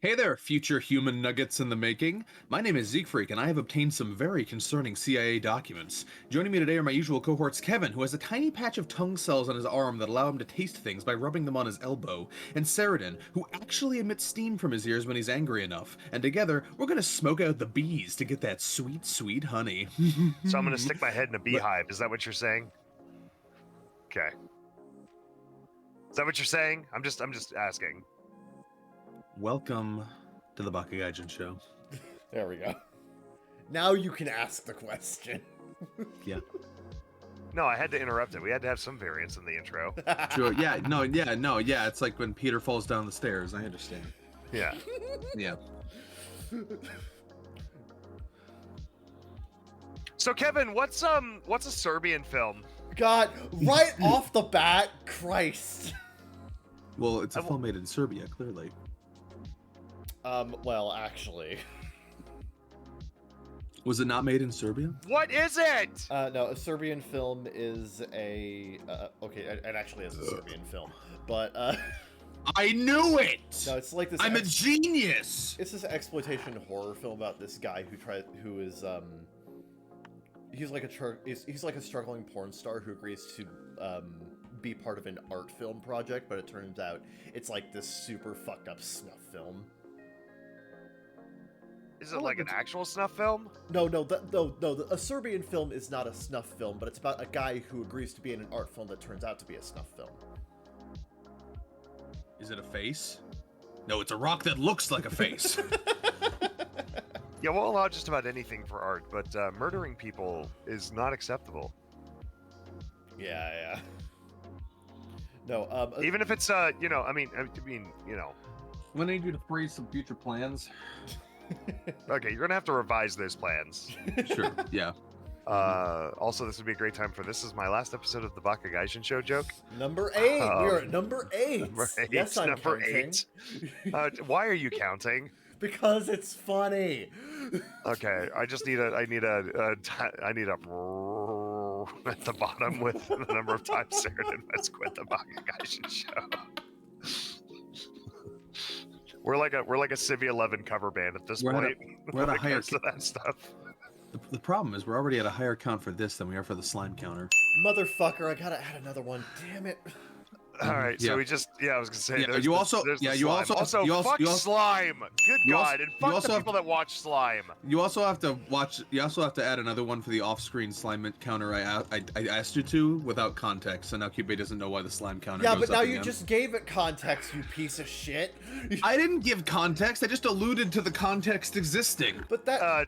Hey there, future human nuggets in the making. My name is Zeekfreak, and I have obtained some very concerning CIA documents. Joining me today are my usual cohorts Kevin, who has a tiny patch of tongue cells on his arm that allow him to taste things by rubbing them on his elbow, and Saradin, who actually emits steam from his ears when he's angry enough. And together, we're gonna smoke out the bees to get that sweet, sweet honey. So I'm gonna stick my head in a beehive. Is that what you're saying? Okay. Is that what you're saying? I'm just asking. Welcome to the Bakagaijin show. There we go. Now you can ask the question. Yeah. No, I had to interrupt it. We had to have some variance in the intro. Sure. Yeah. Yeah. It's like when Peter falls down the stairs. I understand. Yeah. Yeah. So Kevin, what's a Serbian film? God, right off the bat, Christ. Well, it's a film made in Serbia, clearly. Well, actually. Was it not made in Serbia? What is it? No, a Serbian film is a... okay, it actually is a Serbian film, but, I knew it! no, it's like this... I'm a genius! It's this exploitation horror film about this guy who is, he's like a struggling porn star who agrees to, be part of an art film project, but it turns out it's like this super fucked up snuff film. Is it like an actual snuff film? No, a Serbian film is not a snuff film, but it's about a guy who agrees to be in an art film that turns out to be a snuff film. Is it a face? No, it's a rock that looks like a face. Yeah, we'll allow just about anything for art, but murdering people is not acceptable. Yeah. No, even if it's you know, I mean, you know. When I need you to freeze some future plans. Okay, you're gonna have to revise those plans. Sure. Yeah. Also, this would be a great time for this is my last episode of the Baka Gaijin show joke. Number 8. We are at number 8. Number 8. Yes, I'm number counting. 8. Why are you counting? Because it's funny. Okay, I need a at the bottom with the number of times Sarah did Let's quit the Baka Gaijin show. We're like a Civi 11 cover band at this point. We're at a higher to that stuff. The problem is we're already at a higher count for this than we are for the slime counter. Motherfucker, I gotta add another one. Damn it. All right, so we just I was gonna say you also fuck slime. Good God, and fuck the people that watch slime. You also have to add another one for the off-screen slime counter I asked you to without context, so now Cube doesn't know why the slime counter goes up. Yeah, but now you again. just gave it context, you piece of shit. I didn't give context. I just alluded to the context existing. But that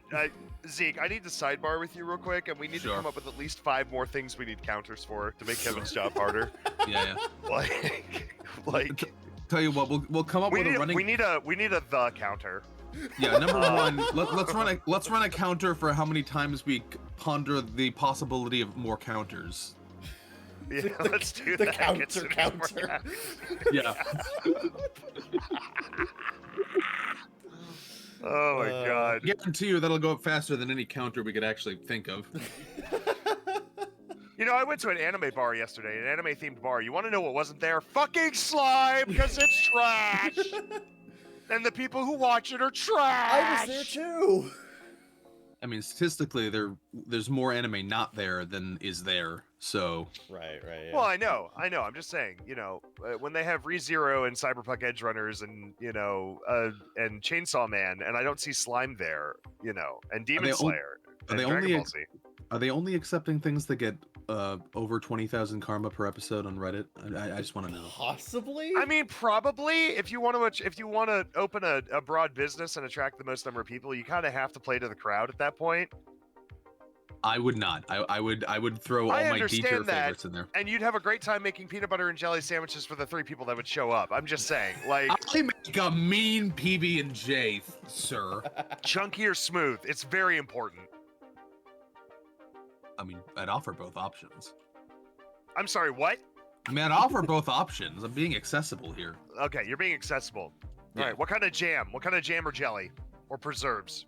Zeke, I need to sidebar with you real quick, and we need to come up with at least 5 more things we need counters for to make Kevin's job harder. Yeah. Like. Tell you what, we'll come up with a running. We need a the counter. Yeah, number 1. Let's run a counter for how many times we ponder the possibility of more counters. Yeah, let's do that. The counter. Yeah. Oh my God. I guarantee you that'll go up faster than any counter we could actually think of. You know, I went to an anime bar yesterday, an anime-themed bar. You want to know what wasn't there? Fucking slime, because it's trash! And the people who watch it are trash! I was there too! I mean, statistically, there's more anime not there than is there, so... Right, yeah. Well, I know. I'm just saying, you know, when they have ReZero and Cyberpunk Edge Runners and, you know, and Chainsaw Man, and I don't see slime there, you know, and Demon Slayer, and Dragon Ball Z. Are they only accepting things that get over 20,000 karma per episode on Reddit? I just want to know. Possibly. I mean, probably. If you want to open a broad business and attract the most number of people, you kind of have to play to the crowd at that point. I would not. I would throw all my D-tier favorites in there. And you'd have a great time making peanut butter and jelly sandwiches for the 3 people that would show up. I'm just saying, like, I make a mean PB&J, sir. Chunky or smooth? It's very important. I mean, I'd offer both options. I'm sorry, what? I mean, I'd offer both options. I'm being accessible here. Okay, you're being accessible. Yeah. All right, what kind of jam? What kind of jam or jelly? Or preserves?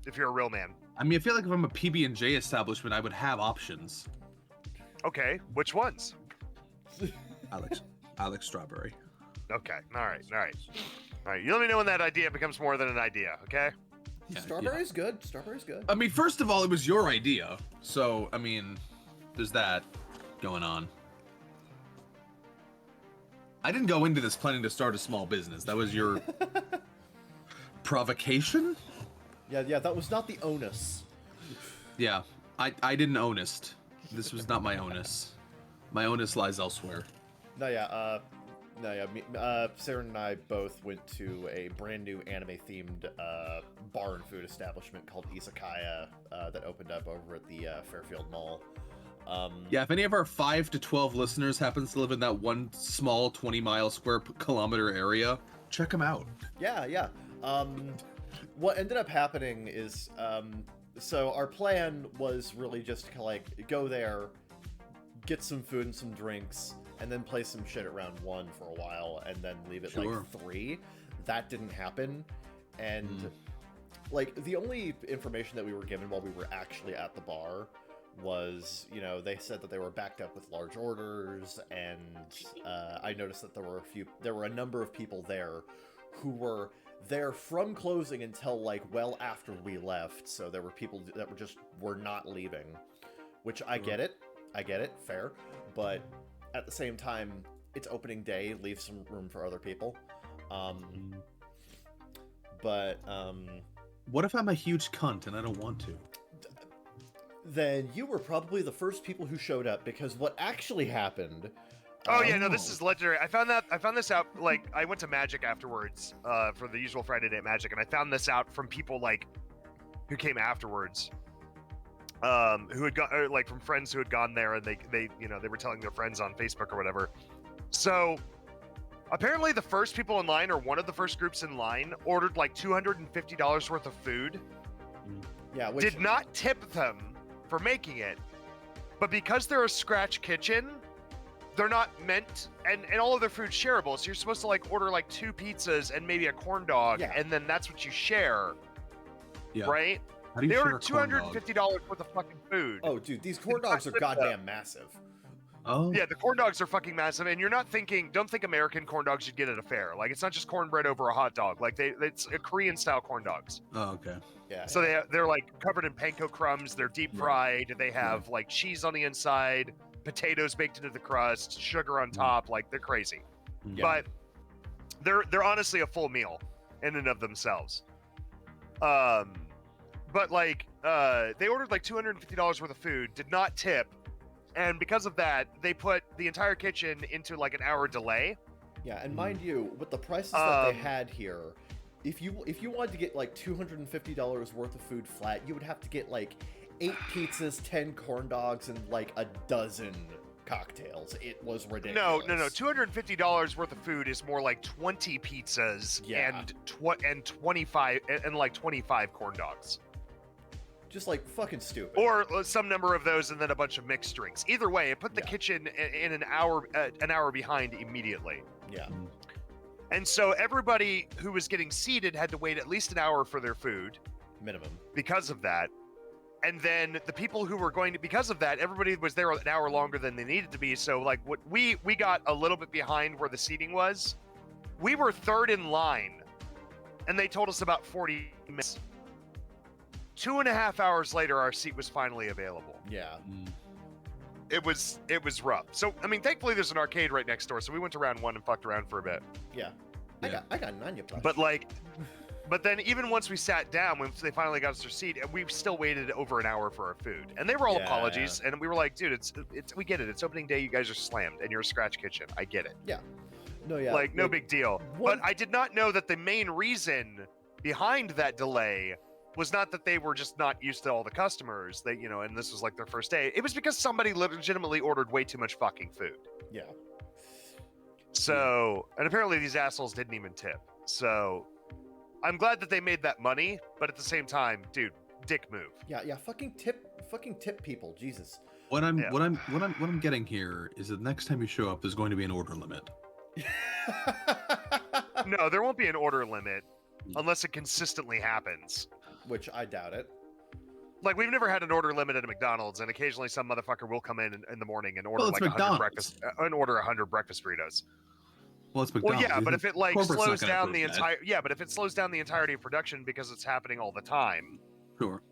If you're a real man. I mean, I feel like if I'm a PB&J establishment, I would have options. Okay, which ones? Alex Strawberry. Okay, all right. All right, you let me know when that idea becomes more than an idea, okay? Yeah, Strawberry's good. Strawberry's good. I mean, first of all, it was your idea, so I mean, there's that going on. I didn't go into this planning to start a small business. That was your provocation? Yeah, that was not the onus. Yeah, I didn't onus. This was not my onus. My onus lies elsewhere. Sarah and I both went to a brand new anime-themed bar and food establishment called Izakaya that opened up over at the Fairfield Mall. Yeah, if any of our 5 to 12 listeners happens to live in that one small 20-mile square kilometer area, check them out. Yeah. What ended up happening is, so our plan was really just to like go there, get some food and some drinks, and then play some shit at round 1 for a while, and then leave it like 3. That didn't happen, and like the only information that we were given while we were actually at the bar was, they said that they were backed up with large orders, and I noticed that there were a number of people there who were there from closing until like well after we left. So there were people that were not leaving, which I get it, fair, but at the same time, it's opening day, leave some room for other people. What if I'm a huge cunt and I don't want to? Then you were probably the first people who showed up, because what actually happened... Oh yeah, no, this is legendary. I found this out, like, I went to Magic afterwards, for the usual Friday Night Magic, and I found this out from people, like, who came afterwards, who had gone, like, from friends who had gone there, and they were telling their friends on Facebook or whatever. So, apparently the first people in line, or one of the first groups in line, ordered, like, $250 worth of food. Yeah, did not tip them for making it, but because they're a scratch kitchen, they're not meant, and all of their food's shareable, so you're supposed to like order like 2 pizzas and maybe a corn dog, and then that's what you share, right? How do you they share ordered $250 worth of fucking food. Oh dude, these corn dogs are goddamn massive. Oh yeah, the corn dogs are fucking massive, and you're not thinking, don't think American corn dogs you'd get at a fair. Like, it's not just cornbread over a hot dog, like it's a Korean style corn dogs. Oh, okay. Yeah. So they're like covered in panko crumbs, they're deep fried, they have like cheese on the inside, potatoes baked into the crust, sugar on top, like they're crazy. But they're honestly a full meal in and of themselves. But like they ordered like $250 worth of food, did not tip, and because of that, they put the entire kitchen into like an hour delay. Yeah, and mind you, with the prices that they had here, if you wanted to get like $250 worth of food flat, you would have to get like 8 pizzas, 10 corn dogs, and like a dozen cocktails. It was ridiculous. No. $250 worth of food is more like 20 pizzas and 25 and like 25 corn dogs. Just like fucking stupid. Or some number of those and then a bunch of mixed drinks. Either way, it put the kitchen in an hour behind immediately. Yeah. And so everybody who was getting seated had to wait at least an hour for their food. Minimum. Because of that. And then the people who were going to, because of that, everybody was there an hour longer than they needed to be. So like what we got a little bit behind where the seating was. We were third in line, and they told us about 40 minutes. 2.5 hours later, our seat was finally available. Yeah. It was rough. So I mean, thankfully there's an arcade right next door, so we went to round 1 and fucked around for a bit. Yeah. I got Nanya plush. But then even once we sat down, when they finally got us their seat, we still waited over an hour for our food. And they were all apologies, and we were like, dude, it's we get it. It's opening day, you guys are slammed, and you're a scratch kitchen. I get it. Yeah. No, yeah. Like, no big deal. But I did not know that the main reason behind that delay was not that they were just not used to all the customers. They, and this was like their first day. It was because somebody legitimately ordered way too much fucking food. Yeah. So, and apparently these assholes didn't even tip. So, I'm glad that they made that money, but at the same time, dude, dick move. Yeah, fucking tip people, Jesus. What I'm getting here is that next time you show up, there's going to be an order limit. No, there won't be an order limit unless it consistently happens. Which I doubt it. Like, we've never had an order limit at a McDonald's, and occasionally some motherfucker will come in the morning and order like 100 breakfast burritos. Well, it's Well, McDonald's. yeah, but if it like Corporate's not slows gonna down the approve that. entire, yeah, but if it slows down the entirety of production because it's happening all the time. Sure.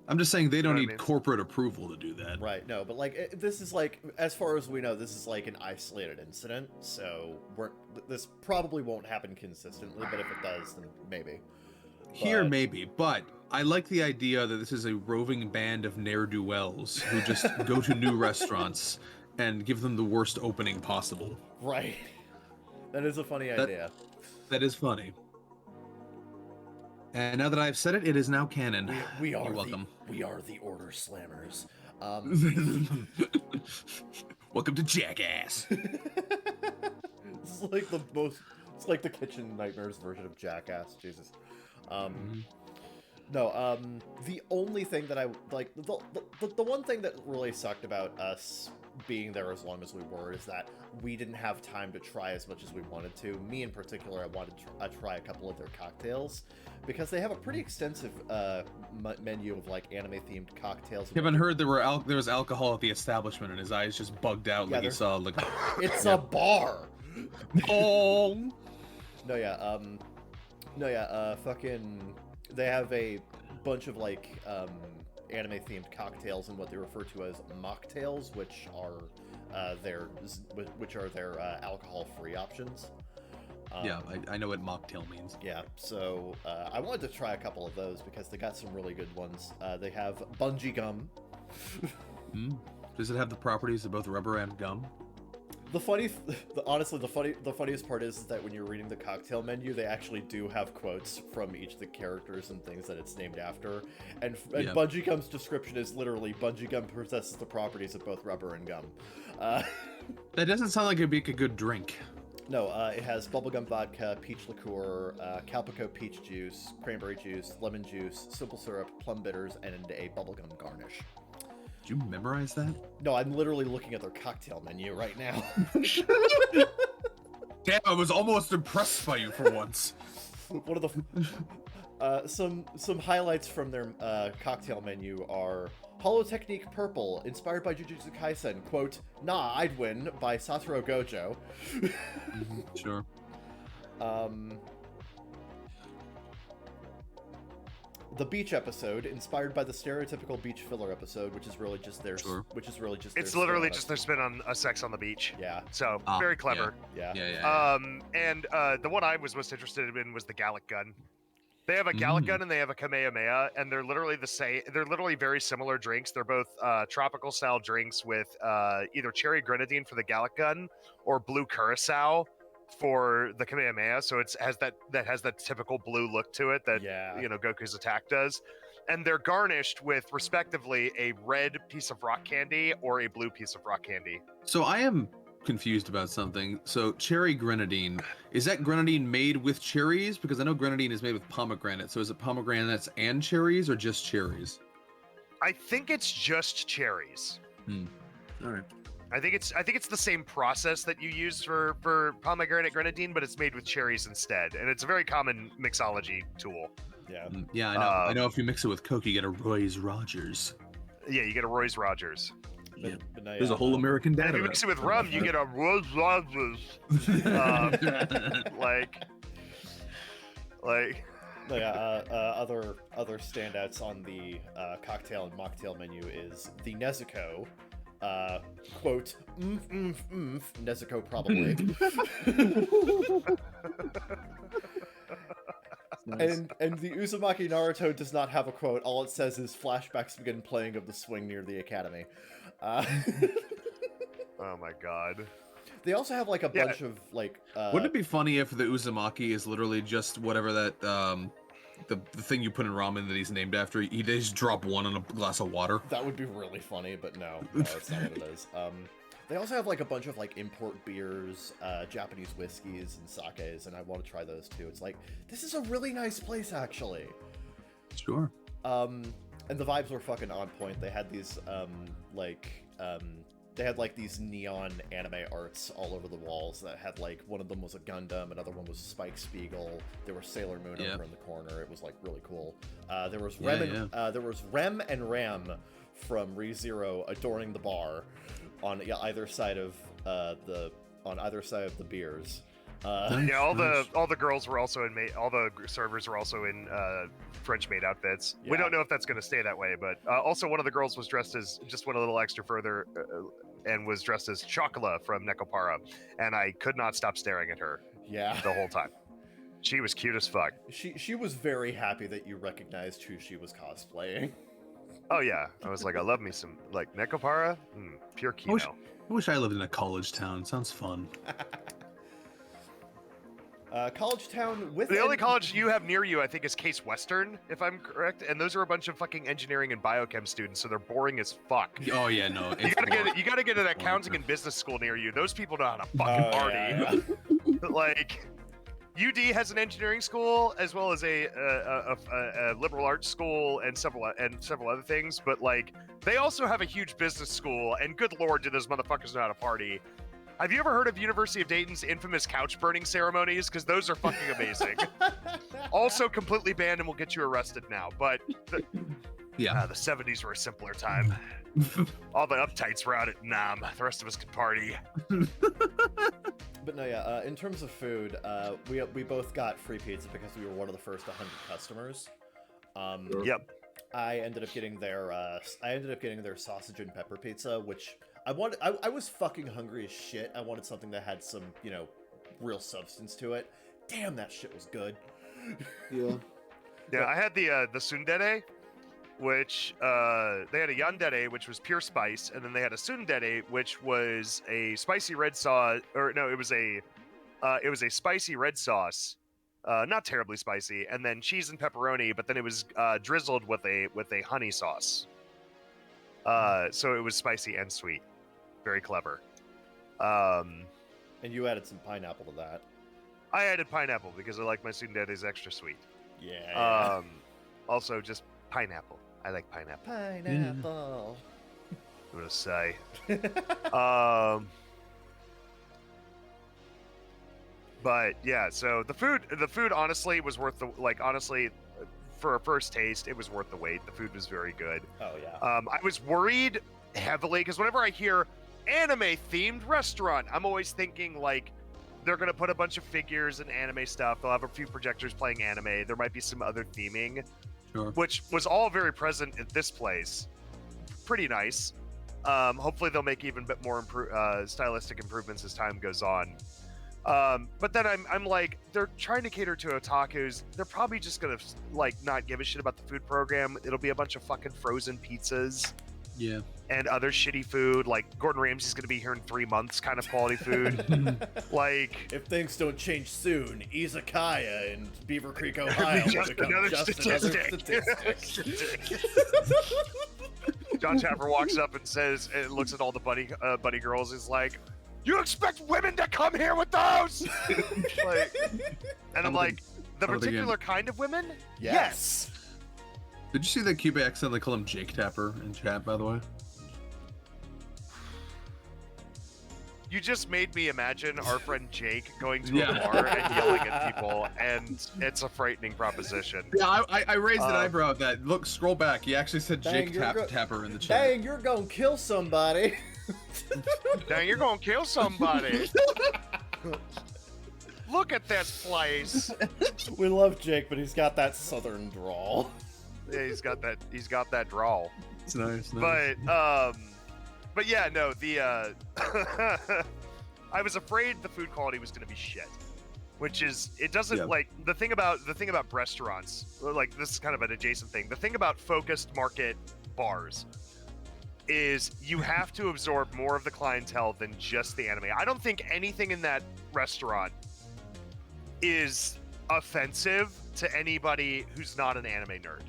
I'm just saying they don't know what I need mean? corporate approval to do that. Right, no, but like this is like, as far as we know, this is like an isolated incident, so this probably won't happen consistently, but if it does, then maybe. Here, maybe, but I like the idea that this is a roving band of ne'er-do-wells who just go to new restaurants and give them the worst opening possible. Right. That is a funny idea. That is funny. And now that I've said it, it is now canon. We are You're welcome. We are the Order Slammers. Welcome to Jackass. This is like the most. It's like the Kitchen Nightmares version of Jackass. Jesus. No. The only thing that I like, the one thing that really sucked about us being there as long as we were is that we didn't have time to try as much as we wanted to. Me in particular, I wanted to try a couple of their cocktails because they have a pretty extensive menu of like anime-themed cocktails. Kevin heard there was alcohol at the establishment, and his eyes just bugged out like he saw like. It's a bar. Oh. Fucking. They have a bunch of like anime-themed cocktails and what they refer to as mocktails, which are their alcohol-free options. Yeah, I know what mocktail means. Yeah, so I wanted to try a couple of those because they got some really good ones. They have bungee gum. Does it have the properties of both rubber and gum? Honestly, the funniest part is that when you're reading the cocktail menu, they actually do have quotes from each of the characters and things that it's named after. And bungee gum's description is literally bungee gum possesses the properties of both rubber and gum. That doesn't sound like it'd be a good drink. No, it has bubblegum vodka, peach liqueur, Calpico peach juice, cranberry juice, lemon juice, simple syrup, plum bitters, and a bubblegum garnish. Did you memorize that? No, I'm literally looking at their cocktail menu right now. Damn, I was almost impressed by you for once. One of the some highlights from their cocktail menu are Hollow Technique Purple, inspired by Jujutsu Kaisen. Quote, "Nah, I'd win" by Satoru Gojo. Sure. The beach episode, inspired by the stereotypical beach filler episode, which is really just their. Sure. Which is really just. It's literally just their spin on a sex on the beach. Yeah. So very clever. Yeah. And the one I was most interested in was the Gallic gun. They have a Gallic gun and they have a Kamehameha, and they're literally the same. They're literally very similar drinks. They're both tropical style drinks with either cherry grenadine for the Gallic gun or blue curacao for the Kamehameha. So it has that typical blue look to it that Goku's attack does. And they're garnished with respectively a red piece of rock candy or a blue piece of rock candy. So I am confused about something. So cherry grenadine, is that grenadine made with cherries? Because I know grenadine is made with pomegranate. So is it pomegranates and cherries or just cherries? I think it's just cherries. All right. I think it's the same process that you use for pomegranate grenadine, but it's made with cherries instead, and it's a very common mixology tool. Yeah. Yeah, I know. I know if you mix it with Coke, you get a Roy's Rogers. Yeah, you get a Roy's Rogers. Yeah. There's a whole American data. If you mix it with rum, you get a Roy's Rogers. Other standouts on the cocktail and mocktail menu is the Nezuko. Quote, Nezuko probably. Nice. And the Uzumaki Naruto does not have a quote. All it says is flashbacks begin playing of the swing near the academy. Oh my god. They also have like a bunch of like. Wouldn't it be funny if the Uzumaki is literally just whatever that the thing you put in ramen that he's named after? They just drop one in a glass of water. That would be really funny, but no, that's not what it is. They also have like a bunch of like import beers, Japanese whiskeys and sakes, and I want to try those too. It's like, this is a really nice place actually. Sure. And the vibes were fucking on point. They had these they had like these neon anime arts all over the walls that had like, one of them was a Gundam, another one was Spike Spiegel, there was Sailor Moon over in the corner. It was like really cool. There was Rem and Ram from ReZero adorning the bar on either side of the on either side of the beers. Yeah, all the girls were also in all the servers were also in French maid outfits. Yeah. We don't know if that's going to stay that way, but also one of the girls was dressed as, just went a little extra further and was dressed as Chocula from Nekopara, and I could not stop staring at her. Yeah. The whole time. She was cute as fuck. She was very happy that you recognized who she was cosplaying. Oh yeah, I was like, I love me some like Nekopara, pure Kino. I wish I lived in a college town. Sounds fun. College town with the only college you have near you, I think, is Case Western, if I'm correct, and those are a bunch of fucking engineering and biochem students, so they're boring as fuck. Oh yeah, no. You gotta get an accounting and business school near you. Those people know how to fucking party. Yeah. Like, UD has an engineering school as well as a liberal arts school and several other things, but like they also have a huge business school. And good lord, do those motherfuckers know how to party? Have you ever heard of University of Dayton's infamous couch burning ceremonies? Because those are fucking amazing. Also completely banned and will get you arrested now. But the 70s were a simpler time. All the uptights were out at Nam. The rest of us could party. But no, yeah. In terms of food, we both got free pizza because we were one of the first 100 customers. Yep. I ended up getting their sausage and pepper pizza, which I was fucking hungry as shit. I wanted something that had some, real substance to it. Damn, that shit was good. Yeah. Yeah, I had the tsundere, which they had a yandere, which was pure spice, and then they had a tsundere, which was a spicy red sauce, or no, it was a spicy red sauce, not terribly spicy, and then cheese and pepperoni, but then it was drizzled with a honey sauce. So it was spicy and sweet. Very clever. And you added some pineapple to that. I added pineapple because I like my tsunderes extra sweet. Yeah. Also, just pineapple. I like pineapple. Pineapple. I'm gonna say. But yeah, so the food honestly was worth for a first taste, it was worth the wait. The food was very good. Oh yeah. I was worried heavily because whenever I hear anime themed restaurant, I'm always thinking like they're gonna put a bunch of figures and anime stuff. They'll have a few projectors playing anime. There might be some other theming, Sure. which was all very present at this place. Pretty nice. Hopefully they'll make even a bit more stylistic improvements as time goes on. But then I'm like, they're trying to cater to otakus. They're probably just gonna like not give a shit about the food program. It'll be a bunch of fucking frozen pizzas. Yeah. And other shitty food, like Gordon Ramsay's gonna be here in 3 months, kind of quality food. Like, if things don't change soon, Izakaya in Beaver Creek, Ohio will just become another just another statistic. statistic. John Chaffer walks up and says, and looks at all the buddy girls, is like, "You expect women to come here with those?" Like, and I'm like, the particular kind of women? Yes. Did you see that Cuba accent? They call him Jake Tapper in chat, by the way. You just made me imagine our friend Jake going to a bar and yelling at people, and it's a frightening proposition. Yeah, I raised an eyebrow at that. Look, scroll back. He actually said Jake Tapper in the chat. Dang, you're gonna kill somebody. Dang, you're gonna kill somebody. Look at this place. We love Jake, but he's got that southern drawl. Yeah, he's got that drawl. It's nice. But yeah, no, I was afraid the food quality was gonna be shit. Which is, it doesn't like the thing about restaurants, like this is kind of an adjacent thing. The thing about focused market bars is you have to absorb more of the clientele than just the anime. I don't think anything in that restaurant is offensive to anybody who's not an anime nerd.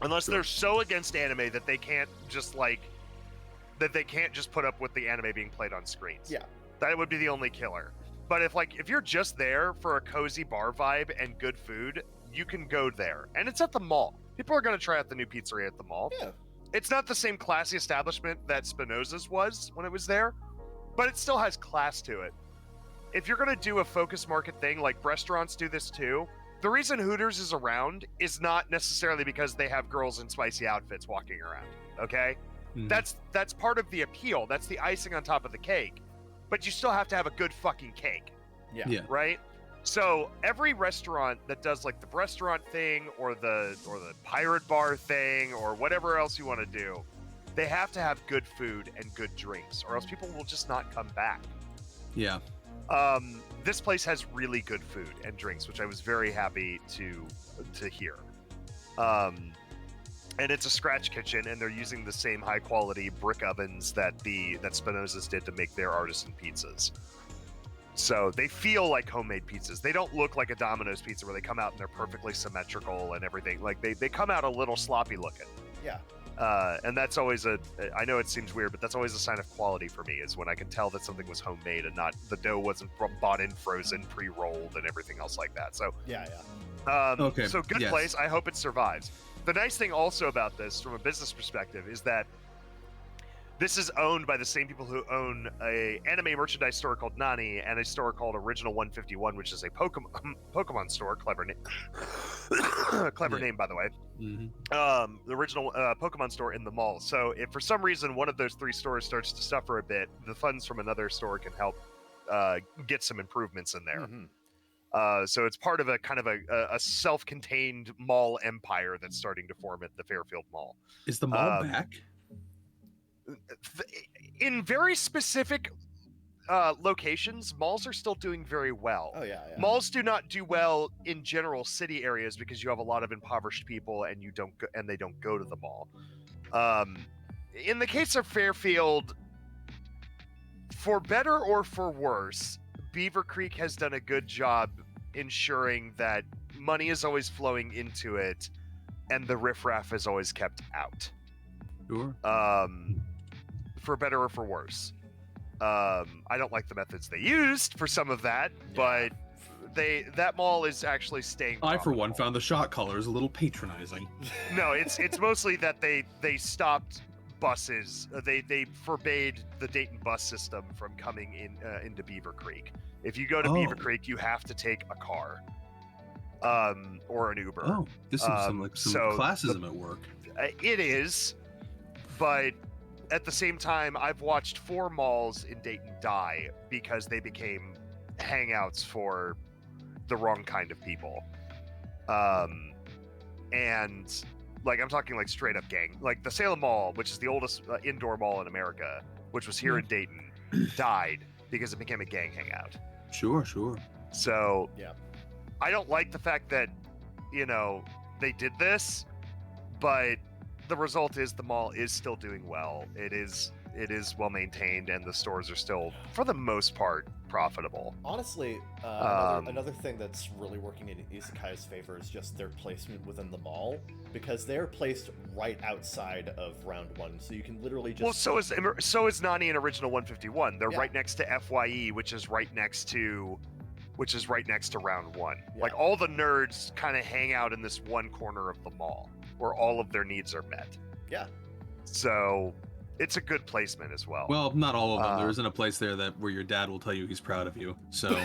Unless they're so against anime that they can't just put up with the anime being played on screens. Yeah. That would be the only killer. But if you're just there for a cozy bar vibe and good food, you can go there. And it's at the mall. People are going to try out the new pizzeria at the mall. Yeah. It's not the same classy establishment that Spinoza's was when it was there, but it still has class to it. If you're going to do a focus market thing, like restaurants do this too, the reason Hooters is around is not necessarily because they have girls in spicy outfits walking around, okay? That's part of the appeal. That's the icing on top of the cake. but you still have to have a good fucking cake. Yeah. Right? So every restaurant that does like the restaurant thing or the pirate bar thing or whatever else you want to do, they have to have good food and good drinks, or else people will just not come back. Yeah. This place has really good food and drinks, which I was very happy to hear. And it's a scratch kitchen, and they're using the same high quality brick ovens that Spinoza's did to make their artisan pizzas. So they feel like homemade pizzas. They don't look like a Domino's pizza where they come out and they're perfectly symmetrical and everything. Like they come out a little sloppy looking. Yeah. And that's always I know it seems weird, but that's always a sign of quality for me, is when I can tell that something was homemade and not the dough wasn't bought in frozen, pre-rolled, and everything else like that. So Yeah. Okay. So good place. I hope it survives. The nice thing also about this, from a business perspective, is that this is owned by the same people who own a anime merchandise store called Nani and a store called Original 151, which is a Pokemon store. Clever name. Clever name, by the way. Mm-hmm. The original Pokemon store in the mall. So if for some reason one of those three stores starts to suffer a bit, the funds from another store can help get some improvements in there. Mm-hmm. So it's part of a kind of a self-contained mall empire that's starting to form at the Fairfield Mall. Is the mall back? In very specific locations, malls are still doing very well. Oh yeah. Malls do not do well in general city areas because you have a lot of impoverished people and they don't go to the mall. In the case of Fairfield, for better or for worse, Beaver Creek has done a good job ensuring that money is always flowing into it and the riffraff is always kept out. Sure. For better or for worse. I don't like the methods they used for some of that, but that mall is actually staying I, for one, profitable. found the shot colors a little patronizing. No, it's mostly that they stopped buses. They forbade the Dayton bus system from coming into Beaver Creek. If you go to Beaver Creek, you have to take a car, or an Uber. Oh, this seems some classism at work. It is, but at the same time, I've watched 4 malls in Dayton die because they became hangouts for the wrong kind of people. And like, I'm talking like straight up gang. Like the Salem Mall, which is the oldest indoor mall in America, which was here in Dayton, died because it became a gang hangout. Sure. So Yeah. I don't like the fact that, they did this, but the result is the mall is still doing well. It is well maintained, and the stores are still, for the most part, profitable. Honestly, another thing that's really working in Isekai's favor is just their placement within the mall, because they're placed right outside of round 1, so you can literally just. Well, so is Nani and Original 151. They're Yeah. right next to FYE, which is right next to round 1. Yeah. Like, all the nerds kind of hang out in this one corner of the mall where all of their needs are met. Yeah. So it's a good placement as well. Well, not all of them. There isn't a place there where your dad will tell you he's proud of you. So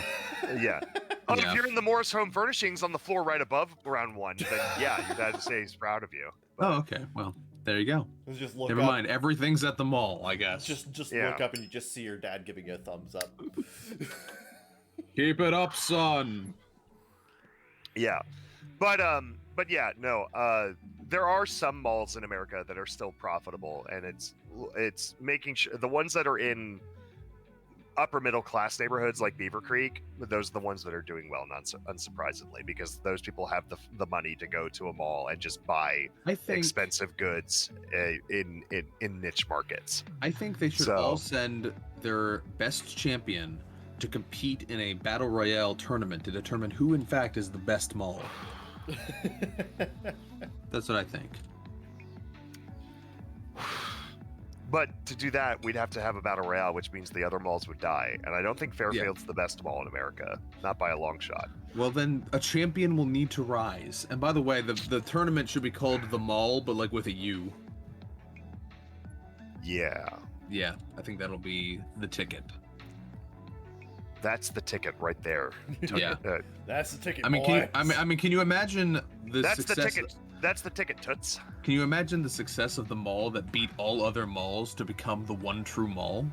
yeah. Oh, if you're in the Morris Home Furnishings on the floor right above round 1, then yeah, your dad will say he's proud of you. But, oh, okay. Well, there you go. Just look Never up, mind. Everything's at the mall, I guess. Just Yeah. look up and you just see your dad giving you a thumbs up. Keep it up, son. Yeah. But yeah, no. There are some malls in America that are still profitable, and it's making sure the ones that are in upper middle class neighborhoods like Beaver Creek, those are the ones that are doing well, not unsurprisingly, because those people have the money to go to a mall and just buy expensive goods in niche markets. I think they should all send their best champion to compete in a battle royale tournament to determine who in fact is the best mall. That's what I think. But to do that, we'd have to have a battle royale, which means the other malls would die. And I don't think Fairfield's the best mall in America, not by a long shot. Well, then a champion will need to rise. And by the way, the tournament should be called the Mall, but like with a U. Yeah. Yeah, I think that'll be the ticket. That's the ticket right there. Yeah. That's the ticket. I mean, boy. can you imagine the That's success? the ticket. That's the ticket, toots. Can you imagine the success of the mall that beat all other malls to become the one true mall?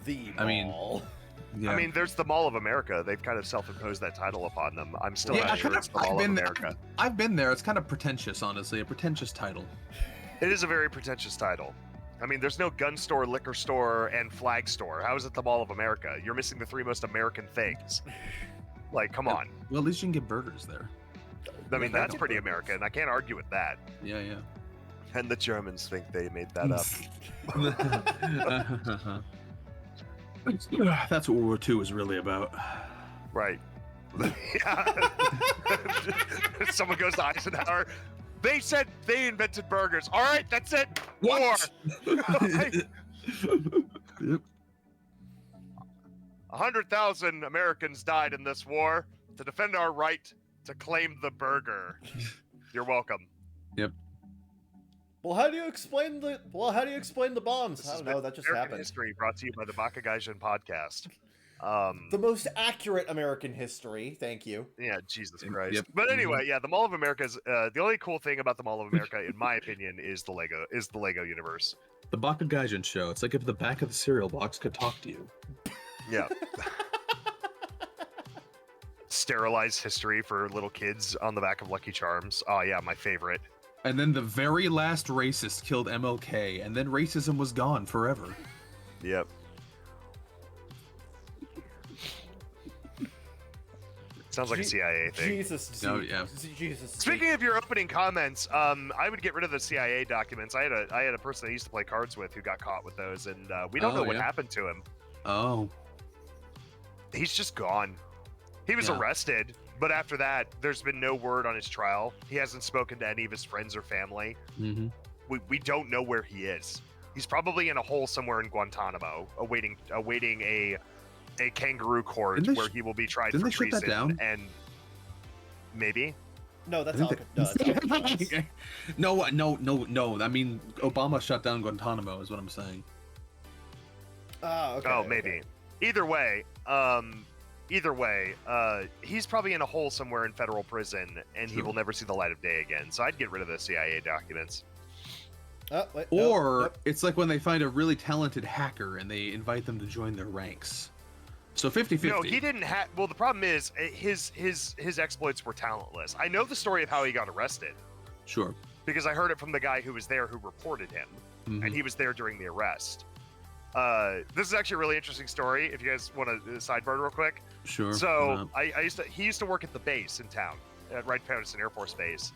The I mean, mall. yeah. I mean, there's the Mall of America. They've kind of self-imposed that title upon them. I'm still Yeah, not sure it's the Mall of America. I've been there. It's kind of pretentious, honestly. A pretentious title. It is a very pretentious title. I mean, there's no gun store, liquor store, and flag store. How is it the Mall of America? You're missing the three most American things. Like, come on. Well, at least you can get burgers there. I mean, that's pretty American. I can't argue with that. Yeah, yeah. And the Germans think they made that up. That's what World War II is really about. Right. Yeah. Someone goes to Eisenhower. They said they invented burgers. All right, that's it. War. Yep. 100,000 Americans died in this war to defend our right to claim the burger. You're welcome. Yep. Well, how do you explain the bombs? This I has don't know. been That just American happened. History brought to you by the Baka Gaijin podcast. The most accurate American history. Thank you. Yeah, Jesus Christ. Yep. But anyway, yeah, the Mall of America is the only cool thing about the Mall of America, in my opinion, is the Lego universe. The Bakagaijin show. It's like if the back of the cereal box could talk to you. Yeah. Sterilized history for little kids on the back of Lucky Charms. Oh yeah, my favorite. And then the very last racist killed MLK, and then racism was gone forever. Yep. Sounds like a CIA thing. Jesus. No, yeah. Jesus. Speaking of your opening comments, I would get rid of the CIA documents. I had a person I used to play cards with who got caught with those, and we don't know what happened to him. Oh. He's just gone. He was arrested, but after that, there's been no word on his trial. He hasn't spoken to any of his friends or family. Mm-hmm. We don't know where he is. He's probably in a hole somewhere in Guantanamo, awaiting a kangaroo court where he will be tried for treason. That down? And maybe. No, that's Alcatraz. No. I mean, Obama shut down Guantanamo, is what I'm saying. Oh, okay. Oh, maybe. Okay. Either way, he's probably in a hole somewhere in federal prison, and he will never see the light of day again. So I'd get rid of the CIA documents. It's like when they find a really talented hacker and they invite them to join their ranks. So 50-50. No, he didn't have. Well, the problem is his exploits were talentless. I know the story of how he got arrested. Sure. Because I heard it from the guy who was there who reported him, and he was there during the arrest. This is actually a really interesting story. If you guys want to sidebar real quick. Sure. So he used to work at the base in town, at Wright-Patterson Air Force Base,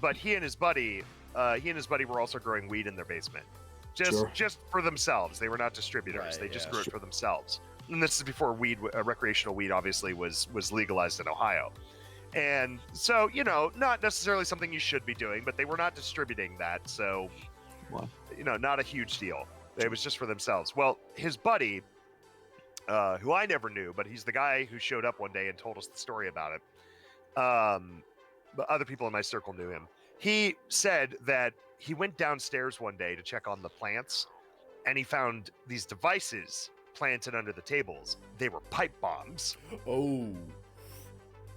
but he and his buddy were also growing weed in their basement, just for themselves. They were not distributors. They just grew it for themselves. And this is before recreational weed obviously was legalized in Ohio. And so, not necessarily something you should be doing, but they were not distributing that. So, not a huge deal. It was just for themselves. Well, his buddy, who I never knew, but he's the guy who showed up one day and told us the story about it. But other people in my circle knew him. He said that he went downstairs one day to check on the plants, and he found these devices planted under the tables. They were pipe bombs. Oh.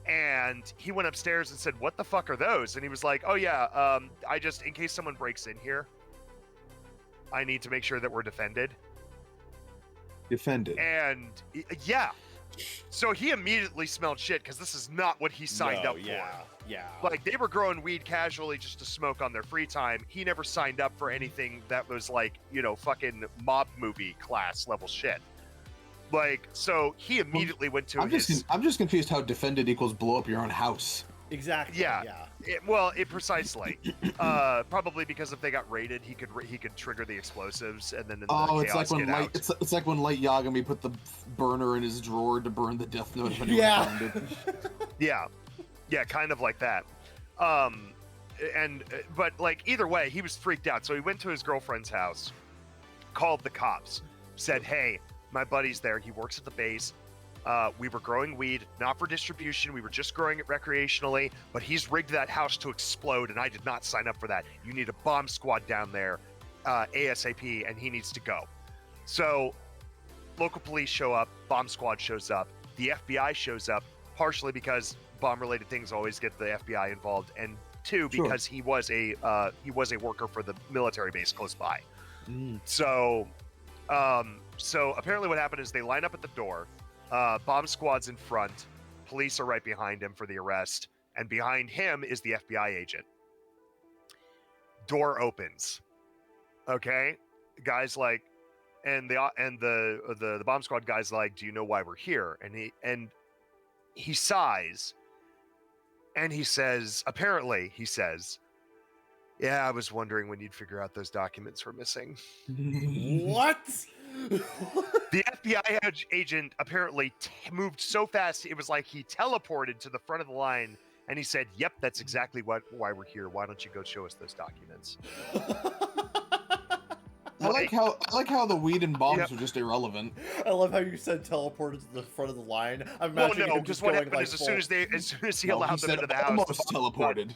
And he went upstairs and said, "What the fuck are those?" And he was like, "Oh yeah, I just, in case someone breaks in here, I need to make sure that we're defended." And yeah. So he immediately smelled shit because this is not what he signed up for. Yeah. Like, they were growing weed casually just to smoke on their free time. He never signed up for anything that was like, fucking mob movie class level shit. Like, so he immediately went to I'm just confused how defended equals blow up your own house. Exactly. Yeah. Precisely. Probably because if they got raided, he could trigger the explosives and then it's like when it's like when Light Yagami put the burner in his drawer to burn the death note if anyone found it. Yeah, kind of like that. But like either way, he was freaked out. So he went to his girlfriend's house, called the cops, said, "Hey, my buddy's there. He works at the base. We were growing weed, not for distribution. We were just growing it recreationally, but he's rigged that house to explode, and I did not sign up for that. You need a bomb squad down there ASAP, and he needs to go." So local police show up, bomb squad shows up, the FBI shows up, partially because bomb-related things always get the FBI involved, and two, because he was a worker for the military base close by. So So apparently what happened is they line up at the door. Bomb squad's in front. Police are right behind him for the arrest. And behind him is the FBI agent. Door opens. Okay? Guys like, and the bomb squad guy's like, do you know why we're here? And he sighs. And he says, yeah, I was wondering when you'd figure out those documents were missing. What? The FBI agent apparently moved so fast, it was like he teleported to the front of the line, and he said, yep, that's exactly why we're here. Why don't you go show us those documents? I like how the weed and bombs were just irrelevant. I love how you said teleported to the front of the line. I'm imagining him just what going happened like is as soon as he allowed them into the house, almost teleported.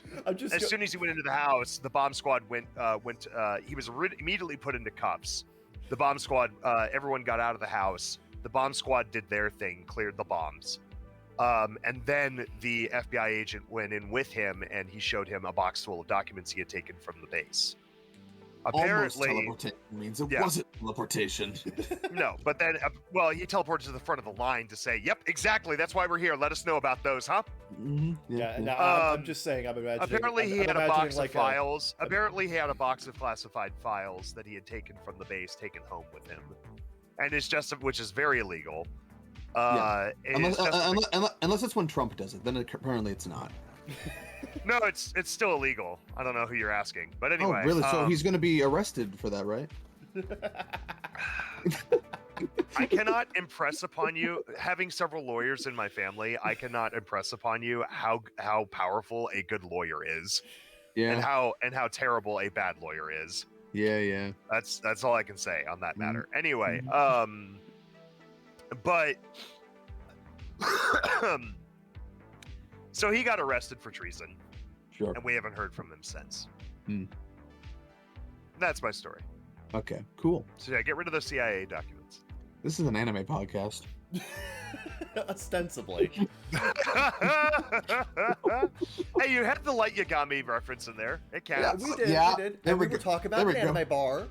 As soon as he went into the house, the bomb squad he was immediately put into cuffs. The bomb squad, everyone got out of the house. The bomb squad did their thing, cleared the bombs. And then the FBI agent went in with him, and he showed him a box full of documents he had taken from the base. Apparently, almost teleportation means it wasn't teleportation. No, but then, he teleported to the front of the line to say, yep, exactly, that's why we're here. Let us know about those, huh? Mm-hmm. Yeah, no, I'm just saying, I'm imagining. Apparently, he had a box of files. Apparently, he had a box of classified files that he had taken from the base, taken home with him. And it's just, which is very illegal. Unless it's when Trump does it, then apparently it's not. No, it's still illegal. I don't know who you're asking, but anyway. Oh, really? So he's going to be arrested for that, right? I cannot impress upon you, having several lawyers in my family, I cannot impress upon you how powerful a good lawyer is. Yeah. And how terrible a bad lawyer is. Yeah. That's all I can say on that matter. Anyway, but so he got arrested for treason. Sure. And we haven't heard from him since. That's my story. Okay, cool. So yeah, get rid of the CIA documents. This is an anime podcast. Ostensibly. Hey, you had the Light Yagami reference in there. It counts. We did. Yeah, We did. there And we we were go. talking There about we an go. anime bar.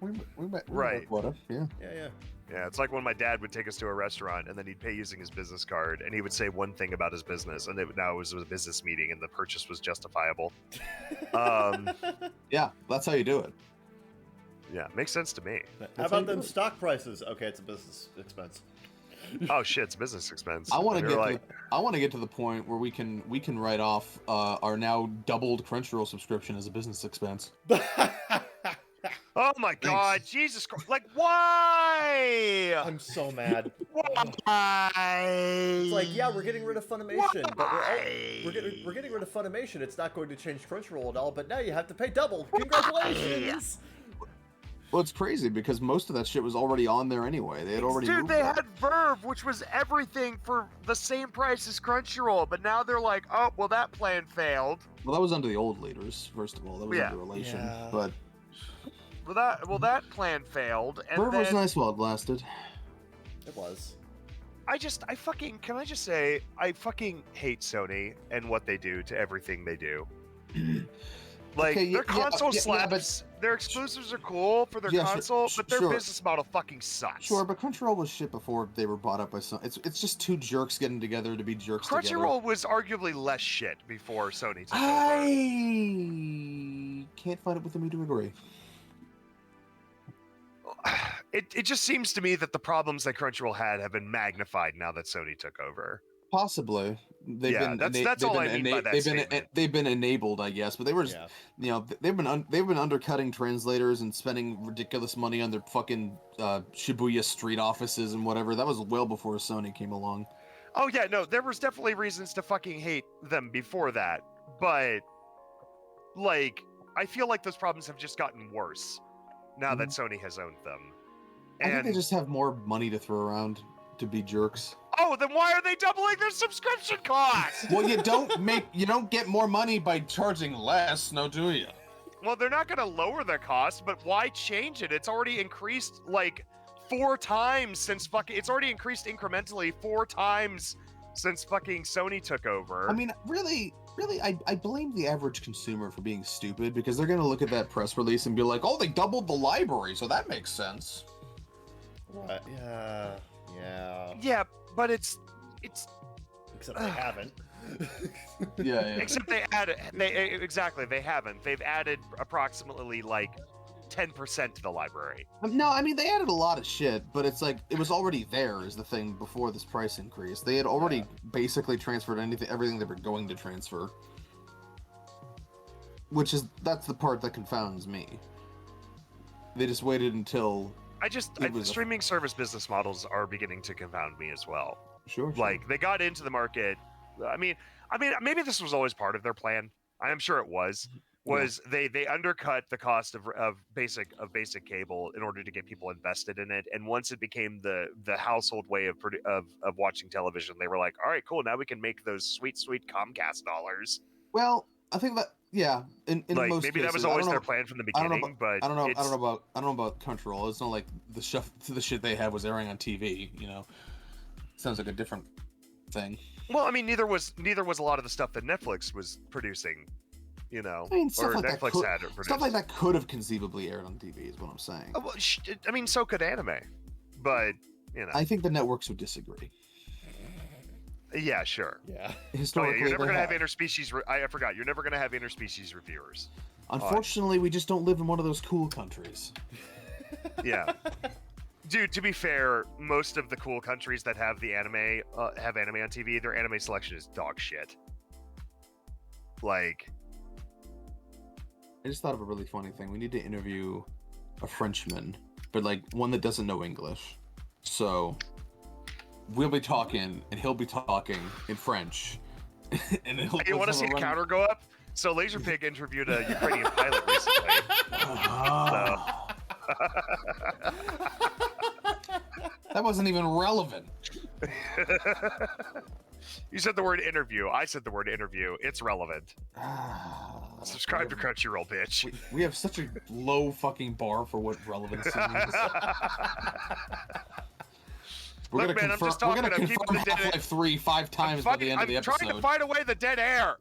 We met Right. Yeah. Yeah. Yeah, it's like when my dad would take us to a restaurant and then he'd pay using his business card and he would say one thing about his business and now it was a business meeting and the purchase was justifiable. Yeah, that's how you do it. Yeah, makes sense to me. How about them stock prices? Okay, it's a business expense. Oh shit, it's business expense. I want to They're get get to the point where we can write off our now doubled Crunchyroll subscription as a business expense. Oh my god, Jesus Christ! Like, why? I'm so mad. Why? It's like, yeah, we're getting rid of Funimation, but we're getting rid of Funimation. It's not going to change Crunchyroll at all, but now you have to pay double. Congratulations! Well, it's crazy because most of that shit was already on there anyway. They had already moved they that. had Verve, which was everything for the same price as Crunchyroll, but now they're like, oh, well, that plan failed. Well, that was under the old leaders, first of all. That was Yeah. under relation. Yeah. But that plan failed, and Verve was then nice while it lasted. It was. can I just say, I fucking hate Sony and what they do to everything they do. Like, Okay, their yeah, console yeah, slaps, their exclusives are cool for their Yeah, console, but their sure. business model fucking sucks. Sure, but Crunchyroll was shit before they were bought up by some. It's just two jerks getting together to be jerks together. Crunchyroll was arguably less shit before Sony took over. I can't find it within me to agree. It just seems to me that the problems that Crunchyroll had have been magnified now that Sony took over. Possibly, That's all I mean by that statement. They've been enabled, I guess, but they were, they've been undercutting translators and spending ridiculous money on their fucking Shibuya street offices and whatever. That was well before Sony came along. Oh yeah, no, there was definitely reasons to fucking hate them before that, but like, I feel like those problems have just gotten worse now that Sony has owned them. I think they just have more money to throw around to be jerks. Oh, then why are they doubling their subscription costs? Well, you don't get more money by charging less, no, do you? Well, they're not going to lower the cost, but why change it? It's already increased like 4 times since it's already increased incrementally 4 times since fucking Sony took over. I mean, really, I blame the average consumer for being stupid because they're going to look at that press release and be like, oh, they doubled the library, so that makes sense. Right. Yeah. Yeah. Yeah, but it's Except they haven't. Yeah. except they haven't. They've added approximately like 10% to the library. No, I mean they added a lot of shit, but it's like it was already there is the thing before this price increase. They had already basically transferred everything they were going to transfer. That's the part that confounds me. They just waited until streaming service business models are beginning to confound me as well. Sure. Like they got into the market. I mean, maybe this was always part of their plan. I am sure it was. They undercut the cost of basic cable in order to get people invested in it, and once it became the household way of watching television, they were like, all right, cool, now we can make those sweet Comcast dollars. Well, I think that in like, most maybe cases, that was always their plan from the beginning, but I don't know about Crunchyroll. It's not like the shit they had was airing on TV. Sounds like a different thing. Well, I mean, neither was a lot of the stuff that Netflix was producing. I mean, or like Netflix had it produced. Stuff like that could have conceivably aired on TV, is what I'm saying. Well, I mean, so could anime, but I think the networks would disagree. Yeah, sure. Yeah. Historically, you're never gonna have interspecies. I forgot. You're never gonna have interspecies reviewers. Unfortunately, we just don't live in one of those cool countries. Yeah. Dude, to be fair, most of the cool countries that have the anime have anime on TV, their anime selection is dog shit. Like, I just thought of a really funny thing. We need to interview a Frenchman, but like one that doesn't know English. So we'll be talking, and he'll be talking in French. And hey, you want to see the counter go up? So Laserpig interviewed a Ukrainian pilot recently. That wasn't even relevant. You said the word interview. I said the word interview. It's relevant. Subscribe to Crunchyroll, bitch. We have such a low fucking bar for what relevancy means. We're Look, gonna man, confirm, we're gonna confirm Half-Life 3 5 times by the end of the episode. I'm trying to fight away the dead air.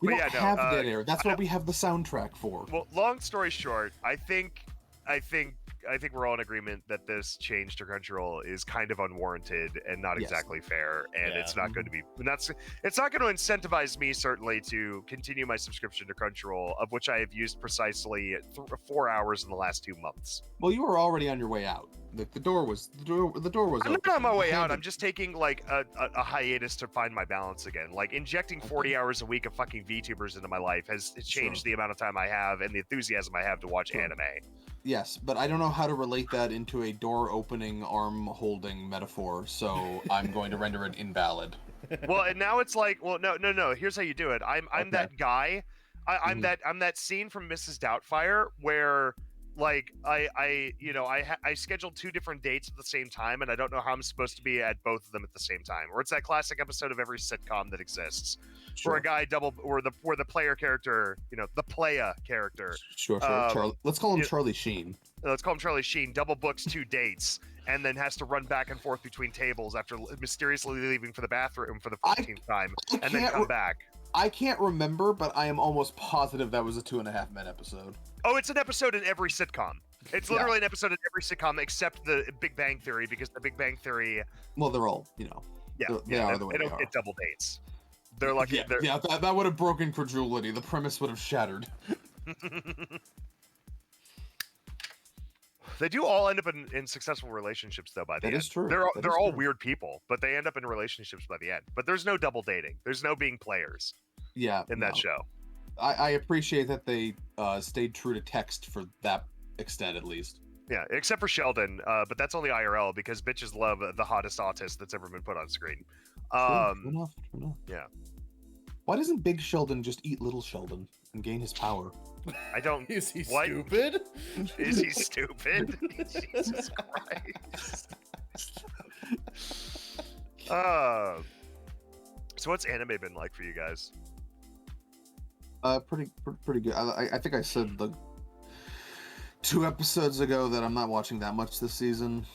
We don't have dead air. That's what we have the soundtrack for. Well, long story short, I think we're all in agreement that this change to Crunchyroll is kind of unwarranted and not exactly fair, and it's not going to be. It's not going to incentivize me certainly to continue my subscription to Crunchyroll, of which I have used precisely 4 hours in the last 2 months. Well, you were already on your way out. The door was I'm not on my way out. I'm just taking like a hiatus to find my balance again. Like injecting 40 hours a week of fucking VTubers into my life has changed the amount of time I have and the enthusiasm I have to watch anime. Yes, but I don't know how to relate that into a door-opening, arm-holding metaphor, so I'm going to render it invalid. Well, and now it's like, well, no. Here's how you do it. I'm that guy. I'm that scene from Mrs. Doubtfire where, like, I scheduled 2 different dates at the same time, and I don't know how I'm supposed to be at both of them at the same time. Or it's that classic episode of every sitcom that exists. Where a guy where the player character, the playa character. Sure. Let's call him Charlie Sheen. Let's call him Charlie Sheen. Double books 2 dates, and then has to run back and forth between tables after mysteriously leaving for the bathroom for the 15th time, and then come back. I can't remember, but I am almost positive that was a 2.5 minute episode. Oh, it's an episode in every sitcom. It's literally an episode in every sitcom except the Big Bang Theory, because the Big Bang Theory. Well, they're all, they are the way they don't are. get double dates. They're lucky. That would have broken credulity. The premise would have shattered. They do all end up in successful relationships, though. By the end, that is true. They're all weird people, but they end up in relationships by the end. But there's no double dating. There's no being players. In that show. I appreciate that they stayed true to text for that extent, at least. Yeah, except for Sheldon, but that's only IRL because bitches love the hottest autist that's ever been put on screen. True enough. Yeah. Why doesn't Big Sheldon just eat Little Sheldon and gain his power? I don't. Is he stupid? Is he stupid? Jesus Christ. So what's anime been like for you guys? Pretty good. I think I said 2 episodes ago that I'm not watching that much this season.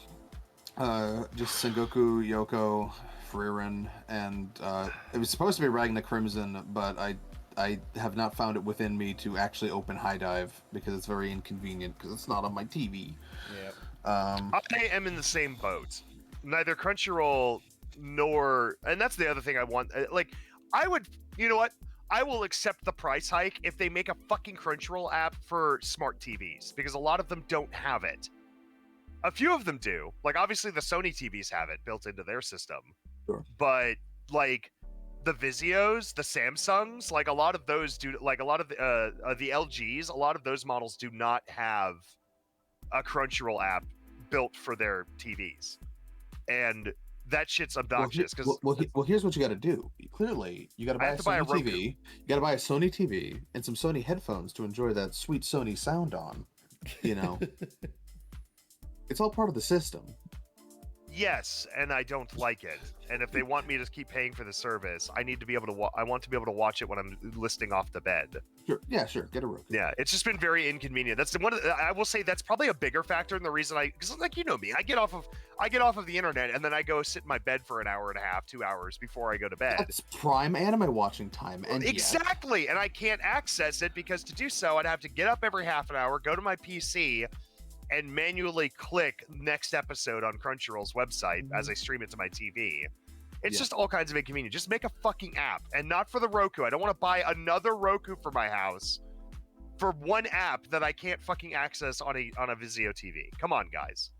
Just Sengoku, Yoko, Frieren, and it was supposed to be Ragna Crimson, but I I have not found it within me to actually open High Dive because it's very inconvenient because it's not on my TV. Yep. I am in the same boat. Neither Crunchyroll nor, and that's the other thing I want. Like, I would, you know what? I will accept the price hike if they make a fucking Crunchyroll app for smart TVs because a lot of them don't have it. A few of them do. Like, obviously, the Sony TVs have it built into their system. Sure. But, like, the Vizios, the Samsungs, like, a lot of those do, like, a lot of the LGs, a lot of those models do not have a Crunchyroll app built for their TVs. And that shit's obnoxious because well, here's what you got to do. Clearly, you got to buy a Sony TV. You got to buy a Sony TV and some Sony headphones to enjoy that sweet Sony sound on. You know, it's all part of the system. Yes, and I don't like it. And if they want me to keep paying for the service, I need to be able to. I want to be able to watch it when I'm listing off the bed. Sure. Yeah. Sure. Get a Roku. Yeah, it's just been very inconvenient. That's the one. I will say that's probably a bigger factor in the reason because like you know me, I get off of the internet and then I go sit in my bed for an hour and a half, 2 hours before I go to bed. That's prime anime watching time. And exactly, and I can't access it because to do so, I'd have to get up every half an hour, go to my PC, and manually click next episode on Crunchyroll's website as I stream it to my TV. It's just all kinds of inconvenient. Just make a fucking app, and not for the Roku. I don't want to buy another Roku for my house for one app that I can't fucking access on a Vizio TV. Come on, guys.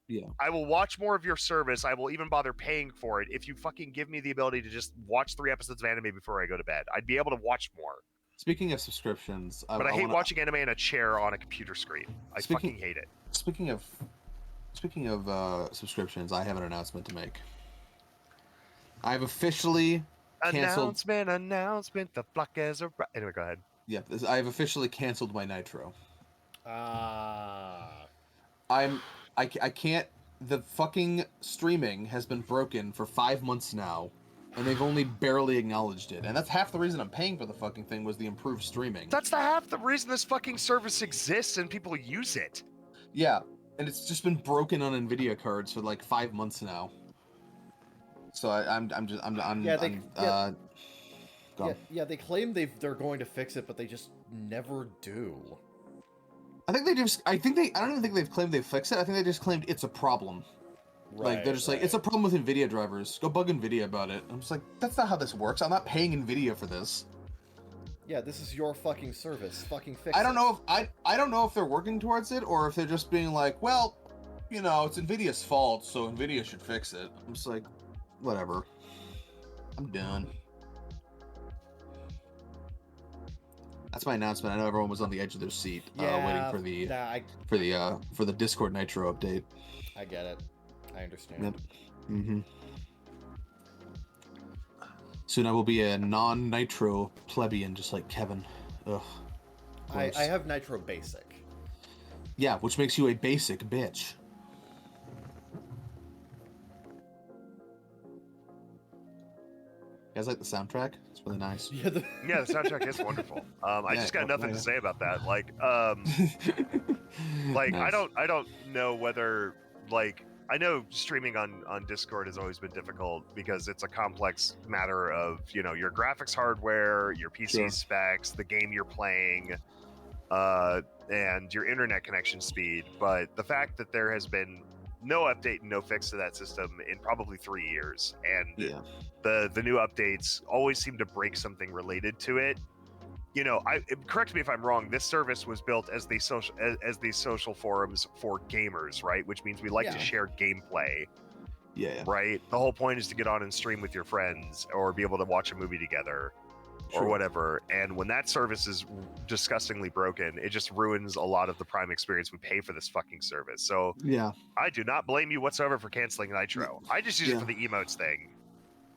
Yeah. I will watch more of your service. I will even bother paying for it if you fucking give me the ability to just watch 3 episodes of anime before I go to bed. I'd be able to watch more. Speaking of subscriptions, I hate watching anime in a chair on a computer screen. I fucking hate it. Speaking of subscriptions, I have an announcement to make. I've officially canceled. Announcement. The flock is a. Anyway, go ahead. Yeah, I have officially canceled my Nitro. Ah. I can't. The fucking streaming has been broken for 5 months now, and they've only barely acknowledged it. And that's half the reason I'm paying for the fucking thing was the improved streaming. That's half the reason this fucking service exists and people use it. Yeah, and it's just been broken on Nvidia cards for like 5 months now. So they claim they're going to fix it, but they just never do. I don't even think they've claimed they've fixed it. I think they just claimed it's a problem. Right, like they're just like, it's a problem with Nvidia drivers. Go bug Nvidia about it. I'm just like, that's not how this works. I'm not paying Nvidia for this. Yeah, this is your fucking service. Fucking fix it. I don't know if they're working towards it or if they're just being like, well, you know, it's Nvidia's fault, so Nvidia should fix it. I'm just like, whatever. I'm done. That's my announcement. I know everyone was on the edge of their seat, waiting for the Discord Nitro update. I get it. I understand. Yep. Mm-hmm. Soon I will be a non-Nitro plebeian, just like Kevin. Ugh. I have Nitro Basic. Yeah, which makes you a basic bitch. You guys like the soundtrack? It's really nice. Yeah, the soundtrack is wonderful. I just got nothing to say about that. Like, nice. I don't know whether I know streaming on Discord has always been difficult because it's a complex matter of your graphics hardware, your PC specs, the game you're playing, and your internet connection speed. But the fact that there has been no update and no fix to that system in probably 3 years, and the new updates always seem to break something related to it. Correct me if I'm wrong. This service was built as the social forums for gamers, right? Which means we like to share gameplay. Yeah. Right. The whole point is to get on and stream with your friends, or be able to watch a movie together, or whatever. And when that service is disgustingly broken, it just ruins a lot of the prime experience we pay for this fucking service. So I do not blame you whatsoever for canceling Nitro. I just use it for the emotes thing.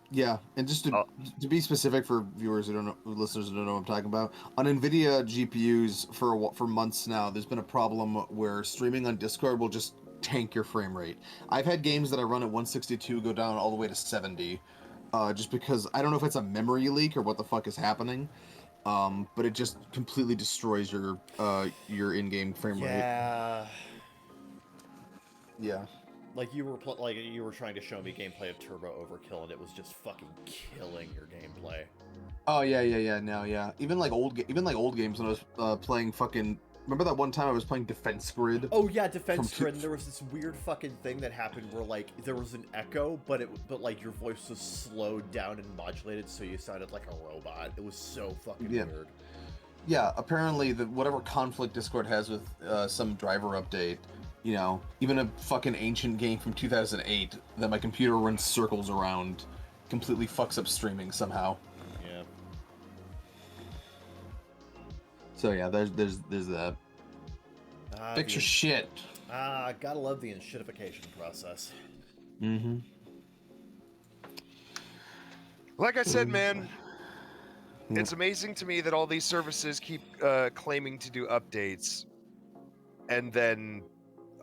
Yeah, and just to be specific for viewers who don't know, listeners who don't know what I'm talking about, on NVIDIA GPUs for months now, there's been a problem where streaming on Discord will just tank your frame rate. I've had games that I run at 162 go down all the way to 70, just because I don't know if it's a memory leak or what the fuck is happening, but it just completely destroys your in-game frame rate. Yeah. Yeah. Like you were trying to show me gameplay of Turbo Overkill, and it was just fucking killing your gameplay. Oh yeah. No, yeah. Even like old games when I was playing fucking. Remember that one time I was playing Defense Grid? Oh yeah, Defense Grid. And there was this weird fucking thing that happened where like there was an echo, but like your voice was slowed down and modulated, so you sounded like a robot. It was so fucking weird. Yeah, apparently whatever conflict Discord has with some driver update, you know, even a fucking ancient game from 2008 that my computer runs circles around, completely fucks up streaming somehow. Yeah. So yeah, there's that. Fix your shit. Gotta love the enshittification process. Mm-hmm. Like I said, man, it's amazing to me that all these services keep claiming to do updates, and then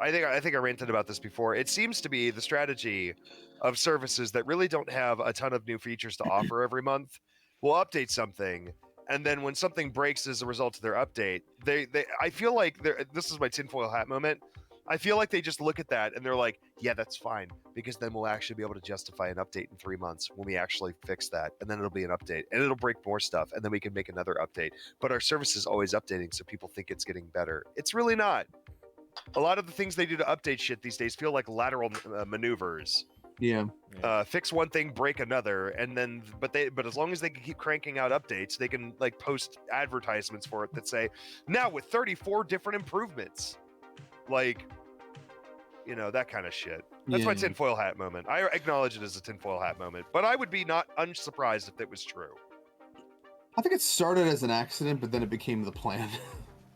I think I ranted about this before. It seems to be the strategy of services that really don't have a ton of new features to offer every month will update something, and then when something breaks as a result of their update, they I feel like this is my tinfoil hat moment. I feel like they just look at that and they're like, yeah, that's fine, because then we'll actually be able to justify an update in 3 months when we actually fix that, and then it'll be an update, and it'll break more stuff, and then we can make another update. But our service is always updating, so people think it's getting better. It's really not. A lot of the things they do to update shit these days feel like lateral maneuvers. Yeah. Fix one thing, break another, and then but as long as they can keep cranking out updates, they can like post advertisements for it that say, now with 34 different improvements. Like, you know, that kind of shit. That's my tinfoil hat moment. I acknowledge it as a tinfoil hat moment, but I would be not unsurprised if it was true. I think it started as an accident, but then it became the plan.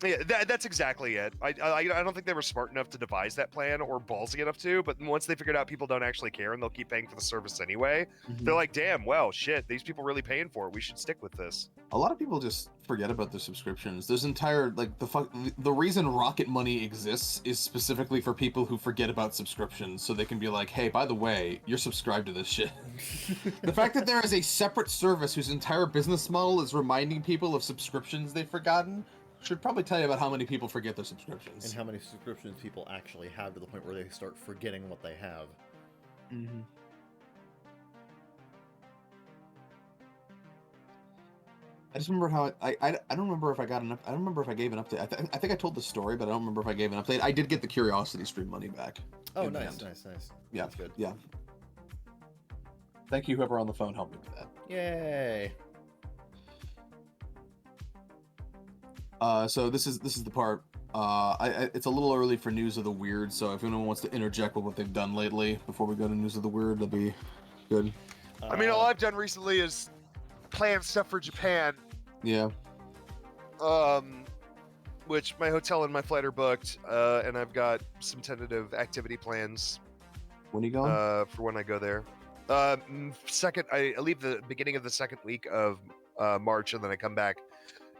Yeah, that's exactly it. I don't think they were smart enough to devise that plan or ballsy enough to, but once they figured out people don't actually care and they'll keep paying for the service anyway, they're like, damn, well, shit, these people really paying for it. We should stick with this. A lot of people just forget about their subscriptions. There's entire, like, the reason Rocket Money exists is specifically for people who forget about subscriptions, so they can be like, hey, by the way, you're subscribed to this shit. The fact that there is a separate service whose entire business model is reminding people of subscriptions they've forgotten should probably tell you about how many people forget their subscriptions. And how many subscriptions people actually have to the point where they start forgetting what they have. Mm-hmm. I just remember how I don't remember if I got enough. I don't remember if I gave an update. I think I told the story, but I don't remember if I gave an update. I did get the Curiosity Stream money back. Oh, nice. Yeah, that's good. Yeah. Thank you, whoever on the phone helped me with that. Yay. So this is the part. It's a little early for News of the Weird, so if anyone wants to interject with what they've done lately before we go to News of the Weird, that'd be good. I mean, all I've done recently is plan stuff for Japan. Yeah. Which my hotel and my flight are booked, and I've got some tentative activity plans. When are you going? For when I go there. I leave the beginning of the second week of March, and then I come back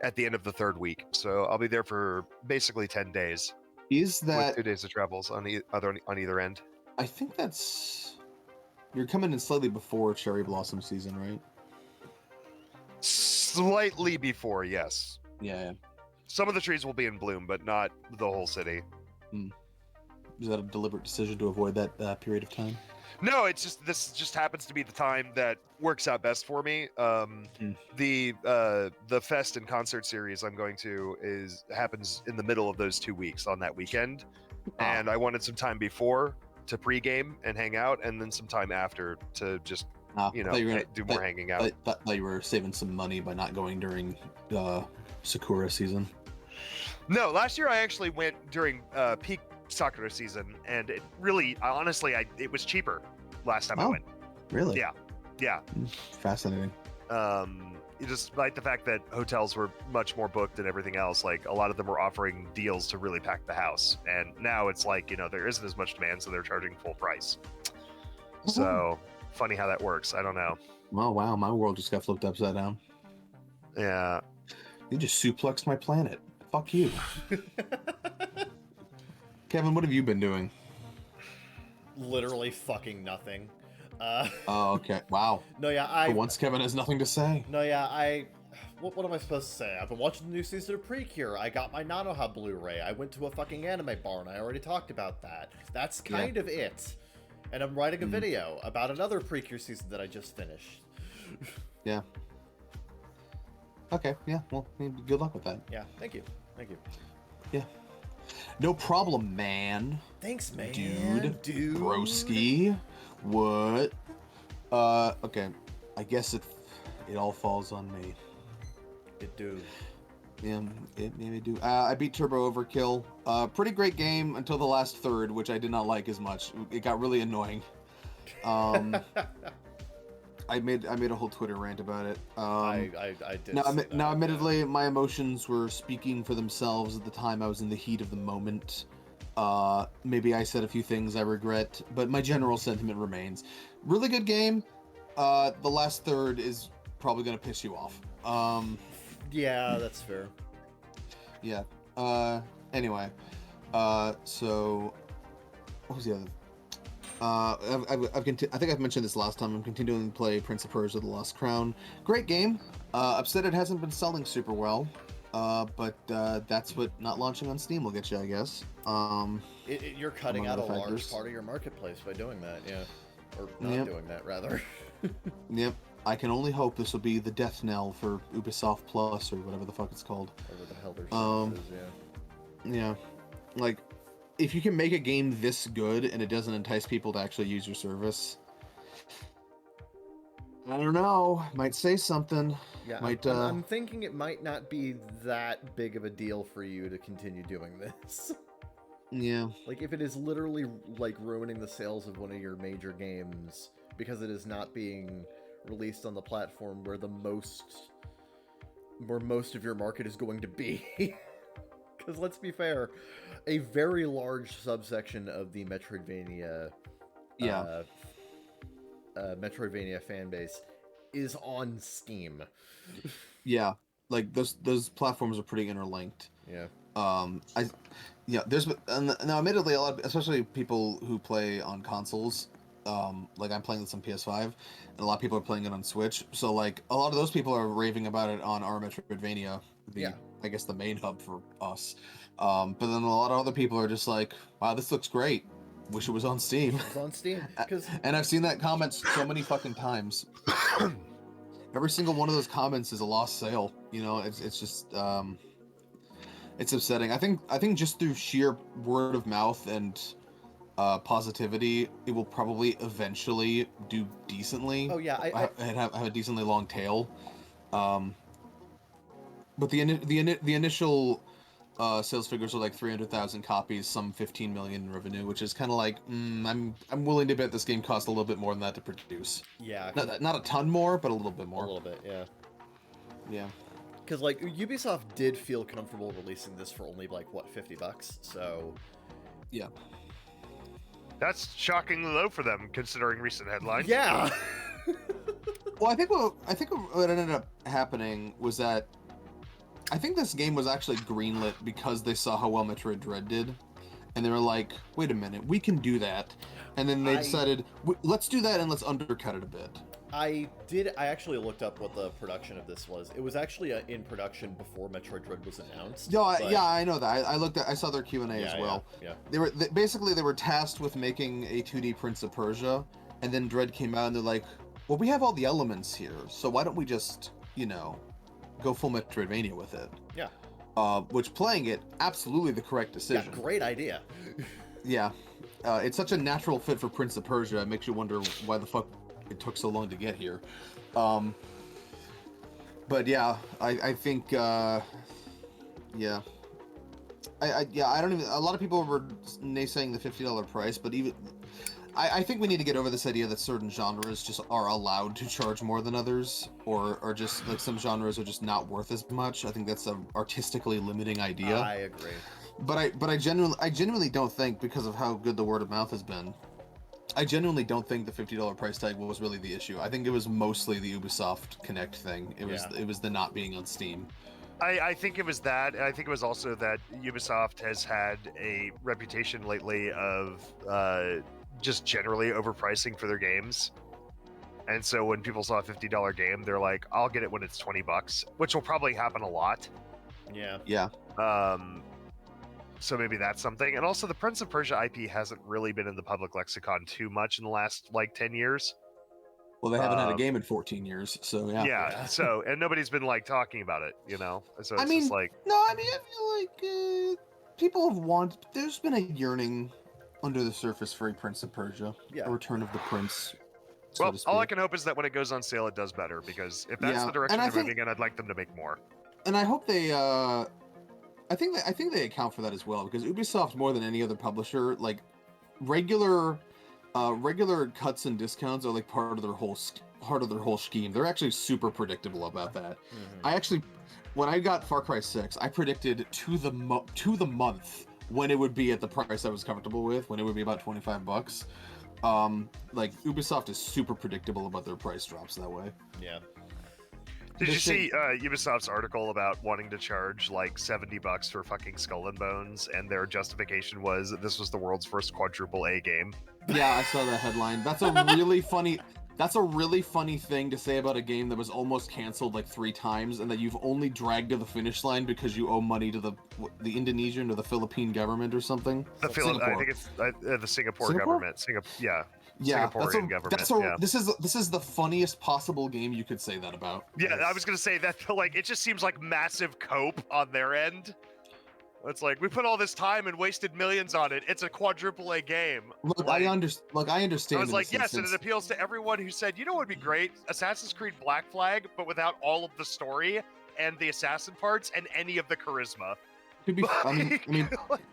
at the end of the third week. So I'll be there for basically 10 days. Is that with 2 days of travels on either end? I think you're coming in slightly before cherry blossom season, right? Slightly before, yes. Yeah. Some of the trees will be in bloom, but not the whole city. Is that a deliberate decision to avoid that period of time? No, this just happens to be the time that works out best for me. The fest and concert series I'm going to happens in the middle of those 2 weeks on that weekend, and I wanted some time before to pregame and hang out, and then some time after to just do more hanging out. I thought you were saving some money by not going during Sakura season. No, last year I actually went during peak Sakura season, and it really, honestly, it was cheaper last time I went. Really? Yeah. Fascinating. Despite the fact that hotels were much more booked and everything else, like a lot of them were offering deals to really pack the house, and now it's like, there isn't as much demand, so they're charging full price. So funny how that works. I don't know. Well, wow, my world just got flipped upside down. Yeah. You just suplexed my planet. Fuck you. Kevin, what have you been doing? Literally fucking nothing. Oh, okay. Wow. No, yeah, For once, Kevin has nothing to say. No, yeah, What am I supposed to say? I've been watching the new season of Precure. I got my Nanoha Blu-ray. I went to a fucking anime bar, and I already talked about that. That's kind of it. And I'm writing a video about another Precure season that I just finished. Yeah. Okay, yeah, well, good luck with that. Yeah, thank you. Thank you. Yeah. No problem, man. Thanks, man. Dude. Broski. What? Okay. I guess it all falls on me. It do. Yeah, it maybe do. I beat Turbo Overkill. Pretty great game until the last third, which I did not like as much. It got really annoying. I made a whole Twitter rant about it. I did. Now, admittedly, my emotions were speaking for themselves at the time. I was in the heat of the moment. Maybe I said a few things I regret, but my general sentiment remains. Really good game. The last third is probably going to piss you off. Yeah, that's fair. Yeah. Anyway. So what was the other? I think I've mentioned this last time. I'm continuing to play Prince of Persia: The Lost Crown. Great game. Upset it hasn't been selling super well. But that's what not launching on Steam will get you, I guess. You're cutting out a large part of your marketplace by doing that, yeah. Or not doing that, rather. Yep. I can only hope this will be the death knell for Ubisoft Plus or whatever the fuck it's called. Whatever the hell their service is, yeah. Yeah. Like, if you can make a game this good and it doesn't entice people to actually use your service, I don't know. Might say something. Yeah, I'm thinking it might not be that big of a deal for you to continue doing this. Yeah. Like, if it is literally, like, ruining the sales of one of your major games because it is not being released on the platform where most of your market is going to be. Because let's be fair, a very large subsection of the Metroidvania Metroidvania fan base is on Steam. Yeah, like those platforms are pretty interlinked. Yeah. Now admittedly a lot, especially people who play on consoles, like I'm playing this on PS5, and a lot of people are playing it on Switch. So like a lot of those people are raving about it on our Metroidvania, I guess the main hub for us. But then a lot of other people are just like, wow, this looks great. Wish it was on Steam. It's on Steam. And I've seen that comment so many fucking times. Every single one of those comments is a lost sale. You know, it's just it's upsetting. I think just through sheer word of mouth and positivity, it will probably eventually do decently. Oh yeah, have a decently long tail. But the initial sales figures are like 300,000 copies, some 15 million in revenue, which is kind of like, I'm willing to bet this game cost a little bit more than that to produce. Yeah. Not a ton more, but a little bit more. A little bit, yeah. Yeah. Because like Ubisoft did feel comfortable releasing this for only like what, $50, so. Yeah. That's shockingly low for them, considering recent headlines. Yeah. Well, I think what ended up happening was that I think this game was actually greenlit because they saw how well Metroid Dread did, and they were like, "Wait a minute, we can do that." And then they decided, "Let's do that and let's undercut it a bit." I actually looked up what the production of this was. It was actually in production before Metroid Dread was announced. Yeah, I know that. I saw their Q&A as well. Yeah. They were tasked with making a 2D Prince of Persia, and then Dread came out and they're like, "Well, we have all the elements here, so why don't we just, go full Metroidvania with it?" Yeah. Which, playing it, absolutely the correct decision. Yeah, great idea. Yeah. It's such a natural fit for Prince of Persia. It makes you wonder why the fuck it took so long to get here. But yeah, I think, I don't even, a lot of people were naysaying the $50 price, but even, I think we need to get over this idea that certain genres just are allowed to charge more than others, or just like some genres are just not worth as much. I think that's an artistically limiting idea. I agree. But I genuinely don't think, because of how good the word of mouth has been, I genuinely don't think the $50 price tag was really the issue. I think it was mostly the Ubisoft Connect thing. It was the not being on Steam. I think it was that. I think it was also that Ubisoft has had a reputation lately of just generally overpricing for their games. And so when people saw a $50 game, they're like, I'll get it when it's $20, which will probably happen a lot. Yeah. Yeah. So maybe that's something. And also, the Prince of Persia IP hasn't really been in the public lexicon too much in the last, like, 10 years. Well, they haven't had a game in 14 years, so yeah. Yeah, so, and nobody's been, like, talking about it, you know? So it's I mean, just like... No, I mean, I feel like people have wanted... There's been a yearning under the surface for a Prince of Persia. Yeah. A Return of the Prince, well, all I can hope is that when it goes on sale, it does better, because if that's the direction they're moving in, I'd like them to make more. And I hope they, I think they account for that as well, because Ubisoft, more than any other publisher, like, regular cuts and discounts are like part of their whole scheme. They're actually super predictable about that. Mm-hmm. I actually, when I got Far Cry 6, I predicted to the month when it would be at the price I was comfortable with, when it would be about $25. Like, Ubisoft is super predictable about their price drops that way. Yeah. Did you see Ubisoft's article about wanting to charge like $70 for fucking Skull and Bones, and their justification was that this was the world's first quadruple A game? Yeah, I saw that headline. That's a really funny. That's a really funny thing to say about a game that was almost canceled like 3 times, and that you've only dragged to the finish line because you owe money to the Indonesian or the Philippine government or something. I think it's the Singapore government. Singaporean government. This is the funniest possible game you could say that about. Yeah, I was gonna say that. Like, it just seems like massive cope on their end. It's like, we put all this time and wasted millions on it. It's a quadruple A game. Look, like, I understand. I was like, yes, and it appeals to everyone who said, you know what would be great? Assassin's Creed Black Flag, but without all of the story and the assassin parts and any of the charisma. To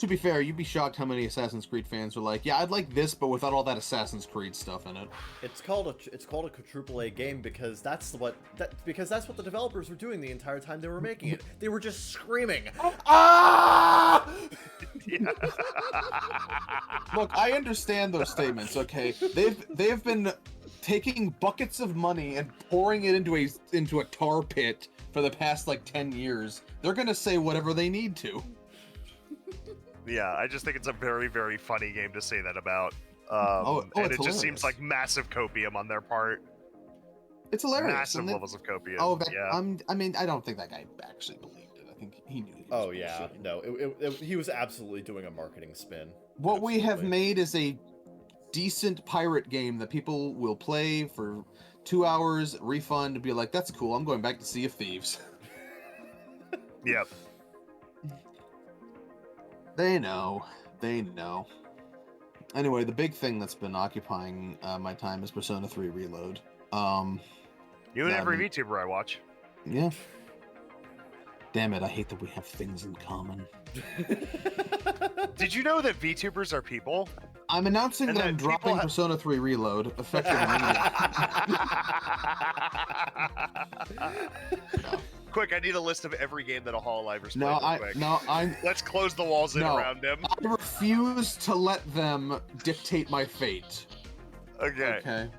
be fair, you'd be shocked how many Assassin's Creed fans are like, yeah, I'd like this, but without all that Assassin's Creed stuff in it. It's called a quadruple A game because that's what the developers were doing the entire time they were making it. They were just screaming, "Ah!" Look, I understand those statements. Okay, they've been taking buckets of money and pouring it into a tar pit for the past like 10 years. They're gonna say whatever they need to. Yeah, I just think it's a very, very funny game to say that about. And it just seems like massive copium on their part. It's hilarious. Massive levels of copium. I don't think that guy actually believed it. I think he knew. He was absolutely doing a marketing spin. What we have made is a decent pirate game that people will play for 2 hours, refund, and be like, that's cool, I'm going back to Sea of Thieves. Yep. They know. Anyway, the big thing that's been occupying my time is Persona 3 Reload. You and every VTuber I watch. Yeah. Damn it, I hate that we have things in common. Did you know that VTubers are people? I'm announcing that I'm dropping Persona 3 Reload, effective immediately. No. Quick, I need a list of every game that a Hololivers played. Let's close the walls in around him. I refuse to let them dictate my fate. Okay.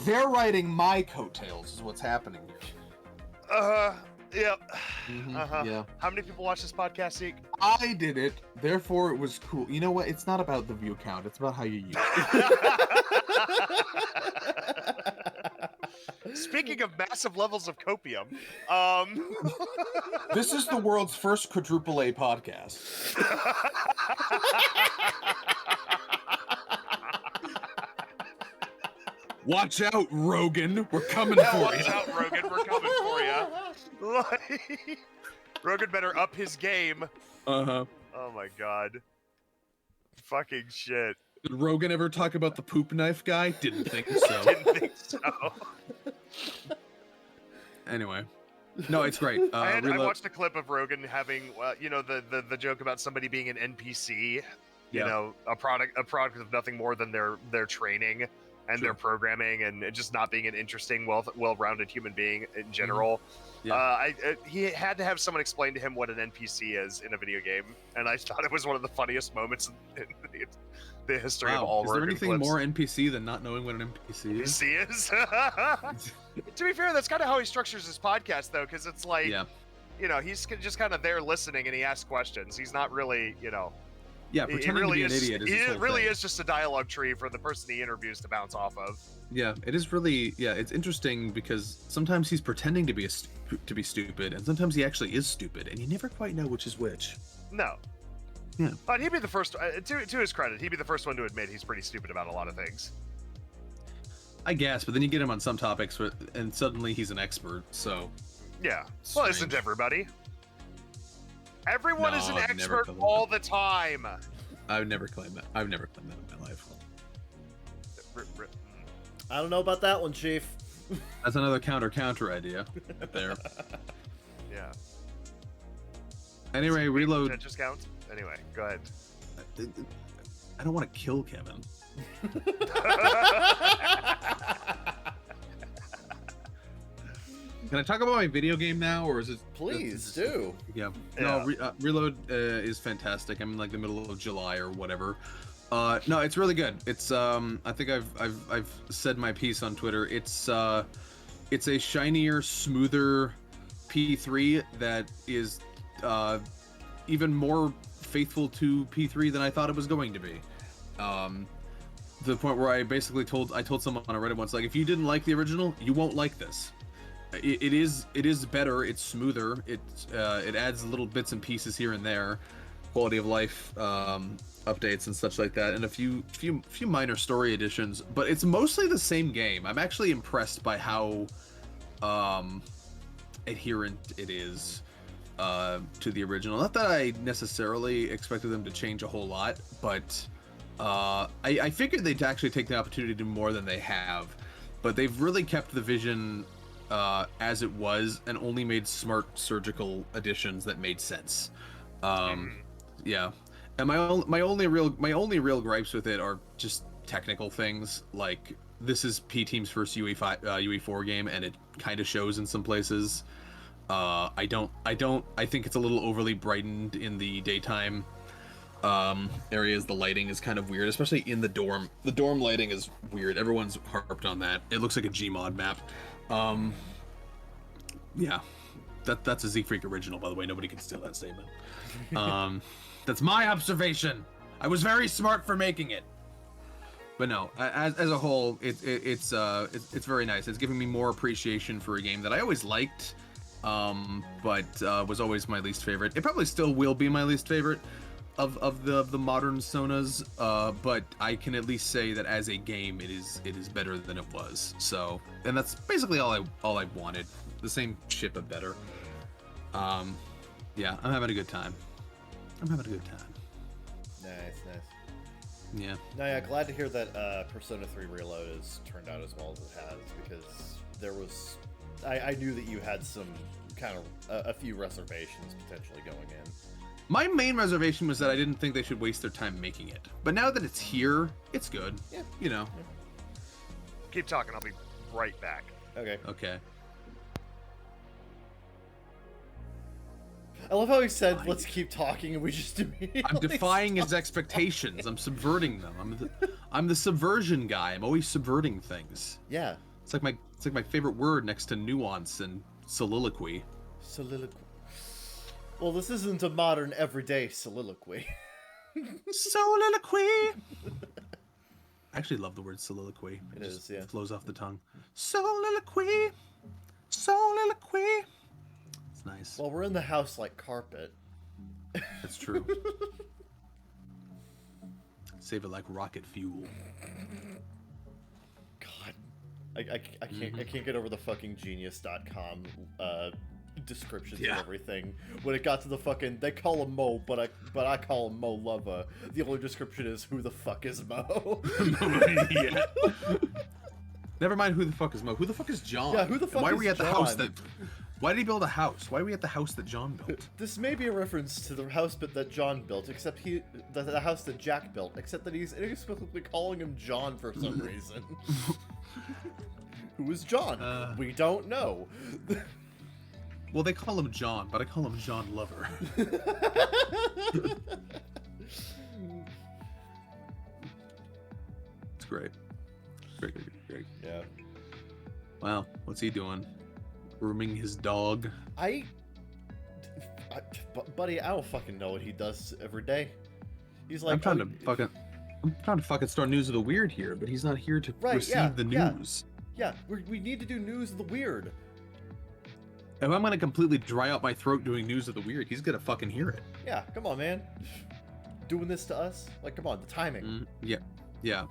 They're riding my coattails is what's happening here. Yep. Yeah. How many people watch this podcast, Zeke? I did it, therefore it was cool. You know what? It's not about the view count. It's about how you use it. Speaking of massive levels of copium, this is the world's first quadruple A podcast. Watch out, Rogan. We're coming for you. Watch out, Rogan. We're coming for you. Rogan better up his game. Uh-huh. Oh my god. Fucking shit. Did Rogan ever talk about the poop knife guy? Didn't think so. Didn't think so. Anyway. No, it's great. I watched a clip of Rogan having, the joke about somebody being an NPC. You know, a product of nothing more than their training and their programming, and just not being an interesting, well-rounded human being in general. Yeah. He had to have someone explain to him what an NPC is in a video game, and I thought it was one of the funniest moments in the history of all. Is there anything clips. more NPC than not knowing what an NPC is? NPC is? To be fair, that's kind of how he structures his podcast, though, because it's like, he's just kind of there listening, and he asks questions. He's not really, Yeah, pretending to be an idiot is It really is just a dialogue tree for the person he interviews to bounce off of. Yeah, it is really, it's interesting because sometimes he's pretending to be stupid, and sometimes he actually is stupid, and you never quite know which is which. No. Yeah. But he'd be the first. To his credit, he'd be the first one to admit he's pretty stupid about a lot of things. I guess, but then you get him on some topics, and suddenly he's an expert. So. Yeah. Strange. Well, isn't everybody? Everyone is an I've never expert claimed all that. the time. I would never claim that. I've never claimed that in my life. I don't know about that one, Chief. That's another counter idea right there. Yeah. Anyway, reload. That just counts. Anyway, go ahead. I don't want to kill Kevin. Can I talk about my video game now, or is it? Please do. Yeah. Yeah. No, Reload is fantastic. I'm in like the middle of July or whatever. No, it's really good. It's I think I've said my piece on Twitter. It's a shinier, smoother P3 that is even more faithful to P3 than I thought it was going to be. To the point where I basically told someone on Reddit once, like, if you didn't like the original, you won't like this. It is better. It's smoother. It adds little bits and pieces here and there, quality of life updates and such like that, and a few minor story additions. But it's mostly the same game. I'm actually impressed by how adherent it is to the original. Not that I necessarily expected them to change a whole lot, but I figured they'd actually take the opportunity to do more than they have. But they've really kept the vision as it was, and only made smart surgical additions that made sense. Yeah, and my only real gripes with it are just technical things. Like, this is P-Team's first UE4 game, and it kind of shows in some places. I think it's a little overly brightened in the daytime areas. The lighting is kind of weird, especially in the dorm. The dorm lighting is weird. Everyone's harped on that. It looks like a Gmod map. Yeah, that's a Z-Freak original, by the way. Nobody can steal that statement. That's my observation. I was very smart for making it. But no, as a whole, it's very nice. It's giving me more appreciation for a game that I always liked, but was always my least favorite. It probably still will be my least favorite of the modern Sonas, but I can at least say that as a game, it is better than it was. So, and that's basically all I wanted. The same shit, but better. Yeah, I'm having a good time. Nice. Yeah. No, yeah, glad to hear that Persona 3 Reload has turned out as well as it has, because there was... I knew that you had some kind of... a few reservations potentially going in. My main reservation was that I didn't think they should waste their time making it. But now that it's here, it's good. Yeah. You know. Yeah. Keep talking. I'll be right back. Okay. I love how he said, "Let's keep talking," and we just immediately... I'm defying his expectations. I'm subverting them. I'm the subversion guy. I'm always subverting things. Yeah. It's like my favorite word next to nuance and soliloquy. Soliloquy. Well, this isn't a modern, everyday soliloquy. Soliloquy. I actually love the word soliloquy. It is, yeah. Flows off the tongue. Soliloquy. It's nice. Well, we're in the house like carpet. That's true. Save it like rocket fuel. God, I can't get over the fucking genius.com descriptions of everything. When it got to the fucking, they call him Mo, but I call him Mo Lover. The only description is, who the fuck is Mo? Yeah. Never mind who the fuck is Mo. Who the fuck is John? Yeah, who the fuck Why is are we at John? the house that? Why did he build a house? Why are we at the house that John built? This may be a reference to the house that John built, except the house that Jack built, except that he's inexplicably calling him John for some reason. Who is John? We don't know. Well, they call him John, but I call him John Lover. It's great. Great. Yeah. Wow, what's he doing? Grooming his dog. Buddy, I don't fucking know what he does every day. He's like, I'm trying to fucking start news of the weird here, but he's not here to receive the news. Yeah, we need to do news of the weird. If I'm gonna completely dry out my throat doing news of the weird, he's gonna fucking hear it. Yeah, come on, man. Doing this to us? Like, come on, the timing. Yeah.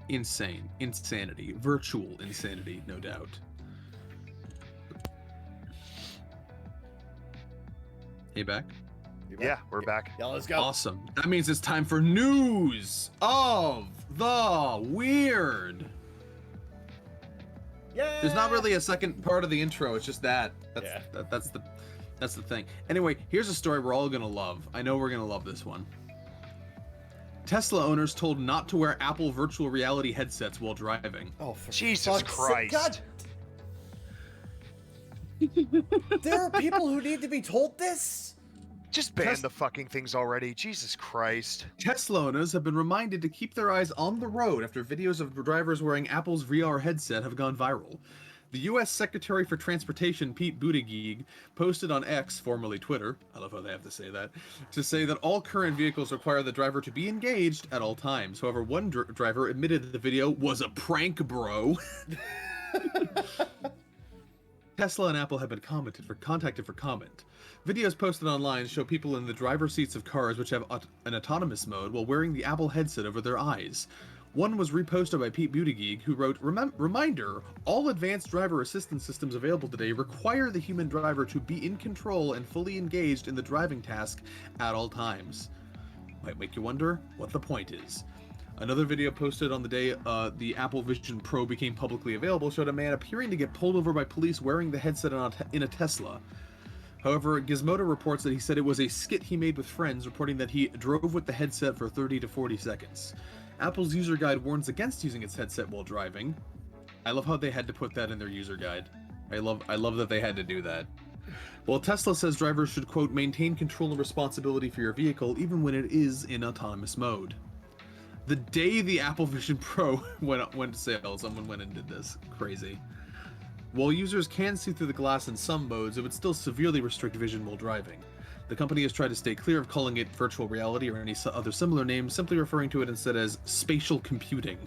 Insane. Insanity. Virtual insanity, no doubt. Hey, back? Yeah, we're back. Yeah, let's go. Awesome. That means it's time for news of the weird. Yeah. There's not really a second part of the intro. It's just that. Yeah. That's the thing. Anyway, here's a story we're all gonna love. I know we're gonna love this one. Tesla owners told not to wear Apple virtual reality headsets while driving. Oh, for Jesus fuck's Christ. God. There are people who need to be told this? Just ban the fucking things already. Jesus Christ. Tesla owners have been reminded to keep their eyes on the road after videos of drivers wearing Apple's VR headset have gone viral. The U.S. Secretary for Transportation, Pete Buttigieg, posted on X, formerly Twitter, I love how they have to say that, to say that all current vehicles require the driver to be engaged at all times. However, one driver admitted that the video was a prank, bro. Tesla and Apple have been contacted for comment. Videos posted online show people in the driver's seats of cars which have an autonomous mode while wearing the Apple headset over their eyes. One was reposted by Pete Buttigieg, who wrote, Reminder, all advanced driver assistance systems available today require the human driver to be in control and fully engaged in the driving task at all times. Might make you wonder what the point is. Another video posted on the day the Apple Vision Pro became publicly available showed a man appearing to get pulled over by police wearing the headset in a Tesla. However, Gizmodo reports that he said it was a skit he made with friends, reporting that he drove with the headset for 30 to 40 seconds. Apple's user guide warns against using its headset while driving. I love how they had to put that in their user guide. I love that they had to do that. Well, Tesla says drivers should, quote, maintain control and responsibility for your vehicle even when it is in autonomous mode. The day the Apple Vision Pro went to sale, someone went and did this. Crazy. While users can see through the glass in some modes, it would still severely restrict vision while driving. The company has tried to stay clear of calling it virtual reality or any other similar name, simply referring to it instead as spatial computing.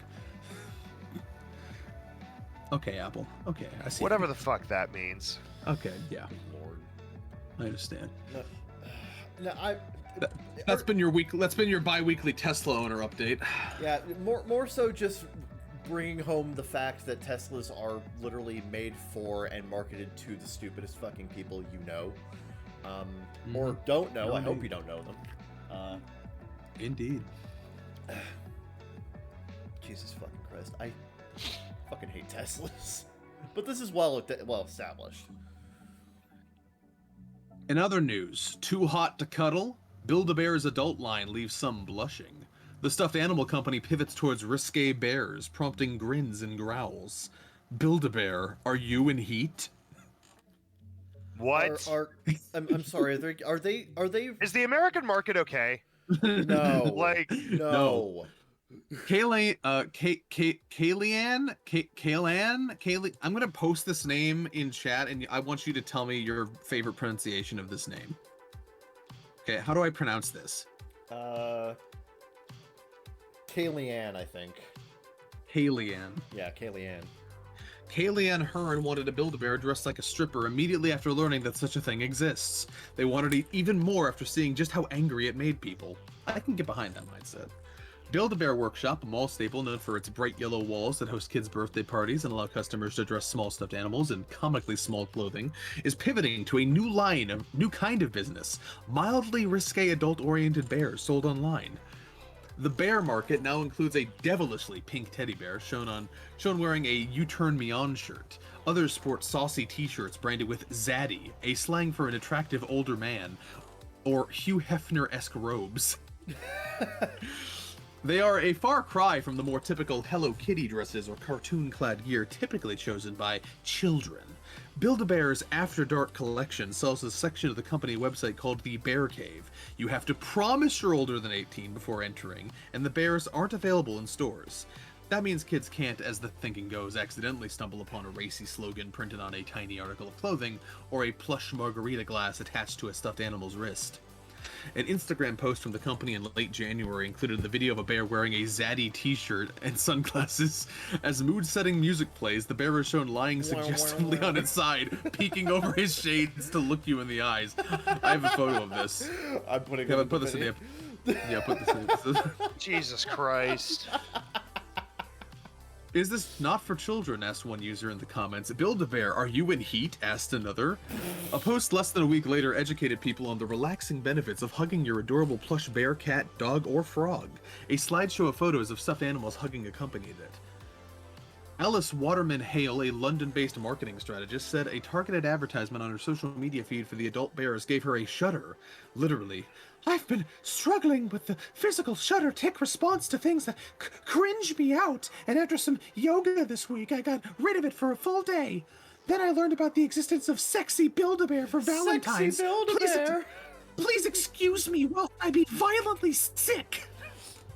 Okay, Apple. Okay, I see. Whatever the fuck that means. Okay, yeah. Lord. I understand. That's been your week. That's been your bi-weekly Tesla owner update. Yeah, more so just bringing home the fact that Teslas are literally made for and marketed to the stupidest fucking people you know, or don't know. I hope you don't know them. Indeed. Jesus fucking Christ, I fucking hate Teslas. But this is well established. In other news, too hot to cuddle? Build-A-Bear's adult line leaves some blushing. The stuffed animal company pivots towards risque bears, prompting grins and growls. Build-A-Bear, are you in heat? What? I'm sorry. Are they? Is the American market okay? No. Like no. Kayleigh, I'm gonna post this name in chat, and I want you to tell me your favorite pronunciation of this name. Okay, how do I pronounce this? Kayleigh, I think. Kayleigh. Yeah, Kayleigh. Kayleigh Hearn wanted to build a bear dressed like a stripper immediately after learning that such a thing exists. They wanted it even more after seeing just how angry it made people. I can get behind that mindset. Build-A-Bear Workshop, a mall staple known for its bright yellow walls that host kids' birthday parties and allow customers to dress small stuffed animals in comically small clothing, is pivoting to a new kind of business, mildly risque adult-oriented bears sold online. The bear market now includes a devilishly pink teddy bear shown wearing a "You Turn Me On" shirt. Others sport saucy t-shirts branded with Zaddy, a slang for an attractive older man, or Hugh Hefner-esque robes. They are a far cry from the more typical Hello Kitty dresses or cartoon-clad gear typically chosen by children. Build-A-Bear's After Dark collection sells a section of the company website called the Bear Cave. You have to promise you're older than 18 before entering, and the bears aren't available in stores. That means kids can't, as the thinking goes, accidentally stumble upon a racy slogan printed on a tiny article of clothing, or a plush margarita glass attached to a stuffed animal's wrist. An Instagram post from the company in late January included the video of a bear wearing a Zaddy t-shirt and sunglasses. As mood-setting music plays, the bear is shown lying suggestively on its side, peeking over his shades to look you in the eyes. I have a photo of this. I'm putting Yeah, put this in the... Yeah, put this in. Jesus Christ. Is this not for children? Asked one user in the comments. Build-A-Bear, are you in heat? Asked another. A post less than a week later educated people on the relaxing benefits of hugging your adorable plush bear, cat, dog, or frog. A slideshow of photos of stuffed animals hugging accompanied it. Alice Waterman Hale, a London-based marketing strategist, said a targeted advertisement on her social media feed for the adult bears gave her a shudder. Literally. I've been struggling with the physical shudder tick response to things that cringe me out, and after some yoga this week, I got rid of it for a full day. Then I learned about the existence of sexy Build-A-Bear for Valentine's. Sexy Build-A-Bear! Please excuse me while I be violently sick.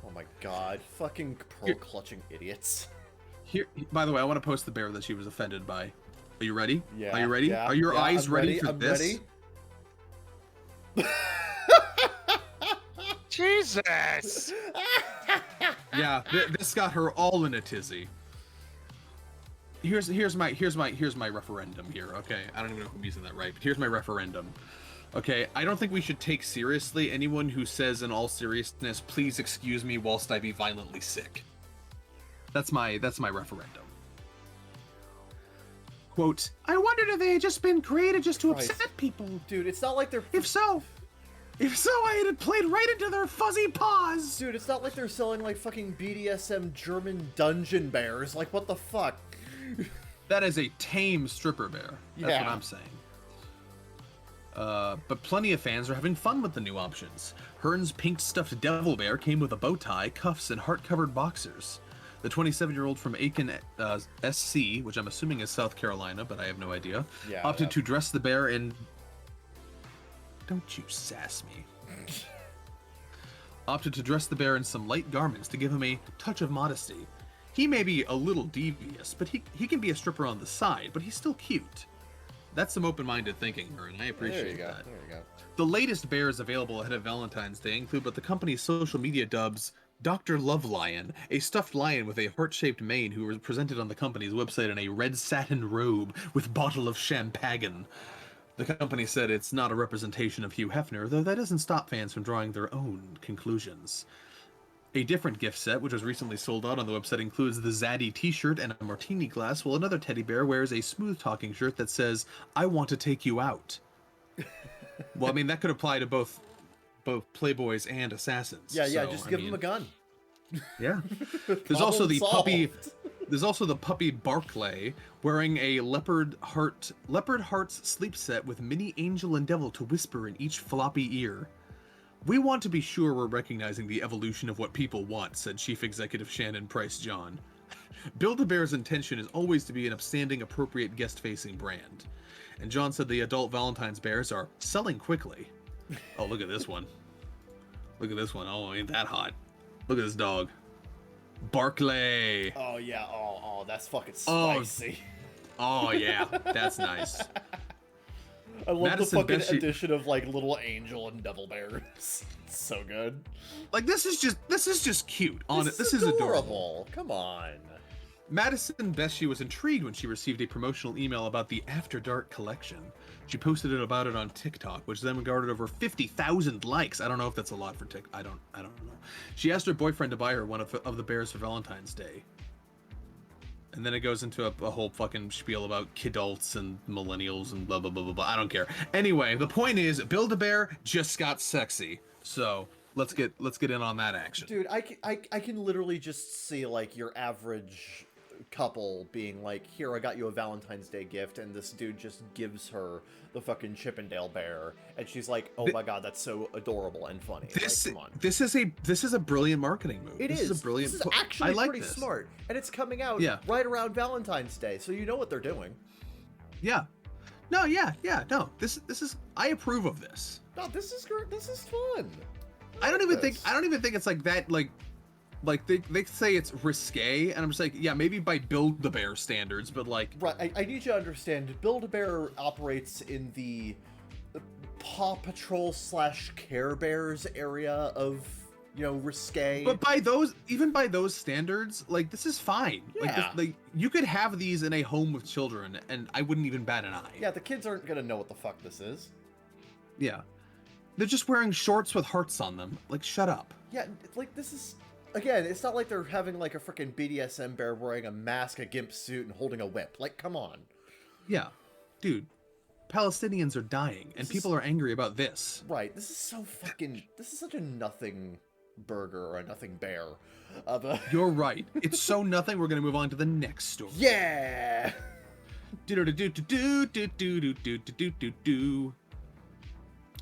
Oh my god, fucking pearl-clutching idiots. Here, by the way, I want to post the bear that she was offended by. Are you ready? Yeah. Are you ready? Yeah, Are your eyes I'm ready for I'm this? Ready. Jesus! Yeah, this got her all in a tizzy. Here's my referendum here. Okay, I don't even know if I'm using that right, but here's my referendum. Okay, I don't think we should take seriously anyone who says in all seriousness, "Please excuse me whilst I be violently sick." That's my referendum. Quote, I wondered if they had just been created just to upset people. Dude, it's not like they're... If so, I had played right into their fuzzy paws. Dude, it's not like they're selling, like, fucking BDSM German dungeon bears. Like, what the fuck? That is a tame stripper bear. That's Yeah. what I'm saying. But plenty of fans are having fun with the new options. Hearn's pink stuffed devil bear came with a bow tie, cuffs, and heart-covered boxers. The 27-year-old from Aiken, SC, which I'm assuming is South Carolina, but I have no idea, opted to dress the bear in... Don't you sass me. Opted to dress the bear in some light garments to give him a touch of modesty. He may be a little devious, but he can be a stripper on the side, but he's still cute. That's some open-minded thinking, and I appreciate that. There you go. The latest bears available ahead of Valentine's Day include what the company's social media dubs Dr. Love Lion, a stuffed lion with a heart-shaped mane who was presented on the company's website in a red satin robe with bottle of champagne. The company said it's not a representation of Hugh Hefner, though that doesn't stop fans from drawing their own conclusions. A different gift set, which was recently sold out on the website, includes the Zaddy t-shirt and a martini glass, while another teddy bear wears a smooth-talking shirt that says, I want to take you out. Well, I mean, that could apply to both playboys and assassins. Yeah, just give him a gun. Yeah. There's also the puppy. There's also the puppy Barclay wearing a leopard hearts sleep set with mini angel and devil to whisper in each floppy ear. We want to be sure we're recognizing the evolution of what people want, said Chief Executive Shannon Price John. Build-A-Bear's intention is always to be an upstanding, appropriate guest-facing brand. And John said the adult Valentine's bears are selling quickly. Oh, look at this one. Look at this one. Oh, ain't that hot. Look at this dog. Barclay. Oh, yeah. Oh, that's fucking spicy. Oh yeah. That's nice. I love Madison the fucking Bessie... addition of, like, little angel and devil bears. It's so good. Like, this is just cute. This is adorable. Come on. Madison Bessie was intrigued when she received a promotional email about the After Dark collection. She posted about it on TikTok, which then garnered over 50,000 likes. I don't know if that's a lot for TikTok. I don't know. She asked her boyfriend to buy her one of the bears for Valentine's Day. And then it goes into a whole fucking spiel about kidults and millennials and blah, blah, blah, blah, blah. I don't care. Anyway, the point is, Build-A-Bear just got sexy. So let's get in on that action. Dude, I can literally just see, like, your average couple being like, here, I got you a Valentine's Day gift, and this dude just gives her the fucking Chippendale bear, and she's like, oh my god, that's so adorable and funny. This, like, come on. This is a brilliant marketing move. This is a brilliant. This is actually pretty smart, and it's coming out right around Valentine's Day, so you know what they're doing. Yeah. No, yeah. No, this is. I approve of this. No, this is great. This is fun. I don't even think it's like that. Like they say it's risque, and I'm just like, yeah, maybe by Build-A-Bear standards, but like, right. I need you to understand, Build-A-Bear operates in the Paw Patrol / Care Bears area of, you know, risque. But even by those standards, like, this is fine. Yeah. Like, you could have these in a home with children, and I wouldn't even bat an eye. Yeah, the kids aren't gonna know what the fuck this is. Yeah. They're just wearing shorts with hearts on them. Like, shut up. Yeah, like, this is... Again, it's not like they're having, like, a freaking BDSM bear wearing a mask, a gimp suit, and holding a whip. Like, come on. Yeah. Dude, Palestinians are dying, and people are angry about this. Right, this is so fucking... This is such a nothing burger or a nothing bear. You're right. It's so nothing, we're gonna move on to the next story. Yeah!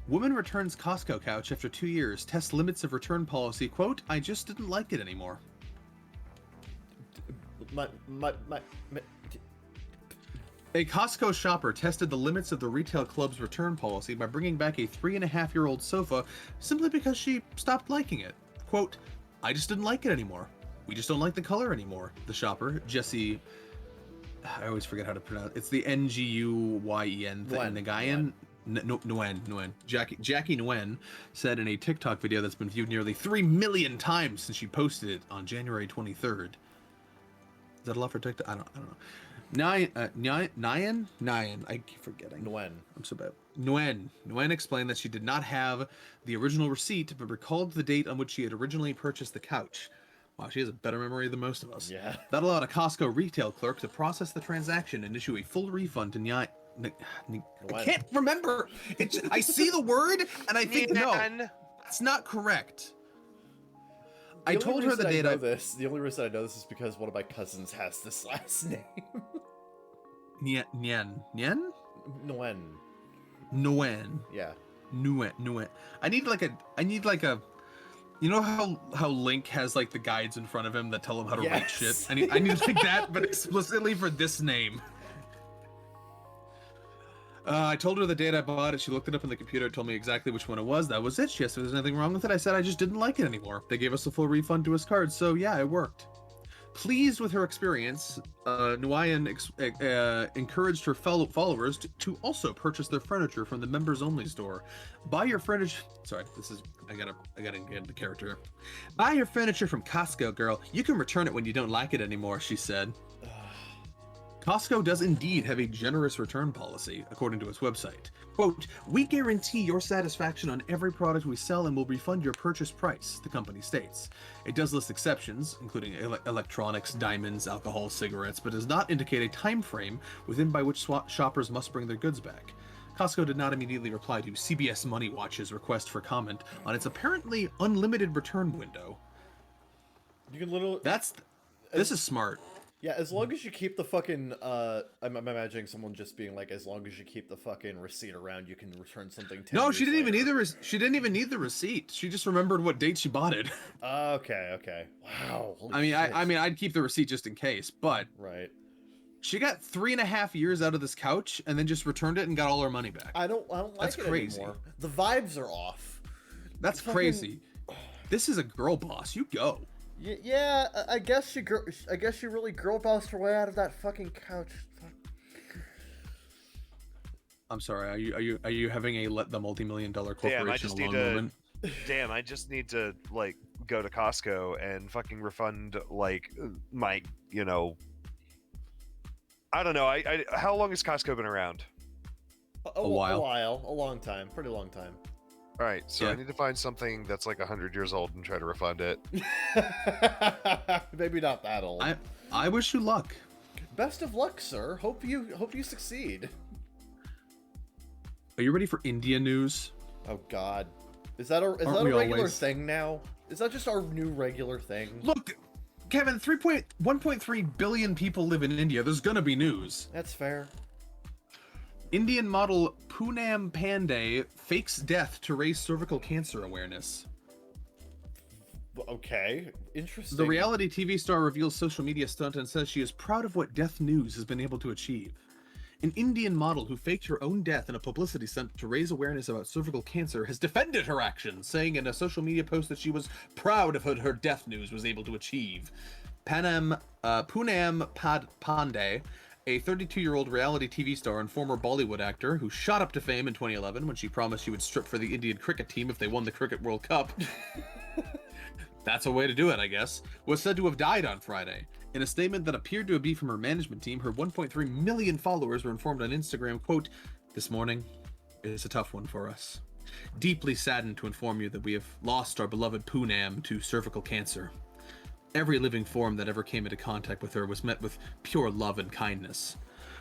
Woman returns Costco couch after 2 years. Tests limits of return policy. Quote, I just didn't like it anymore. A Costco shopper tested the limits of the retail club's return policy by bringing back a 3.5-year-old sofa simply because she stopped liking it. Quote, I just didn't like it anymore. We just don't like the color anymore. The shopper, Jesse, I always forget how to pronounce it. It's the Nguyen thing. Gaijin. Nguyen. Jackie Nguyen said in a TikTok video that's been viewed nearly 3 million times since she posted it on January 23rd. Is that a lot for TikTok? I don't know. Nyan? I keep forgetting. Nguyen. I'm so bad. Nguyen explained that she did not have the original receipt, but recalled the date on which she had originally purchased the couch. Wow, she has a better memory than most of us. Yeah. That allowed a Costco retail clerk to process the transaction and issue a full refund to I can't remember. I see the word and I think no, that's not correct. I told her the date. The only reason I know this is because one of my cousins has this last name. Nguyen. Yeah. Nguyen. I need like a. You know how Link has like the guides in front of him that tell him how to write shit? I need like that, but explicitly for this name. I told her the date I bought it. She looked it up in the computer, told me exactly which one it was. That was it. She asked if there's anything wrong with it. I said I just didn't like it anymore. They gave us a full refund to his card, so yeah, it worked. Pleased with her experience, Nguyen encouraged her fellow followers to also purchase their furniture from the members-only store. Buy your furniture. Sorry, I gotta get into character. Buy your furniture from Costco, girl. You can return it when you don't like it anymore, she said. Costco does indeed have a generous return policy, according to its website. Quote, we guarantee your satisfaction on every product we sell and will refund your purchase price, the company states. It does list exceptions, including electronics, diamonds, alcohol, cigarettes, but does not indicate a time frame within by which shoppers must bring their goods back. Costco did not immediately reply to CBS Money Watch's request for comment on its apparently unlimited return window. You can literally... This is smart. Yeah, as long as you keep the fucking, I'm imagining someone just being like, as long as you keep the fucking receipt around, you can return something 10 No, she didn't years even later. she didn't even need the receipt. She just remembered what date she bought it. Okay. Wow. Holy shit. I'd keep the receipt just in case, but right. She got 3.5 years out of this couch and then just returned it and got all her money back. I don't like That's it crazy. anymore. The vibes are off. That's crazy. This is a girl boss. You go. Yeah, I guess she really girl bossed her way out of that fucking couch. I'm sorry. Are you having a let the multi-million-dollar corporation alone moment? Damn, I just need to like go to Costco and fucking refund like my, you know, I don't know. I how long has Costco been around? A while. A long time, pretty long time. All right, so Yeah. I need to find something that's like 100 years old and try to refund it. Maybe not that old. I wish you luck. Best of luck, sir. Hope you succeed. Are you ready for India news? Oh God, is that a regular thing now? Is that just our new regular thing? Look, Kevin, 1.3 billion people live in India. There's gonna be news. That's fair. Indian model Poonam Pandey fakes death to raise cervical cancer awareness. Okay, interesting. The reality TV star reveals social media stunt and says she is proud of what Death News has been able to achieve. An Indian model who faked her own death in a publicity stunt to raise awareness about cervical cancer has defended her actions, saying in a social media post that she was proud of what her Death News was able to achieve. Poonam Pandey, a 32-year-old reality TV star and former Bollywood actor who shot up to fame in 2011 when she promised she would strip for the Indian cricket team if they won the Cricket World Cup. That's a way to do it, I guess. Was said to have died on Friday. In a statement that appeared to be from her management team, her 1.3 million followers were informed on Instagram, quote, "This morning is a tough one for us. Deeply saddened to inform you that we have lost our beloved Poonam to cervical cancer. Every living form that ever came into contact with her was met with pure love and kindness."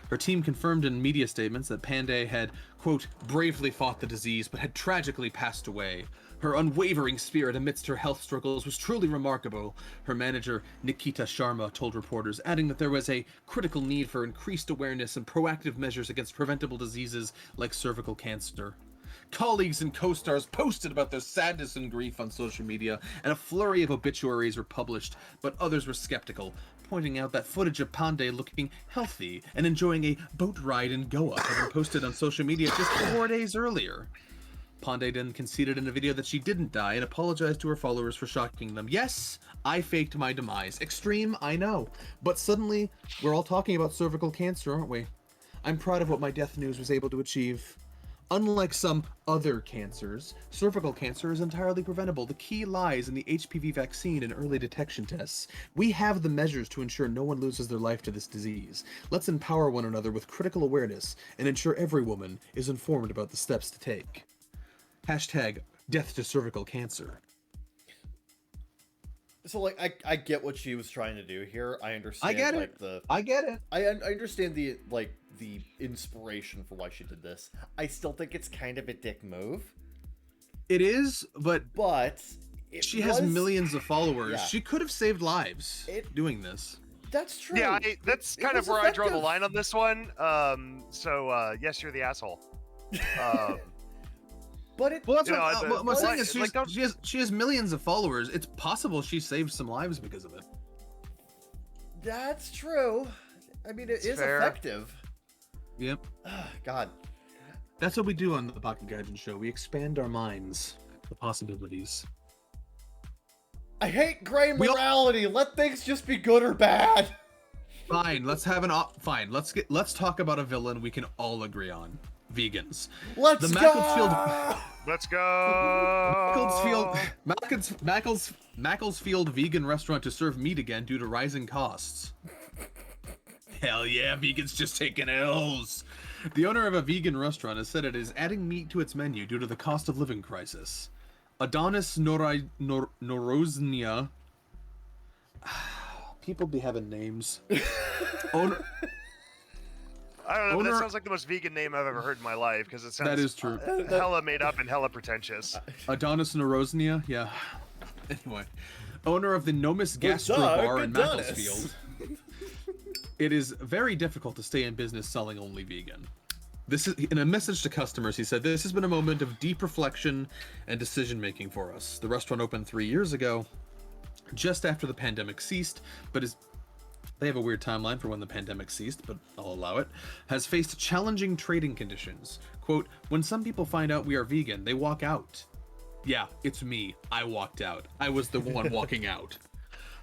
Her team confirmed in media statements that Pandey had, quote, "bravely fought the disease but had tragically passed away. Her unwavering spirit amidst her health struggles was truly remarkable," her manager Nikita Sharma told reporters, adding that there was a critical need for increased awareness and proactive measures against preventable diseases like cervical cancer. Colleagues and co-stars posted about their sadness and grief on social media, and a flurry of obituaries were published, but others were skeptical, pointing out that footage of Pandey looking healthy and enjoying a boat ride in Goa had been posted on social media just 4 days earlier. Pandey then conceded in a video that she didn't die and apologized to her followers for shocking them. "Yes, I faked my demise. Extreme, I know. But suddenly, we're all talking about cervical cancer, aren't we? I'm proud of what my death news was able to achieve. Unlike some other cancers, cervical cancer is entirely preventable. The key lies in the HPV vaccine and early detection tests. We have the measures to ensure no one loses their life to this disease. Let's empower one another with critical awareness and ensure every woman is informed about the steps to take. Hashtag death to cervical cancer." So, like, I get what she was trying to do here. I understand. I get like, it. I get it. I understand the inspiration for why she did this. I still think it's kind of a dick move. It is, but she has millions of followers. Yeah. She could have saved lives doing this. That's true. Yeah, that's kind of where I draw the line on this one. Yes, you're the asshole. But it. Well, that's you know, what I'm saying is like, she has millions of followers. It's possible she saved some lives because of it. That's true. I mean, it is fair. effective. Yep. God. That's what we do on the bakagaijinshow. We expand our minds, the possibilities. I hate gray morality. Let things just be good or bad. Fine. Let's have fine. Let's talk about a villain we can all agree on. Vegans. Let's go. Let's go. Macclesfield vegan restaurant to serve meat again due to rising costs. Hell yeah, vegans just taking L's. The owner of a vegan restaurant has said it is adding meat to its menu due to the cost of living crisis. Adonis Noroznia. People be having names. Owner. I don't know, but that sounds like the most vegan name I've ever heard in my life, because it sounds that is true. Hella made up and hella pretentious. Adonis Noroznia, yeah. Anyway, owner of the Nomis Gastro Bar in Macclesfield. It is very difficult to stay in business selling only vegan. This is in a message to customers. He said, "This has been a moment of deep reflection and decision making for us. The restaurant opened 3 years ago, just after the pandemic ceased, but they have a weird timeline for when the pandemic ceased, but I'll allow it, has faced challenging trading conditions. Quote, when some people find out we are vegan, they walk out. Yeah, it's me. I walked out. I was the one walking out."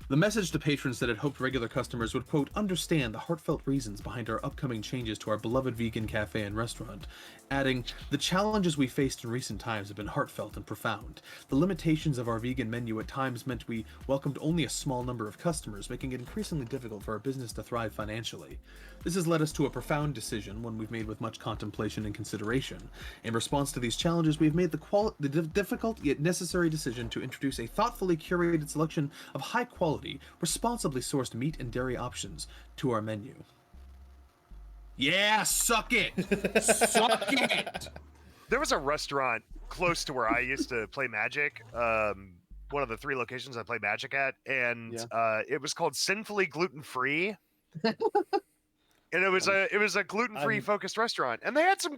The message to patrons said it hoped regular customers would, quote, understand the heartfelt reasons behind our upcoming changes to our beloved vegan cafe and restaurant, adding, the challenges we faced in recent times have been heartfelt and profound. The limitations of our vegan menu at times meant we welcomed only a small number of customers, making it increasingly difficult for our business to thrive financially. This has led us to a profound decision, one we've made with much contemplation and consideration. In response to these challenges, we've made the difficult yet necessary decision to introduce a thoughtfully curated selection of high-quality, responsibly sourced meat and dairy options to our menu. Yeah, suck it! Suck it! There was a restaurant close to where I used to play Magic, one of the 3 locations I play Magic at, and it was called Sinfully Gluten Free. And it was a gluten-free focused restaurant, and they had some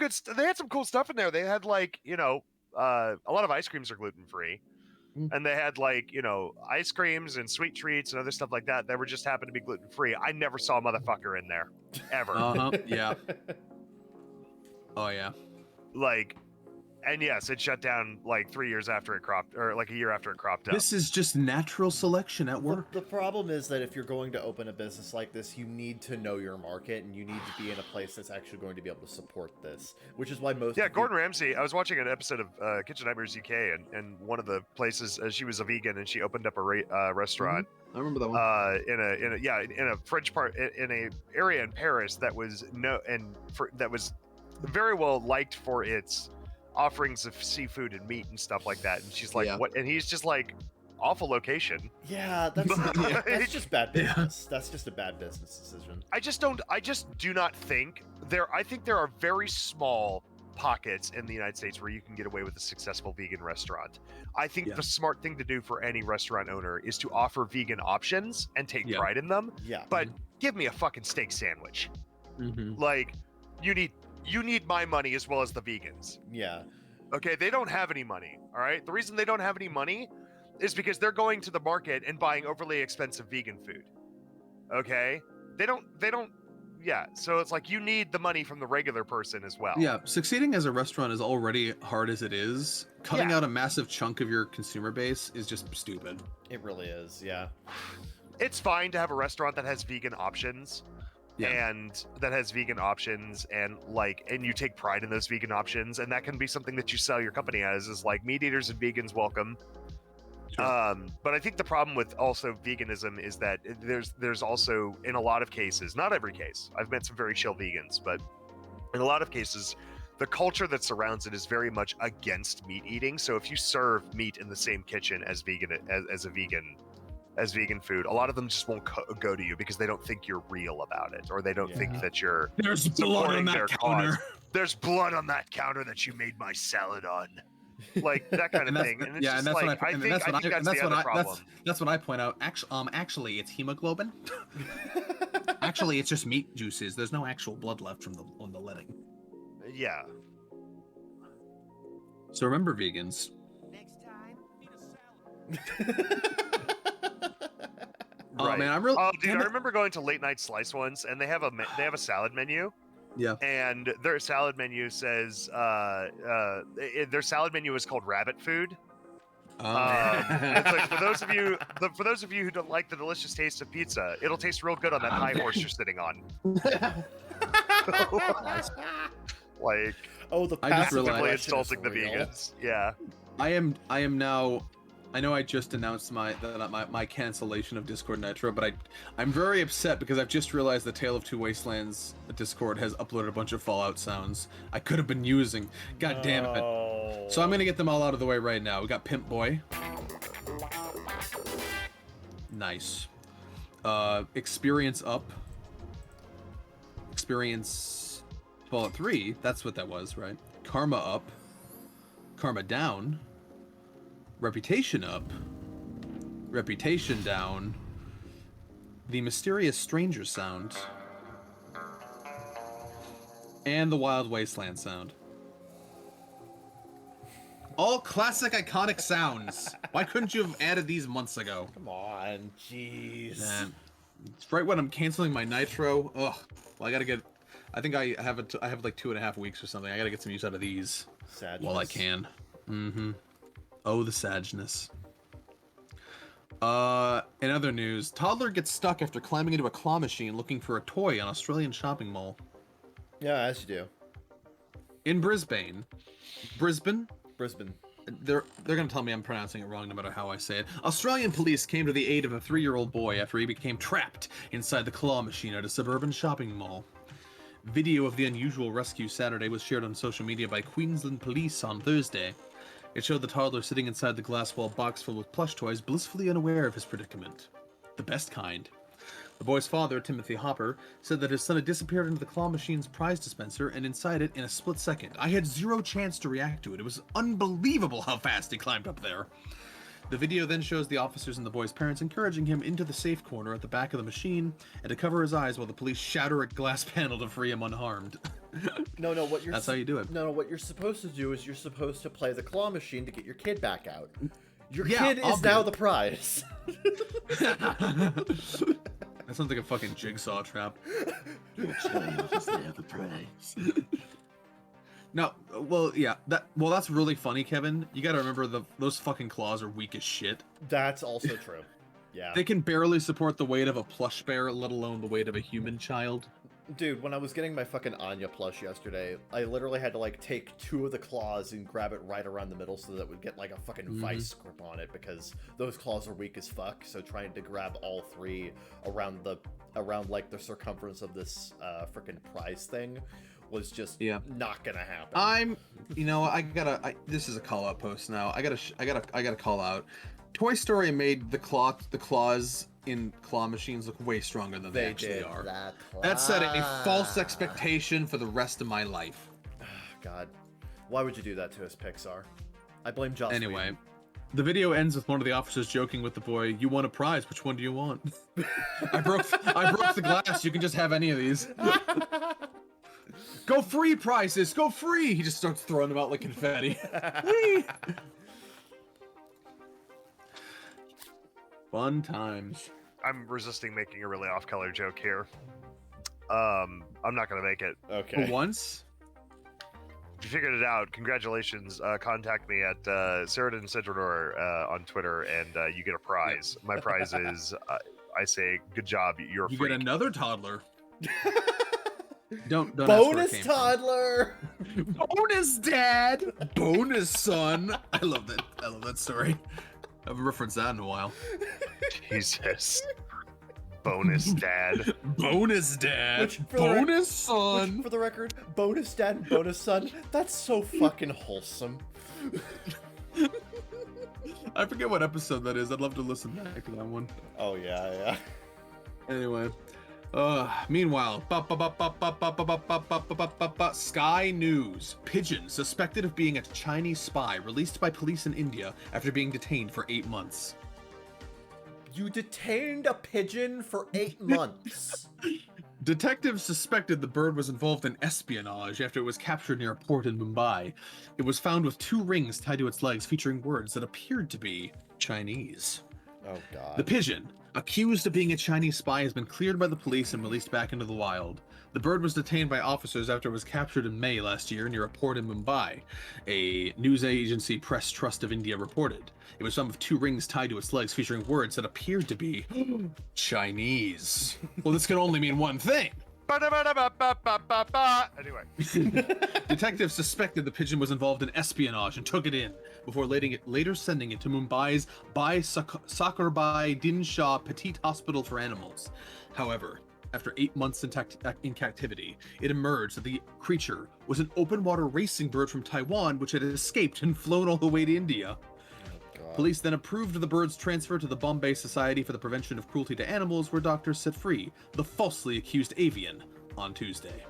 cool stuff in there. They had like, a lot of ice creams are gluten-free, and they had like, ice creams and sweet treats and other stuff like that that were just happened to be gluten-free. I never saw a motherfucker in there ever. Yeah. Oh yeah. Like, And yes, it shut down like 3 years after it cropped, or like a year after it cropped up. This is just natural selection at work. The problem is that if you're going to open a business like this, you need to know your market, and you need to be in a place that's actually going to be able to support this, which is why most... Yeah, Gordon Ramsay, I was watching an episode of Kitchen Nightmares UK, and one of the places, she was a vegan, and she opened up a restaurant. I remember that one. In a French part, in a area in Paris that was that was very well liked for its offerings of seafood and meat and stuff like that. And she's like, what? And he's just like, awful location. Yeah, that's just bad business. Yeah. That's just a bad business decision. I just do not think I think there are very small pockets in the United States where you can get away with a successful vegan restaurant. I think the smart thing to do for any restaurant owner is to offer vegan options and take pride in them. Yeah. But give me a fucking steak sandwich. Mm-hmm. Like, you need my money as well as the vegans. Yeah. Okay, they don't have any money, all right? The reason they don't have any money is because they're going to the market and buying overly expensive vegan food. Okay? They don't so it's like you need the money from the regular person as well. Yeah, succeeding as a restaurant is already hard as it is. Cutting out a massive chunk of your consumer base is just stupid. It really is, yeah. It's fine to have a restaurant that has vegan options. And that has vegan options and you take pride in those vegan options, and that can be something that you sell your company as, is like, meat eaters and vegans welcome. Sure. But I think the problem with also veganism is that there's also, in a lot of cases, not every case, I've met some very chill vegans, but in a lot of cases, the culture that surrounds it is very much against meat eating. So if you serve meat in the same kitchen as vegan food, a lot of them just won't go to you because they don't think you're real about it, or they don't think that you're there's blood on that counter. Cause. There's blood on that counter that you made my salad on, like that kind of thing. And it's just like, I think that's the other problem. That's what I point out. Actually, it's hemoglobin. Actually, it's just meat juices. There's no actual blood left from on the letting. Yeah. So remember, vegans. Next time, eat a salad. Right. Oh man, I'm really. Oh, dude, I remember going to Late Night Slice once, and they have a salad menu. Yeah. And their salad menu says their salad menu is called rabbit food. It's like, for those of you who don't like the delicious taste of pizza, it'll taste real good on that high horse you're sitting on. Like, the passively insulting the vegans. Yeah. I am now. I know I just announced my cancellation of Discord Nitro, but I'm very upset because I've just realized the Tale of Two Wastelands Discord has uploaded a bunch of Fallout sounds I could have been using. God damn it. So I'm gonna get them all out of the way right now. We got Pimp Boy. Nice. Experience Up. Experience Fallout 3. That's what that was, right? Karma Up. Karma Down. Reputation Up, Reputation Down, The Mysterious Stranger Sound, and The Wild Wasteland Sound. All classic, iconic sounds. Why couldn't you have added these months ago? Come on, jeez. Man, it's right when I'm canceling my Nitro. Ugh. Well, I think I have like 2.5 weeks or something. I gotta get some use out of these while I can. Mm-hmm. Oh, the sadness. In other news, toddler gets stuck after climbing into a claw machine looking for a toy on Australian shopping mall. Yeah, as you do. In Brisbane. They're gonna tell me I'm pronouncing it wrong no matter how I say it. Australian police came to the aid of a 3-year-old boy after he became trapped inside the claw machine at a suburban shopping mall. Video of the unusual rescue Saturday was shared on social media by Queensland police on Thursday. It showed the toddler sitting inside the glass-walled box filled with plush toys, blissfully unaware of his predicament. The best kind. The boy's father, Timothy Hopper, said that his son had disappeared into the claw machine's prize dispenser and inside it in a split second. I had zero chance to react to it. It was unbelievable how fast he climbed up there. The video then shows the officers and the boy's parents encouraging him into the safe corner at the back of the machine and to cover his eyes while the police shatter a glass panel to free him unharmed. That's how you do it. No, what you're supposed to do is you're supposed to play the claw machine to get your kid back out. Your kid is now the prize. That sounds like a fucking jigsaw trap. Your child is now the prize. No, well, yeah, that's really funny, Kevin. You gotta remember those fucking claws are weak as shit. That's also true. Yeah. They can barely support the weight of a plush bear, let alone the weight of a human child. Dude, when I was getting my fucking Anya plush yesterday, I literally had to, like, take 2 of the claws and grab it right around the middle so that it would get, like, a fucking vice grip on it, because those claws are weak as fuck, so trying to grab all 3 around, like, the circumference of this, frickin' prize thing was just not gonna happen. This is a call-out post now. I gotta call out. Toy Story made the claws in claw machines look way stronger than they actually are. That set a false expectation for the rest of my life. God, why would you do that to us, Pixar? I blame Joss Anyway, Whedon. the video ends with one of the officers joking with the boy, "You won a prize. Which one do you want?" I broke the glass. You can just have any of these. Go free prizes. Go free. He just starts throwing them out like confetti. Fun times. I'm resisting making a really off-color joke here. I'm not gonna make it. Okay. For once? If you figured it out, congratulations. Contact me at Ceridan Cedrador on Twitter, and you get a prize. My prize is, I say, good job, you're a freak. You get another toddler. Don't Bonus toddler. Bonus dad. Bonus son. I love that story. I haven't referenced that in a while. Jesus. Bonus dad. Bonus dad. Bonus son. Which, for the record, bonus dad and bonus son, that's so fucking wholesome. I forget what episode that is. I'd love to listen back to that one. Oh, yeah. Anyway. Meanwhile, Sky News. Pigeon suspected of being a Chinese spy released by police in India after being detained for 8 months. You detained a pigeon for 8 months. Detectives suspected the bird was involved in espionage after it was captured near a port in Mumbai. It was found with 2 rings tied to its legs featuring words that appeared to be Chinese. Oh, God. The pigeon, accused of being a Chinese spy, has been cleared by the police and released back into the wild. The bird was detained by officers after it was captured in May last year near a port in Mumbai, a news agency Press Trust of India reported. It was found with 2 rings tied to its legs featuring words that appeared to be Chinese. Well, this can only mean one thing. Anyway. Detectives suspected the pigeon was involved in espionage and took it in before later sending it to Mumbai's bakagaijinshow Petite Hospital for Animals. However, after 8 months in captivity, it emerged that the creature was an open water racing bird from Taiwan which had escaped and flown all the way to India. Police then approved the bird's transfer to the Bombay Society for the Prevention of Cruelty to Animals, where doctors set free the falsely accused avian on Tuesday.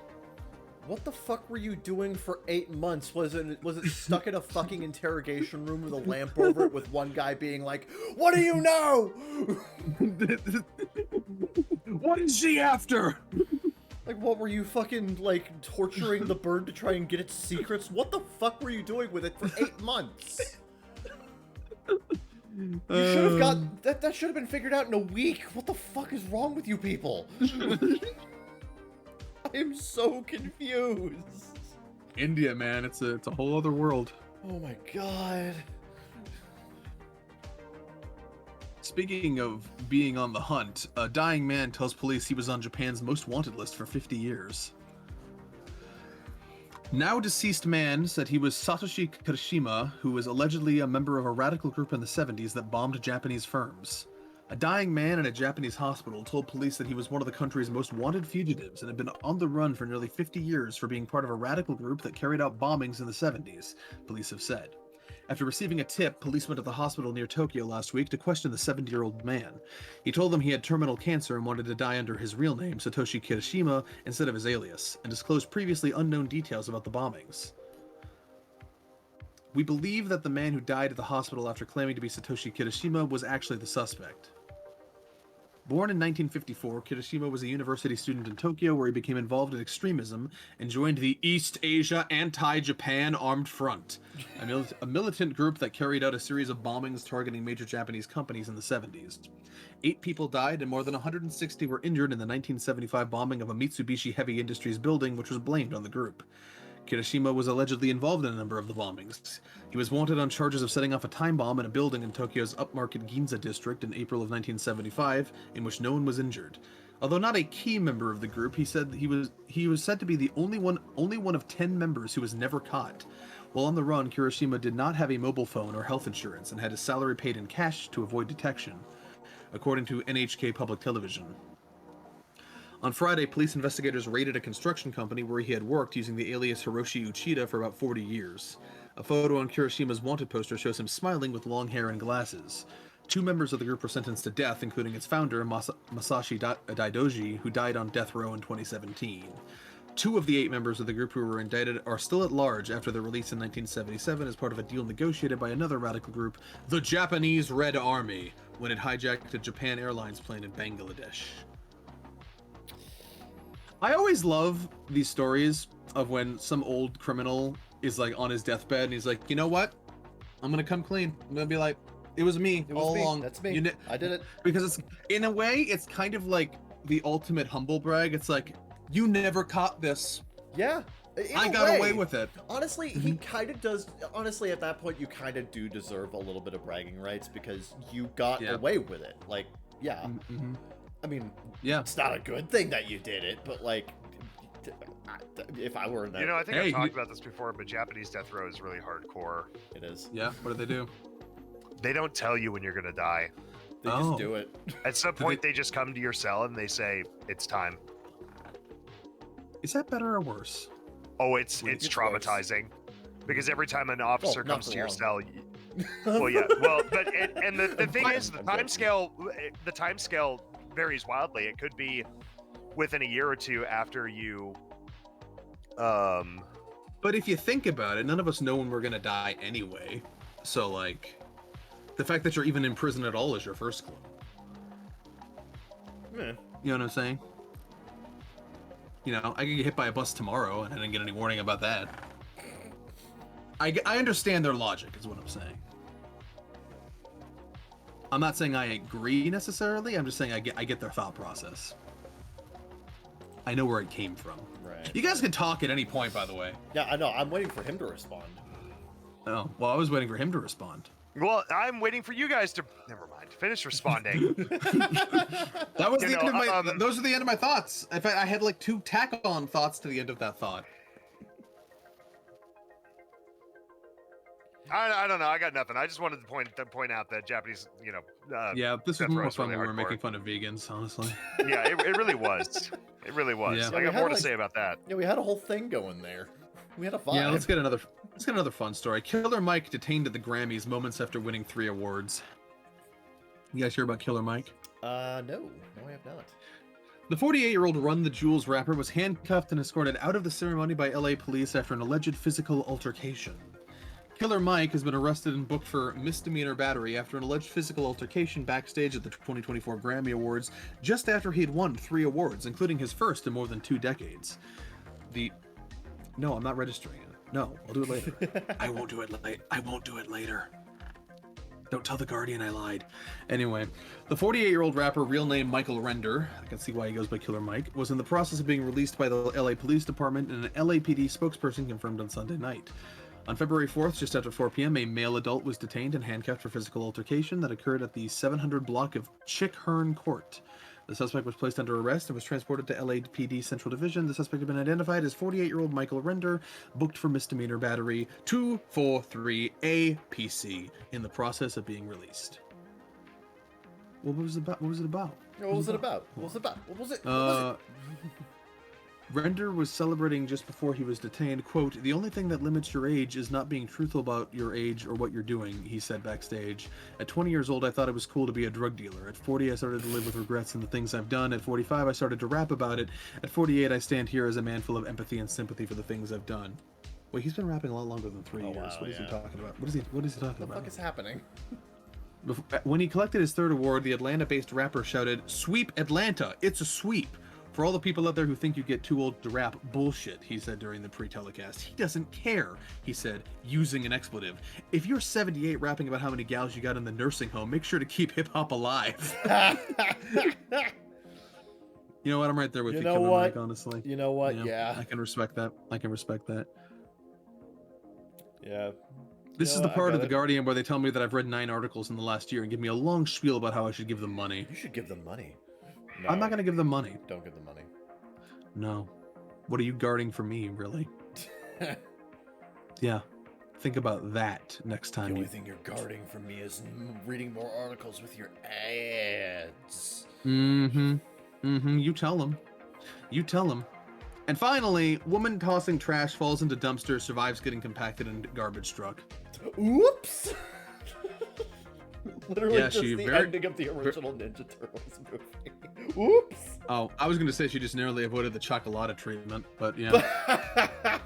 What the fuck were you doing for 8 months? Was it stuck in a fucking interrogation room with a lamp over it with one guy being like, "What do you know?" What is she after? Like, what were you fucking, like, torturing the bird to try and get its secrets? What the fuck were you doing with it for 8 months? You should have got that should have been figured out in a week. What the fuck is wrong with you people? I'm so confused. India, man, it's a whole other world. Oh my god. Speaking of being on the hunt, a dying man tells police he was on Japan's most wanted list for 50 years. Now deceased man said he was Satoshi Kirishima, who was allegedly a member of a radical group in the 70s that bombed Japanese firms. A dying man in a Japanese hospital told police that he was one of the country's most wanted fugitives and had been on the run for nearly 50 years for being part of a radical group that carried out bombings in the 70s, police have said. After receiving a tip, police went to the hospital near Tokyo last week to question the 70-year-old man. He told them he had terminal cancer and wanted to die under his real name, Satoshi Kirishima, instead of his alias, and disclosed previously unknown details about the bombings. We believe that the man who died at the hospital after claiming to be Satoshi Kirishima was actually the suspect. Born in 1954, Kirishima was a university student in Tokyo where he became involved in extremism and joined the East Asia Anti-Japan Armed Front, a militant group that carried out a series of bombings targeting major Japanese companies in the 70s. 8 people died and more than 160 were injured in the 1975 bombing of a Mitsubishi Heavy Industries building, which was blamed on the group. Kirishima was allegedly involved in a number of the bombings. He was wanted on charges of setting off a time bomb in a building in Tokyo's upmarket Ginza district in April of 1975, in which no one was injured. Although not a key member of the group, he was said to be the only one of 10 members who was never caught. While on the run, Kirishima did not have a mobile phone or health insurance and had his salary paid in cash to avoid detection, according to NHK Public Television. On Friday, police investigators raided a construction company where he had worked using the alias Hiroshi Uchida for about 40 years. A photo on Kirishima's wanted poster shows him smiling with long hair and glasses. 2 members of the group were sentenced to death, including its founder, Masashi Daidoji, who died on death row in 2017. 2 of the 8 members of the group who were indicted are still at large after their release in 1977 as part of a deal negotiated by another radical group, the Japanese Red Army, when it hijacked a Japan Airlines plane in Bangladesh. I always love these stories of when some old criminal is like on his deathbed and he's like, you know what? I'm gonna come clean. I'm gonna be like, it was me all along. That's me. I did it. Because it's, in a way, it's kind of like the ultimate humble brag. It's like, you never caught this. Yeah. I got away with it. Honestly, he kind of does. Honestly, at that point, you kind of do deserve a little bit of bragging rights because you got away with it. Like, yeah. Mm-hmm. I mean, yeah, it's not a good thing that you did it, but like, if I were in that, I think I've talked about this before, but Japanese death row is really hardcore. It is. Yeah. What do they do? They don't tell you when you're gonna die. They just do it. At some point, they just come to your cell and they say, "It's time." Is that better or worse? Oh, it's traumatizing, because every time an officer comes to your cell, well, yeah, well, but and the thing is, the time scale varies wildly. It could be within a year or 2 after you. But if you think about it, none of us know when we're gonna die anyway. So like, the fact that you're even in prison at all is your first clue. Yeah. You know what I'm saying? You know, I could get hit by a bus tomorrow and I didn't get any warning about that. I understand their logic, is what I'm saying. I'm not saying I agree necessarily. I'm just saying I get their thought process. I know where it came from. Right. You guys can talk at any point, by the way. Yeah, I know. I'm waiting for him to respond. Oh, well, I was waiting for him to respond. Well, I'm waiting for you guys to. Never mind. Finish responding. That was the end of my. Those are the end of my thoughts. In fact, I had like 2 tack-on thoughts to the end of that thought. I don't know. I got nothing. I just wanted to point out that Japanese, yeah, this was more fun really when we were hardcore. making fun of vegans, honestly. Yeah, it really was. It really was. Yeah. I got more to say about that. Yeah, we had a whole thing going there. We had a vibe. Yeah, let's get another fun story. Killer Mike detained at the Grammys moments after winning 3 awards. You guys hear about Killer Mike? No, I have not. The 48-year-old Run the Jewels rapper was handcuffed and escorted out of the ceremony by LA police after an alleged physical altercation. Killer Mike has been arrested and booked for misdemeanor battery after an alleged physical altercation backstage at the 2024 Grammy Awards just after he had won 3 awards, including his first in more than 2 decades. No, I'm not registering it. No, I'll do it later. I won't do it later. Don't tell The Guardian I lied. Anyway, the 48-year-old rapper, real name Michael Render, I can see why he goes by Killer Mike, was in the process of being released by the LA Police Department, and an LAPD spokesperson confirmed on Sunday night. On February 4th, just after 4 p.m., a male adult was detained and handcuffed for physical altercation that occurred at the 700 block of Chick-Hearn Court. The suspect was placed under arrest and was transported to LAPD Central Division. The suspect had been identified as 48-year-old Michael Render, booked for misdemeanor battery 243 APC, in the process of being released. What was it about? What was it about? Render was celebrating just before he was detained. Quote, "The only thing that limits your age is not being truthful about your age or what you're doing," he said backstage. "At 20 years old, I thought it was cool to be a drug dealer. At 40, I started to live with regrets in the things I've done. At 45, I started to rap about it. At 48, I stand here as a man full of empathy and sympathy for the things I've done." Wait, he's been rapping a lot longer than 3 years. Wow, What is he talking about? What is he talking about? What the fuck is happening? When he collected his 3rd award, the Atlanta-based rapper shouted, "Sweep Atlanta! It's a sweep! For all the people out there who think you get too old to rap, bullshit," he said during the pre-telecast. "He doesn't care," he said, using an expletive. "If you're 78 rapping about how many gals you got in the nursing home, make sure to keep hip-hop alive." You know what? I'm right there with you, Killer Mike, honestly. You know what? Yeah. I can respect that. Yeah. This is the part of The Guardian where they tell me that I've read 9 articles in the last year and give me a long spiel about how I should give them money. You should give them money. No, I'm not going to give them money. Don't give them money. No. What are you guarding for me, really? Yeah. Think about that next time. The only thing you're guarding from me is reading more articles with your ads. Mm-hmm. Mm-hmm. You tell them. You tell them. And finally, woman tossing trash falls into dumpster, survives getting compacted in garbage truck. Oops! Literally Yeah, just the ending of the original Ninja Turtles movie. Oops! Oh, I was going to say she just narrowly avoided the chocolate treatment, but yeah.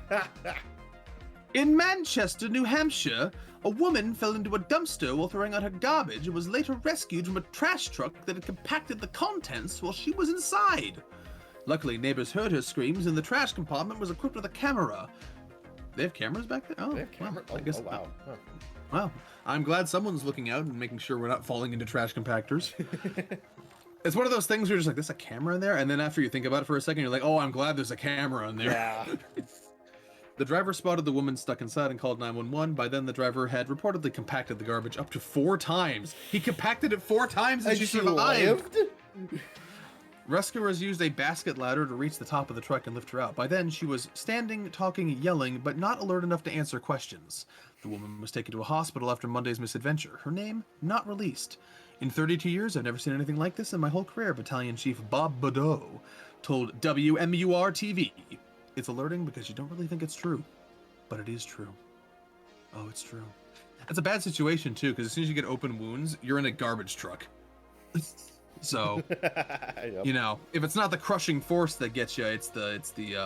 In Manchester, New Hampshire, a woman fell into a dumpster while throwing out her garbage and was later rescued from a trash truck that had compacted the contents while she was inside. Luckily, neighbors heard her screams and the trash compartment was equipped with a camera. They have cameras back there? Oh, They have cameras? Well, I guess. Oh, wow. Huh. Wow. I'm glad someone's looking out and making sure we're not falling into trash compactors. It's one of those things where you're just like, there's a camera in there? And then after you think about it for a second, you're like, oh, I'm glad there's a camera in there. Yeah. The driver spotted the woman stuck inside and called 911. By then, the driver had reportedly compacted the garbage up to 4 times. He compacted it 4 times and she survived. Rescuers used a basket ladder to reach the top of the truck and lift her out. By then, she was standing, talking, yelling, but not alert enough to answer questions. The woman was taken to a hospital after Monday's misadventure. Her name, not released. In 32 years, I've never seen anything like this in my whole career, Battalion Chief Bob Badeau told WMUR-TV. It's alerting because you don't really think it's true, but it is true. Oh, it's true. It's a bad situation, too, because as soon as you get open wounds, you're in a garbage truck. So, Yep. you know, if it's not the crushing force that gets you, it's the it's the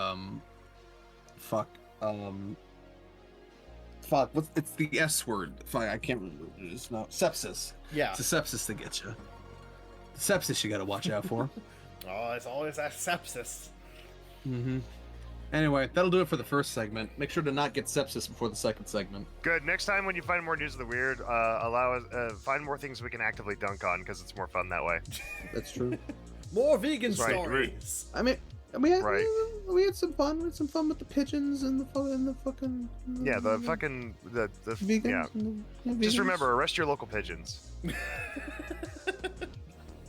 S word. Fuck, I can't remember what it is now. Sepsis. Yeah. It's the sepsis that gets you. Sepsis you gotta watch out for. Oh, it's always that sepsis. Mm-hmm. Anyway, that'll do it for the first segment. Make sure to not get sepsis before the second segment. Good. Next time when you find more news of the weird, find more things we can actively dunk on because it's more fun that way. That's true. More vegan Right, stories. I mean, we had Right. we had some fun. We had some fun with the pigeons and the fucking. Yeah, the fucking the vegans. yeah. And the Just vegans. remember, arrest your local pigeons.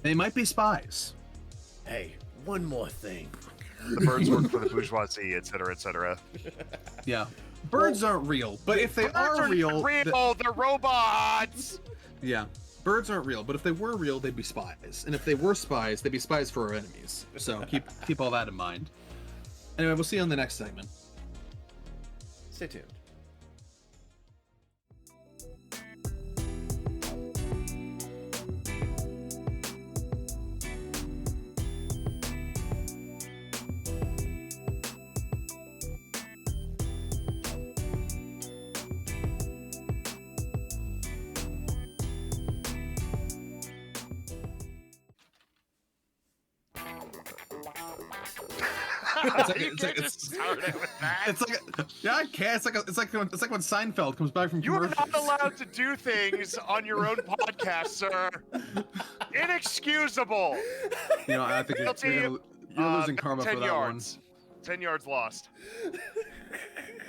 They might be spies. Hey, one more thing. The birds work for the bourgeoisie, etc., etc. Yeah, birds aren't real, but if they are real, they're robots. yeah, birds aren't real, but if they were real, they'd be spies, and if they were spies, they'd be spies for our enemies. So keep all that in mind. Anyway, we'll see you on the next segment. Stay tuned. Yeah, I can't. It's like when Seinfeld comes back from You are commercials. not allowed to do things on your own podcast, sir. Inexcusable. You know, I think you're losing karma 10 for that yards. 10 yards lost.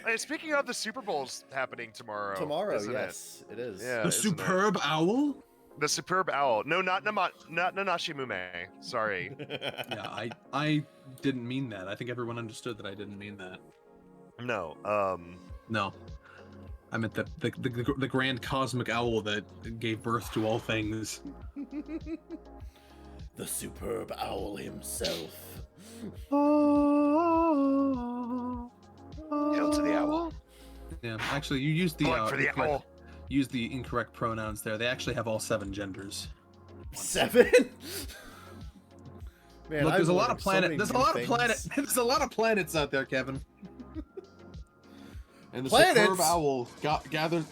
Hey, speaking of, the Super Bowl's happening tomorrow. Tomorrow, isn't yes, it is. Yeah. one. The isn't it? superb owl. The superb owl. No, not Nanashi Mume. Sorry. Yeah, I didn't mean that. I think everyone understood that I didn't mean that. No. No, I meant the grand cosmic owl that gave birth to all things. The superb owl himself. Hail to the owl. Yeah, actually, you used the Blood for the owl. Use the incorrect pronouns there. They actually have all 7 genders. 7? Man, Look, there's a lot of There's There's a lot of planets out there, Kevin. And the Planets? superb owl gathered.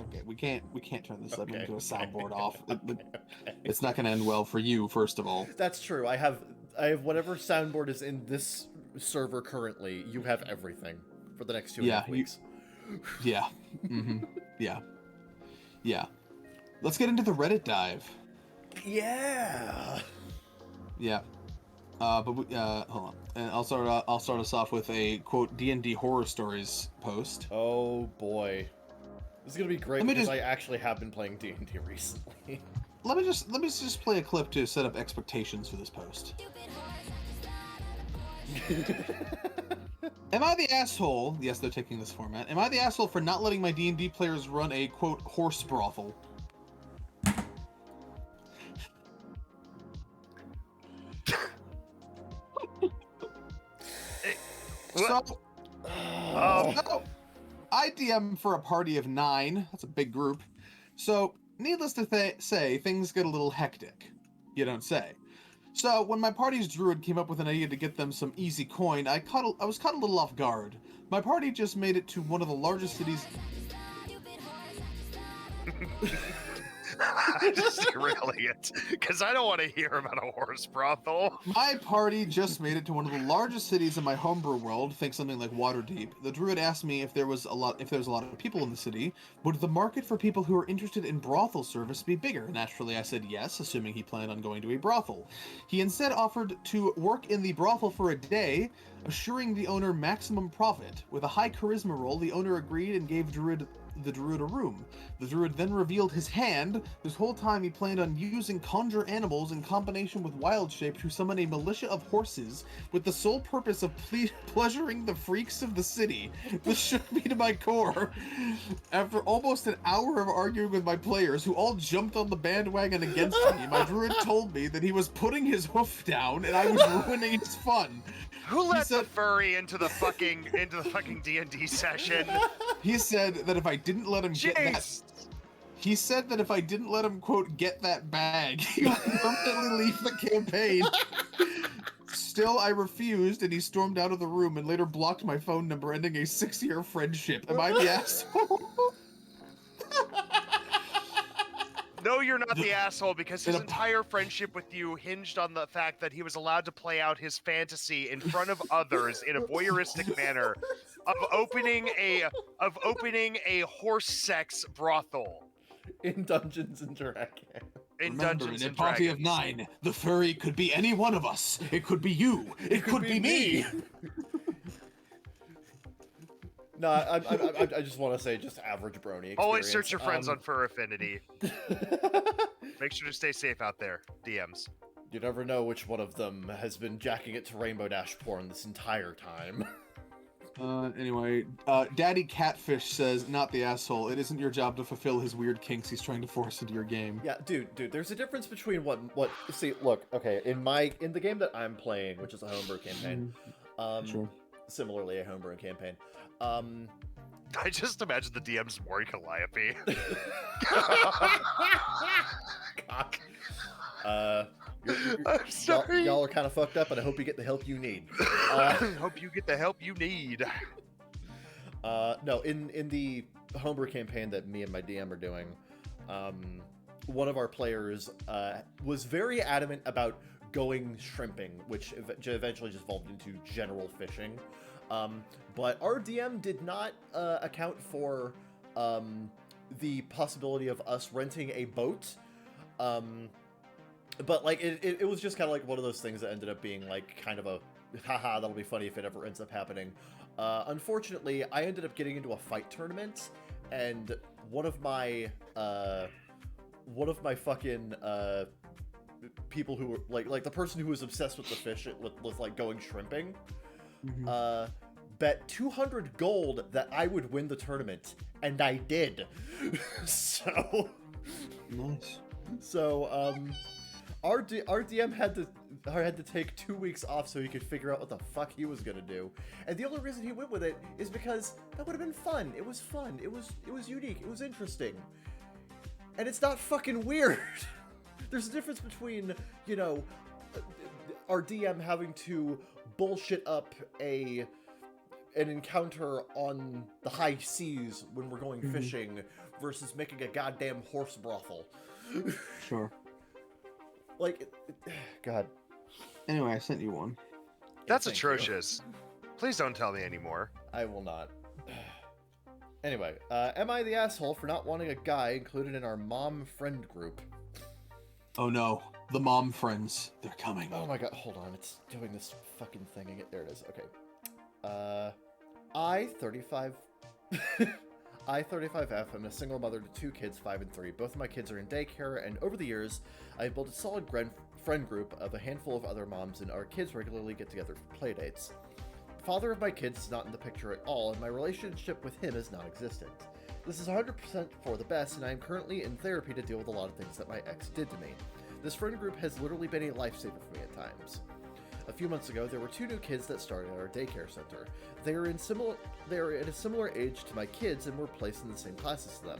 Okay, we can't turn this Okay. into a soundboard off. It's not going to end well for you, first of all. That's true. I have whatever soundboard is in this server currently. You have everything for the next 2.5 weeks. Yeah. Mm-hmm. Yeah. Yeah. Let's get into the Reddit dive. Yeah. Yeah. Hold on, and I'll start us off with a quote D&D horror stories post. Oh boy, this is gonna be great because just- I actually have been playing D&D recently. Let me just play a clip to set up expectations for this post. Am I the asshole? Yes, they're taking this format. Am I the asshole for not letting my D&D players run a quote horse brothel? So, I DM for a party of 9. That's a big group. So, needless to say, things get a little hectic. You don't say. So, when my party's druid came up with an idea to get them some easy coin, I was caught a little off guard. My party just made it to one of the largest cities... Just derailing it, because I don't want to hear about a horse brothel. My party just made it to one of the largest cities in my homebrew world, think something like Waterdeep. The druid asked me if there was a lot of people in the city, would the market for people who are interested in brothel service be bigger? Naturally, I said yes, assuming he planned on going to a brothel. He instead offered to work in the brothel for a day, assuring the owner maximum profit. With a high charisma roll, the owner agreed and gave the druid a room. The druid then revealed his hand. This whole time he planned on using conjure animals in combination with wild shape to summon a militia of horses with the sole purpose of pleasuring the freaks of the city. This shook me to my core. After almost an hour of arguing with my players, who all jumped on the bandwagon against me, my druid told me that he was putting his hoof down and I was ruining his fun. Who let the furry into the fucking D&D session? He said that if I didn't let him get that... He said that if I didn't let him, quote, get that bag, he would permanently leave the campaign. Still, I refused, and he stormed out of the room and later blocked my phone number, ending a 6-year friendship. Am I the asshole? No, you're not the asshole, because his entire friendship with you hinged on the fact that he was allowed to play out his fantasy in front of others in a voyeuristic manner of opening a horse sex brothel In Dungeons and Dragons. Remember, in a party of 9, the furry could be any one of us. It could be you. It could be me. No, I just want to say, just average brony experience. Always search your friends on Fur Affinity. Make sure to stay safe out there, DMs. You never know which one of them has been jacking it to Rainbow Dash porn this entire time. Anyway, Daddy Catfish says, not the asshole. It isn't your job to fulfill his weird kinks he's trying to force into your game. Yeah, dude, there's a difference between see, look, okay, in the game that I'm playing, which is a homebrew campaign, Sure. Similarly a homebrew campaign, I just imagine the DM's more Calliope. I'm sorry. Y'all are kind of fucked up, and I hope you get the help you need. Hope you get the help you need. No, in the homebrew campaign that me and my DM are doing, one of our players was very adamant about going shrimping, which eventually just evolved into general fishing. But our DM did not account for the possibility of us renting a boat. But like it was just kind of like one of those things that ended up being like kind of a haha, that'll be funny if it ever ends up happening. Unfortunately, I ended up getting into a fight tournament, and one of my fucking people who were like the person who was obsessed with the fish with like going shrimping, bet 200 gold that I would win the tournament, and I did. So Nice. So our DM had to take 2 weeks off so he could figure out what the fuck he was gonna do, and the only reason he went with it is because that would have been fun. It was fun. It was unique. It was interesting, and it's not fucking weird. There's a difference between, you know, our DM having to bullshit up an encounter on the high seas when we're going fishing versus making a goddamn horse brothel. Sure. Like, God. Anyway, I sent you one. That's Thank atrocious. Please don't tell me anymore. I will not. Anyway, am I the asshole for not wanting a guy included in our mom friend group? Oh no. The mom friends, they're coming. Oh my god, hold on, it's doing this fucking thing again. There it is, okay. I-35... I-35F, I'm a single mother to 2 kids, 5 and 3. Both of my kids are in daycare, and over the years, I've built a solid friend group of a handful of other moms, and our kids regularly get together for playdates. The father of my kids is not in the picture at all, and my relationship with him is non-existent. This is 100% for the best, and I am currently in therapy to deal with a lot of things that my ex did to me. This friend group has literally been a lifesaver for me at times. A few months ago, there were 2 new kids that started at our daycare center. They are at a similar age to my kids and were placed in the same class as them.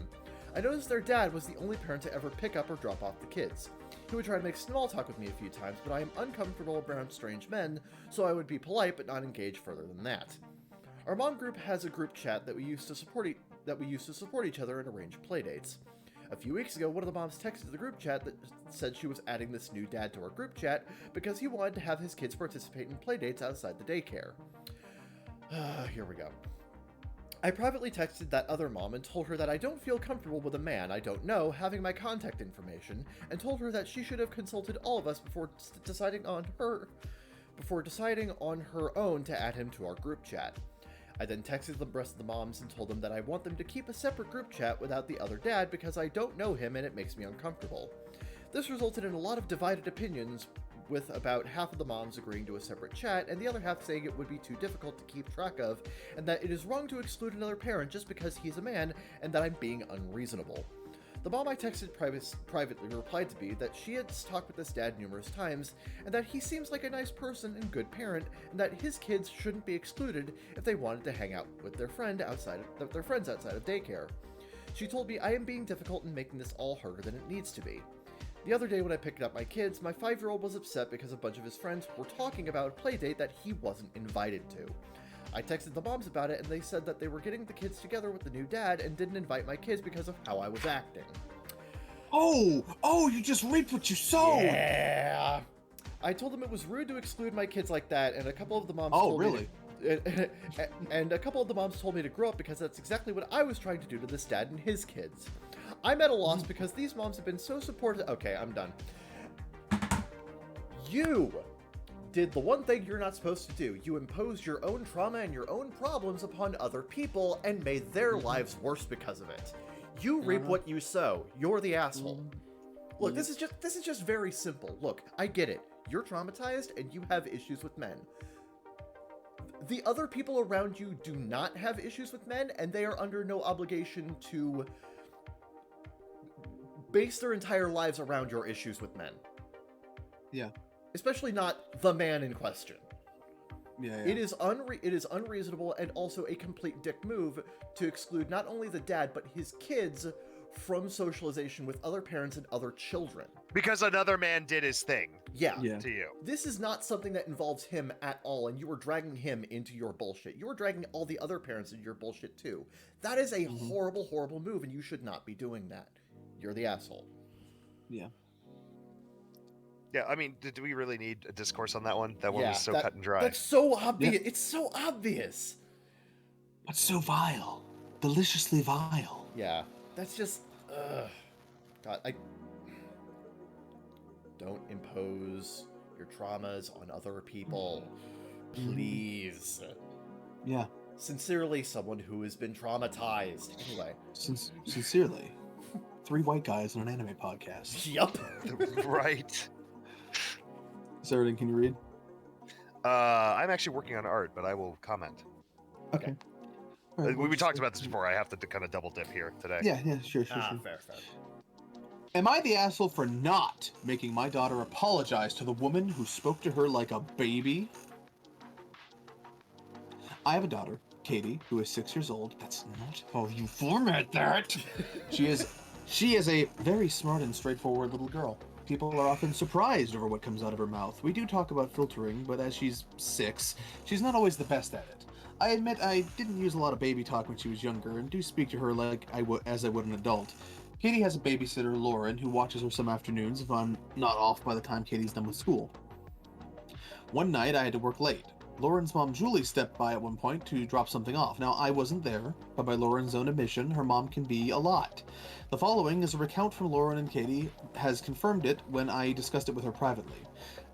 I noticed their dad was the only parent to ever pick up or drop off the kids. He would try to make small talk with me a few times, but I am uncomfortable around strange men, so I would be polite but not engage further than that. Our mom group has a group chat that we used to support each other and arrange playdates. A few weeks ago, one of the moms texted the group chat that said she was adding this new dad to our group chat because he wanted to have his kids participate in playdates outside the daycare. Here we go. I privately texted that other mom and told her that I don't feel comfortable with a man I don't know having my contact information, and told her that she should have consulted all of us before deciding on her own to add him to our group chat. I then texted the rest of the moms and told them that I want them to keep a separate group chat without the other dad because I don't know him and it makes me uncomfortable. This resulted in a lot of divided opinions, with about half of the moms agreeing to a separate chat and the other half saying it would be too difficult to keep track of, and that it is wrong to exclude another parent just because he's a man, and that I'm being unreasonable. The mom I texted privately replied to me that she had talked with this dad numerous times, and that he seems like a nice person and good parent, and that his kids shouldn't be excluded if they wanted to hang out with their friends outside of daycare. She told me I am being difficult and making this all harder than it needs to be. The other day when I picked up my kids, my 5-year-old was upset because a bunch of his friends were talking about a play date that he wasn't invited to. I texted the moms about it and they said that they were getting the kids together with the new dad and didn't invite my kids because of how I was acting. Oh, you just reaped what you sowed! Yeah! I told them it was rude to exclude my kids like that, and a couple of the moms and a couple of the moms told me to grow up because that's exactly what I was trying to do to this dad and his kids. I'm at a loss because these moms have been so supportive. Okay, I'm done. You did the one thing you're not supposed to do. You imposed your own trauma and your own problems upon other people and made their lives worse because of it. You reap what you sow. You're the asshole. Look, this is just very simple. Look, I get it. You're traumatized and you have issues with men. The other people around you do not have issues with men, and they are under no obligation to base their entire lives around your issues with men. Yeah. Especially not the man in question. Yeah. It is unreasonable and also a complete dick move to exclude not only the dad, but his kids from socialization with other parents and other children. Because another man did his thing. Yeah. To you. This is not something that involves him at all, and you are dragging him into your bullshit. You are dragging all the other parents into your bullshit too. That is a horrible, horrible move, and you should not be doing that. You're the asshole. Yeah. Yeah, I mean, do we really need a discourse on that one? That one was so cut and dry. That's so obvious. Yeah. It's so obvious. But so vile. Deliciously vile. Yeah. That's just... God, don't impose your traumas on other people. Please. Yeah. Sincerely, someone who has been traumatized. Anyway. Sincerely. 3 white guys on an anime podcast. Yup. Right. Sarah, can you read? I'm actually working on art, but I will comment. Okay. Right, we talked about this before. I have to kind of double dip here today. Yeah, sure. Fair. Am I the asshole for not making my daughter apologize to the woman who spoke to her like a baby? I have a daughter, Katie, who is 6 years old. That's not how you format that. She is a very smart and straightforward little girl. People are often surprised over what comes out of her mouth. We do talk about filtering, but as she's 6, she's not always the best at it. I admit I didn't use a lot of baby talk when she was younger, and do speak to her like as I would an adult. Katie has a babysitter, Lauren, who watches her some afternoons if I'm not off by the time Katie's done with school. One night I had to work late. Lauren's mom, Julie, stepped by at one point to drop something off. Now, I wasn't there, but by Lauren's own admission, her mom can be a lot. The following is a recount from Lauren, and Katie has confirmed it when I discussed it with her privately.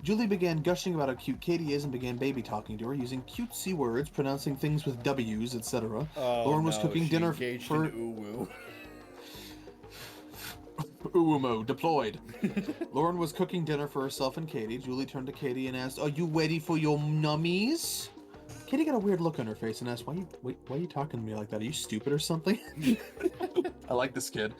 Julie began gushing about how cute Katie is and began baby talking to her, using cutesy words, pronouncing things with W's, etc. Oh, Lauren was cooking dinner engaged for... in uwu. Uwumo, deployed. Lauren was cooking dinner for herself and Katie. Julie turned to Katie and asked, "Are you ready for your nummies?" Katie got a weird look on her face and asked, why are you talking to me like that? Are you stupid or something?" I like this kid.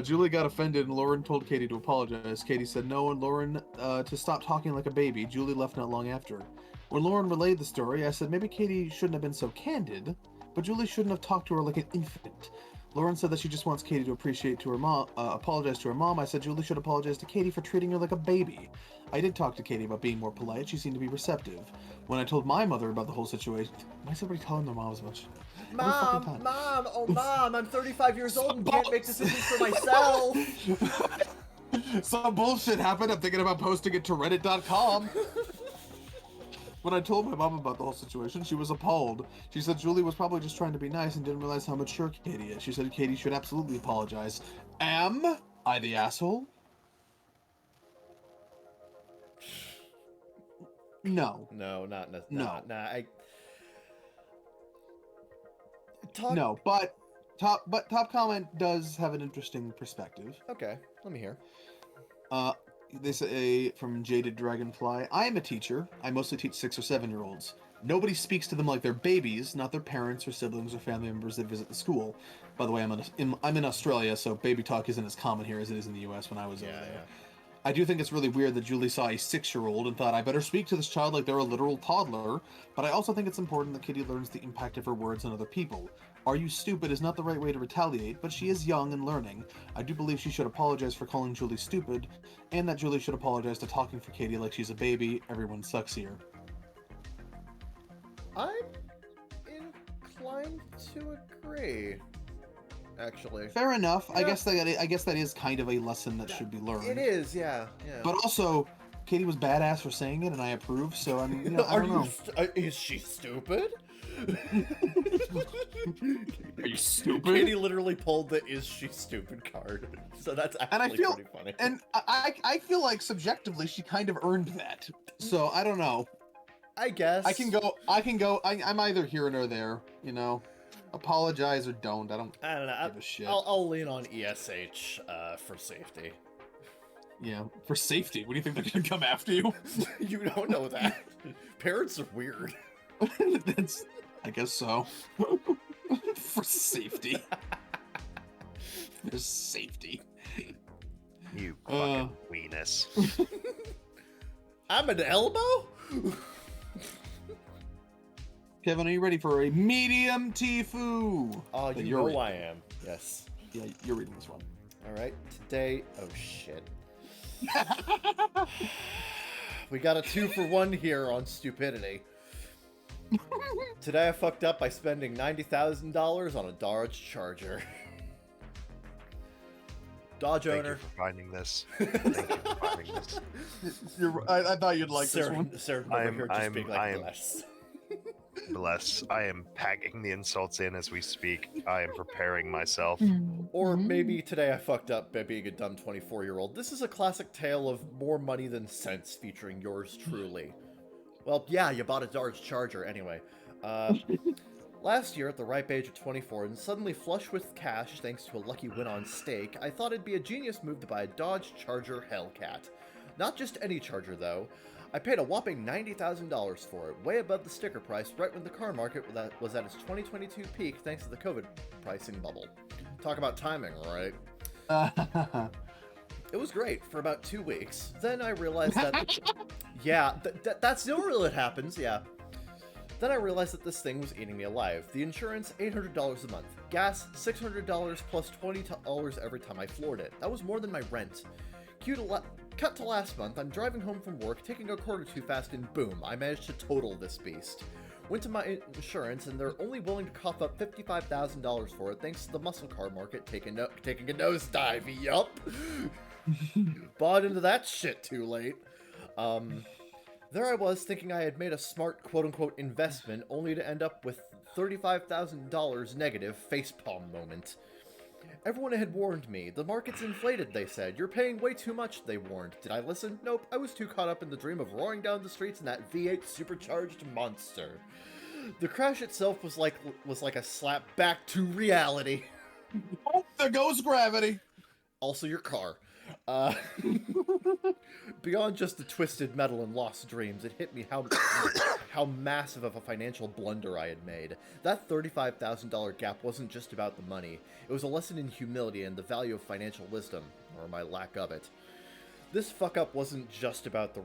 Julie got offended and Lauren told Katie to apologize. Katie said no and Lauren to stop talking like a baby. Julie left not long after. When Lauren relayed the story, I said maybe Katie shouldn't have been so candid, but Julie shouldn't have talked to her like an infant. Lauren said that she just wants Katie to apologize to her mom. I said Julie should apologize to Katie for treating her like a baby. I did talk to Katie about being more polite. She seemed to be receptive. When I told my mother about the whole situation, why is everybody telling their moms about it? Mom, I'm 35 years old and can't make decisions for myself. Some bullshit happened. I'm thinking about posting it to reddit.com. When I told my mom about the whole situation, she was appalled. She said Julie was probably just trying to be nice and didn't realize how mature Katie is. She said Katie should absolutely apologize. Am I the asshole? No. No, not No. Talk... but top comment does have an interesting perspective. Okay, let me hear. They say from Jaded Dragonfly, I am a teacher. I mostly teach 6 or 7-year-olds. Nobody speaks to them like they're babies, not their parents or siblings or family members that visit the school. By the way, I'm in Australia, so baby talk isn't as common here as it is in the US when I was over there. Yeah. I do think it's really weird that Julie saw a 6-year-old and thought, I better speak to this child like they're a literal toddler, but I also think it's important that Kitty learns the impact of her words on other people. Are you stupid is not the right way to retaliate, but she is young and learning. I do believe she should apologize for calling Julie stupid, and that Julie should apologize to talking for Katie like she's a baby. Everyone sucks here. I'm inclined to agree. Actually, fair enough. Yeah. I guess that is kind of a lesson that should be learned. It is, yeah. But also, Katie was badass for saying it, and I approve. So I mean, I don't know. Is she stupid? Are you stupid? Katie literally pulled the "is she stupid" card, so that's actually pretty funny. And I feel like subjectively she kind of earned that. So I don't know. I guess I can go. I'm either here or there. Apologize or don't. I don't know. Give a shit. I'll lean on ESH for safety. Yeah, for safety. What do you think they're gonna come after you? You don't know that. Parents are weird. I guess so. For safety. There's safety. You fucking weenus. I'm an elbow? Kevin, are you ready for a medium Tifu? Oh, you know I am. Yes. Yeah, you're reading this one. All right. Today... Oh, shit. We got a 2-for-1 here on stupidity. Today I fucked up by spending $90,000 on a Dodge Charger. Dodge owner. Thank you for finding this. Thank you for finding this. I thought you'd like this one. Sir, Bless. I am packing the insults in as we speak. I am preparing myself. Or maybe today I fucked up by being a dumb 24-year-old. This is a classic tale of more money than sense featuring yours truly. Well, yeah, you bought a Dodge Charger anyway. Last year, at the ripe age of 24 and suddenly flush with cash thanks to a lucky win on stake, I thought it'd be a genius move to buy a Dodge Charger Hellcat. Not just any Charger, though. I paid a whopping $90,000 for it, way above the sticker price, right when the car market was at its 2022 peak thanks to the COVID pricing bubble. Talk about timing, right? It was great for about 2 weeks. Then I realized that... yeah, that's normally what happens, yeah. Then I realized that this thing was eating me alive. The insurance, $800 a month. Gas, $600 plus $20 every time I floored it. That was more than my rent. Cut to last month, I'm driving home from work, taking a quarter too fast, and boom, I managed to total this beast. Went to my insurance, and they're only willing to cough up $55,000 for it, thanks to the muscle car market taking a nosedive. Yup. Bought into that shit too late. There I was, thinking I had made a smart quote-unquote investment, only to end up with $35,000 negative facepalm moment. Everyone had warned me. The market's inflated, they said. You're paying way too much, they warned. Did I listen? Nope, I was too caught up in the dream of roaring down the streets in that V8 supercharged monster. The crash itself was like a slap back to reality. Oh, there goes gravity. Also your car. Beyond just the twisted metal and lost dreams, it hit me how massive of a financial blunder I had made. That $35,000 gap wasn't just about the money. It was a lesson in humility and the value of financial wisdom, or my lack of it. This fuck-up wasn't just about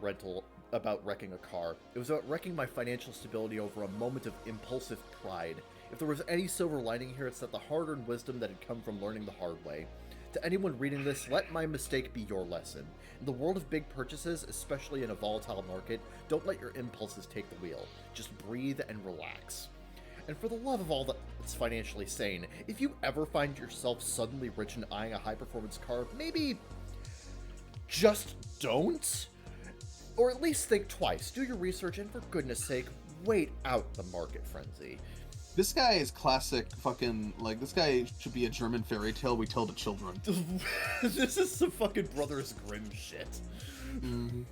about wrecking a car. It was about wrecking my financial stability over a moment of impulsive pride. If there was any silver lining here, it's that the hard-earned wisdom that had come from learning the hard way. To anyone reading this, let my mistake be your lesson. In the world of big purchases, especially in a volatile market, don't let your impulses take the wheel. Just breathe and relax. And for the love of all that's financially sane, if you ever find yourself suddenly rich and eyeing a high-performance car, maybe just don't? Or at least think twice. Do your research, and for goodness sake, wait out the market frenzy. This guy is classic fucking, like, this guy should be a German fairy tale we tell to children. This is some fucking Brothers Grimm shit. Mm-hmm.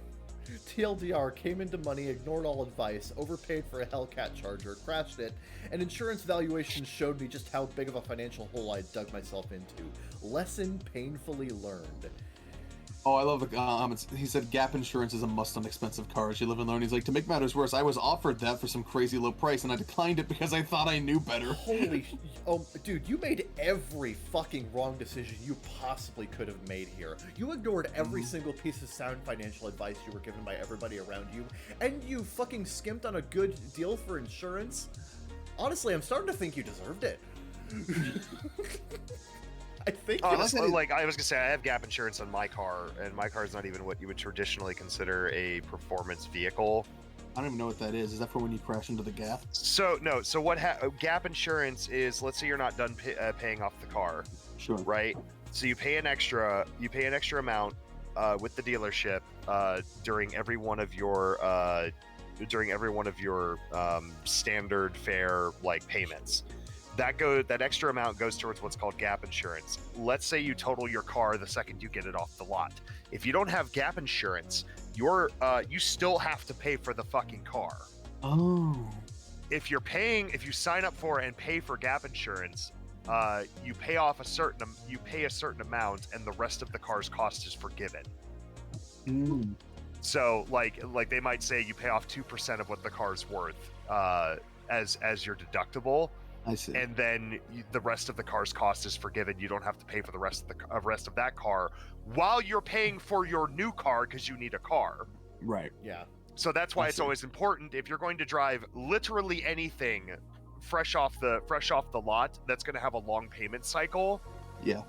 TLDR, came into money, ignored all advice, overpaid for a Hellcat Charger, crashed it, and insurance valuations showed me just how big of a financial hole I dug myself into. Lesson painfully learned. Oh, I love the comments. He said gap insurance is a must on expensive cars. You live and learn. He's like, to make matters worse, I was offered that for some crazy low price, and I declined it because I thought I knew better. Holy oh, dude, you made every fucking wrong decision you possibly could have made here. You ignored every single piece of sound financial advice you were given by everybody around you, and you fucking skimped on a good deal for insurance? Honestly, I'm starting to think you deserved it. I think honestly, like I was gonna say, I have gap insurance on my car, and my car is not even what you would traditionally consider a performance vehicle. I don't even know what that is. Is that for when you crash into the gap? So no. So what gap insurance is? Let's say you're not done paying off the car. Sure. Right. So you pay an extra amount with the dealership during every one of your standard fare like payments. That extra amount goes towards what's called gap insurance. Let's say you total your car the second you get it off the lot. If you don't have gap insurance, you still have to pay for the fucking car. Oh. If you sign up for and pay for gap insurance, you pay a certain amount, and the rest of the car's cost is forgiven. Mm. So like they might say you pay off 2% of what the car's worth as your deductible. I see. And then the rest of the car's cost is forgiven. You don't have to pay for the rest of that car while you're paying for your new car because you need a car. Right. Yeah. So that's why it's always important, if you're going to drive literally anything fresh off the lot that's going to have a long payment cycle. Yeah.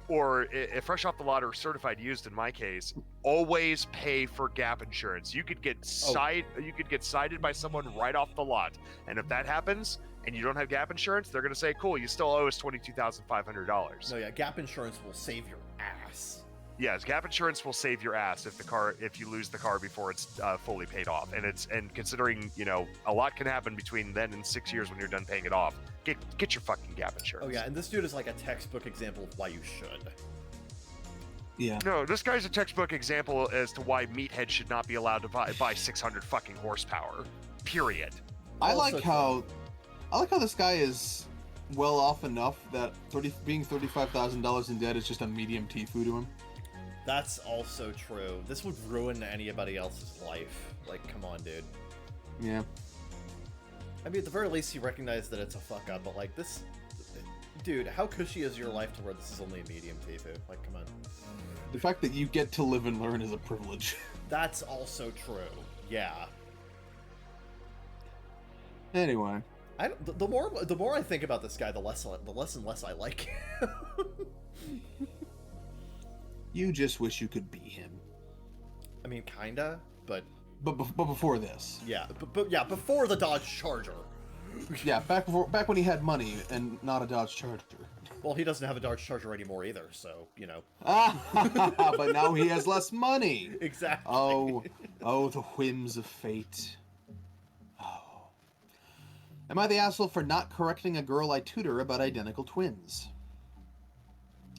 Or if fresh off the lot or certified used, in my case, always pay for gap insurance. You could get cited by someone right off the lot, and if that happens and you don't have gap insurance, they're going to say, cool, you still owe us $22,500. No, yeah, gap insurance will save your ass. Yes, gap insurance will save your ass if you lose the car before it's fully paid off. And considering, a lot can happen between then and 6 years when you're done paying it off. Get your fucking gap insurance. Oh yeah, and this dude is like a textbook example of why you should. Yeah. No, this guy's a textbook example as to why meatheads should not be allowed to buy 600 fucking horsepower. Period. I like how this guy is well off enough that being $35,000 in debt is just a medium Tifu to him. That's also true. This would ruin anybody else's life. Like, come on, dude. Yeah. I mean, at the very least, he recognized that it's a fuck up, but like this... Dude, how cushy is your life to where this is only a medium Tifu? Like, come on. The fact that you get to live and learn is a privilege. That's also true. Yeah. Anyway. The more I think about this guy, the less and less I like him. You just wish you could be him. I mean, kinda, but before this. Yeah, but yeah, before the Dodge Charger. Yeah, back when he had money and not a Dodge Charger. Well, he doesn't have a Dodge Charger anymore either, so, you know. But now he has less money. Exactly. Oh, the whims of fate. Oh. Am I the asshole for not correcting a girl I tutor about identical twins?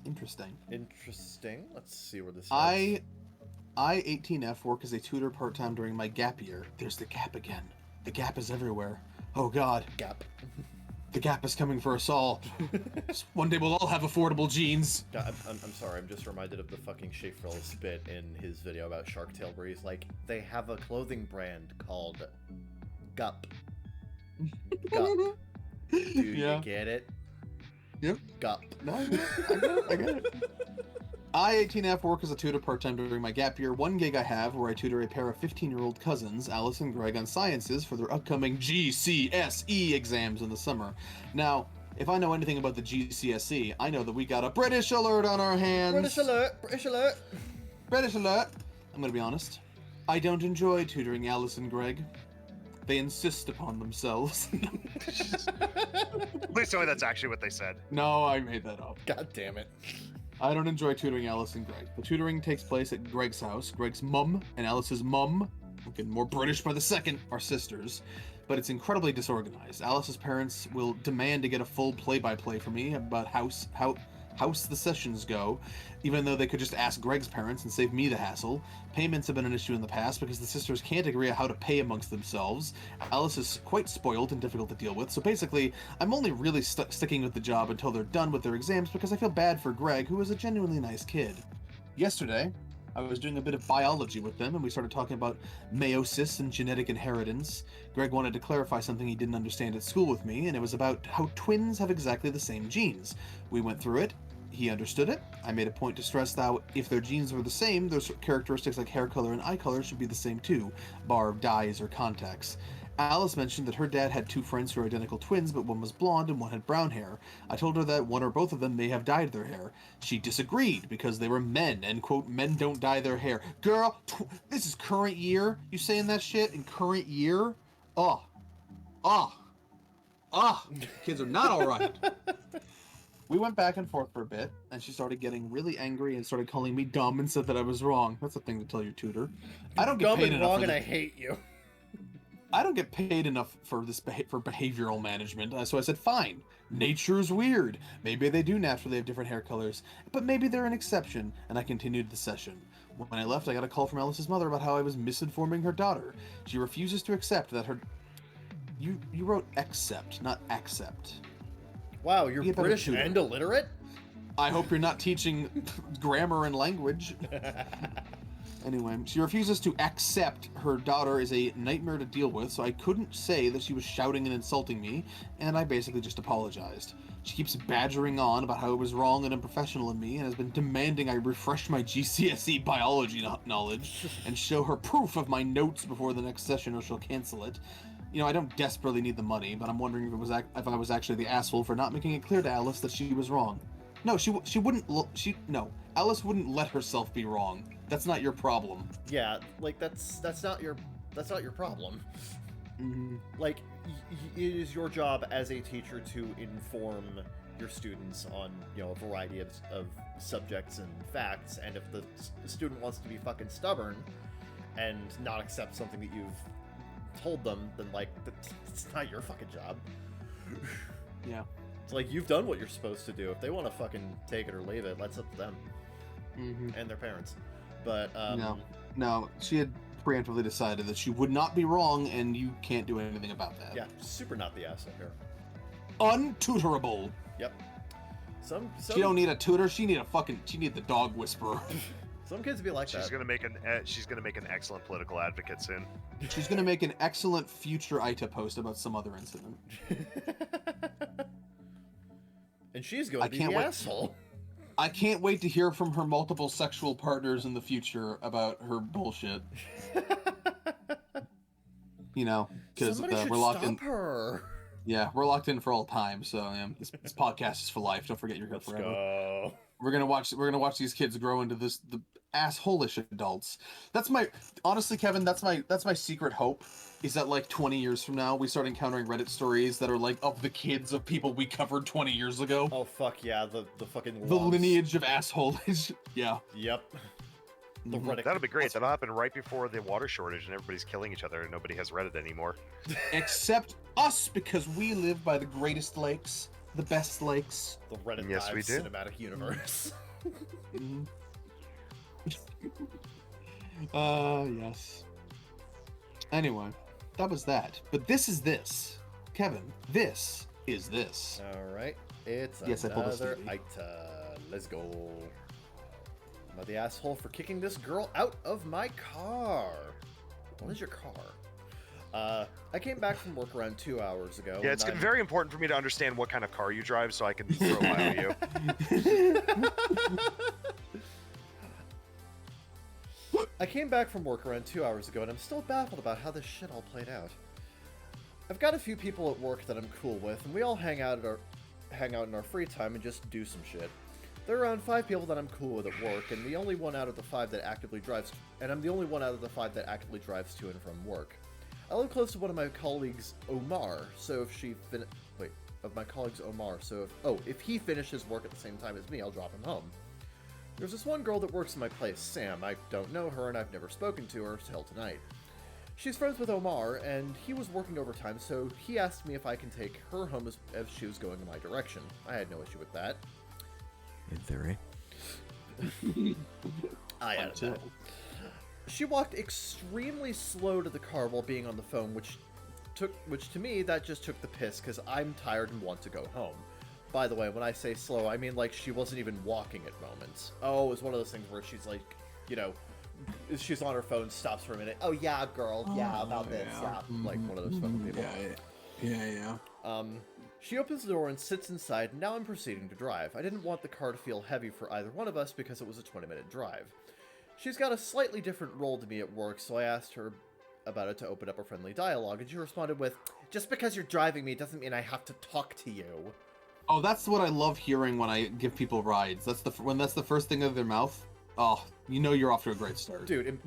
Interesting. Interesting. Let's see where this I 18F work as a tutor part-time during my gap year. There's the gap again. The gap is everywhere. Oh god. Gap. The gap is coming for us all. One day we'll all have affordable jeans. God, I'm sorry, I'm just reminded of the fucking Shafrill's bit in his video about Shark Tale where he's like, they have a clothing brand called Gup. Gup. Do you get it? Yep. Gup. No, I get it. I 18F work as a tutor part-time during my gap year. One gig I have where I tutor a pair of 15-year-old cousins, Alice and Greg, on sciences for their upcoming GCSE exams in the summer. Now, if I know anything about the GCSE, I know that we got a British alert on our hands. British alert! British alert! British alert! I'm gonna be honest. I don't enjoy tutoring Alice and Greg. They insist upon themselves. Please tell me that's actually what they said. No, I made that up. God damn it. I don't enjoy tutoring Alice and Greg. The tutoring takes place at Greg's house. Greg's mum and Alice's mum, looking more British by the second, are sisters, but it's incredibly disorganized. Alice's parents will demand to get a full play-by-play from me about how the sessions go, even though they could just ask Greg's parents and save me the hassle. Payments have been an issue in the past because the sisters can't agree on how to pay amongst themselves. Alice is quite spoiled and difficult to deal with, so basically, I'm only really sticking with the job until they're done with their exams because I feel bad for Greg, who is a genuinely nice kid. Yesterday, I was doing a bit of biology with them, and we started talking about meiosis and genetic inheritance. Greg wanted to clarify something he didn't understand at school with me, and it was about how twins have exactly the same genes. We went through it. He understood it. I made a point to stress that if their genes were the same, their characteristics like hair color and eye color should be the same too, bar dyes or contacts. Alice mentioned that her dad had two friends who were identical twins, but one was blonde and one had brown hair. I told her that one or both of them may have dyed their hair. She disagreed because they were men, and quote, men don't dye their hair. Girl, this is current year? You saying that shit in current year? Kids are not alright. We went back and forth for a bit, and she started getting really angry and started calling me dumb and said that I was wrong. That's a thing to tell your tutor. I don't get paid enough. Wrong, and I hate you. I don't get paid enough for this for behavioral management, so I said, fine. Nature's weird. Maybe they do naturally have different hair colors, but maybe they're an exception, and I continued the session. When I left, I got a call from Alice's mother about how I was misinforming her daughter. She refuses to accept that her... You wrote accept, not accept. Wow, you're British and illiterate? I hope you're not teaching grammar and language. Anyway, she refuses to accept her daughter is a nightmare to deal with, so I couldn't say that she was shouting and insulting me, and I basically just apologized. She keeps badgering on about how it was wrong and unprofessional in me, and has been demanding I refresh my GCSE biology knowledge and show her proof of my notes before the next session or she'll cancel it. You know, I don't desperately need the money, but I'm wondering if I was actually the asshole for not making it clear to Alice that she was wrong. No, she wouldn't. No, Alice wouldn't let herself be wrong. That's not your problem. Yeah, like that's not your problem. Mm-hmm. Like, it is your job as a teacher to inform your students on, you know, a variety of subjects and facts, and if the student wants to be fucking stubborn and not accept something that you've told them, then like it's not your fucking job. Yeah. It's like, you've done what you're supposed to do. If they want to fucking take it or leave it, that's up to them. Mm-hmm. And their parents. But no, she had preemptively decided that she would not be wrong, and you can't do anything about that. Yeah, super not the asshole here. Untutorable. Yep. Some She don't need a tutor. She need the dog whisperer. Some kids be like that. She's gonna make an excellent political advocate soon. She's gonna make an excellent future ITA post about some other incident. And she's going to be the asshole. I can't wait to hear from her multiple sexual partners in the future about her bullshit. You know, because we're locked in. Her. Yeah, we're locked in for all time. So this podcast is for life. Don't forget you're here forever. Go. We're gonna watch these kids grow into the asshole-ish adults. Honestly, Kevin, that's my secret hope, is that like 20 years from now we start encountering Reddit stories that are like of the kids of people we covered 20 years ago. Oh fuck yeah, the fucking The logs. lineage of asshole-ish. Yeah. Yep. The Reddit. That'll be great. That'll happen right before the water shortage and everybody's killing each other and nobody has Reddit anymore. Except us, because we live by the greatest lakes, the best lakes. The Reddit Yes, we do. cinematic universe. Yes. Anyway, that was that. But this is this. Kevin, this is this. Alright. It's Yes, I pulled this another DVD. item. Let's go. Am I the asshole for kicking this girl out of my car? What is your car? I came back from work around 2 hours ago. Yeah, it's and I'm- very important for me to understand what kind of car you drive so I can profile you. I came back from work around 2 hours ago, and I'm still baffled about how this shit all played out. I've got a few people at work that I'm cool with, and we all hang out in our free time and just do some shit. There are around 5 people that I'm cool with at work, and I'm the only one out of the 5 that actively drives to and from work. I live close to one of my colleagues, Omar, so if if he finishes work at the same time as me, I'll drop him home. There's this one girl that works in my place, Sam. I don't know her, and I've never spoken to her till tonight. She's friends with Omar, and he was working overtime, so he asked me if I can take her home as she was going in my direction. I had no issue with that. In theory. I added that. She walked extremely slow to the car while being on the phone, which to me, that just took the piss, because I'm tired and want to go home. By the way, when I say slow, I mean like she wasn't even walking at moments. Oh, it was one of those things where she's like, she's on her phone, stops for a minute. Oh yeah, girl, yeah, about this, yeah. Like one of those fucking people. Yeah. She opens the door and sits inside, and now I'm proceeding to drive. I didn't want the car to feel heavy for either one of us because it was a 20-minute drive. She's got a slightly different role to me at work, so I asked her about it to open up a friendly dialogue, and she responded with, "Just because you're driving me doesn't mean I have to talk to you." Oh, that's what I love hearing when I give people rides. When that's the first thing out of their mouth. Oh, you're off to a great start. Dude,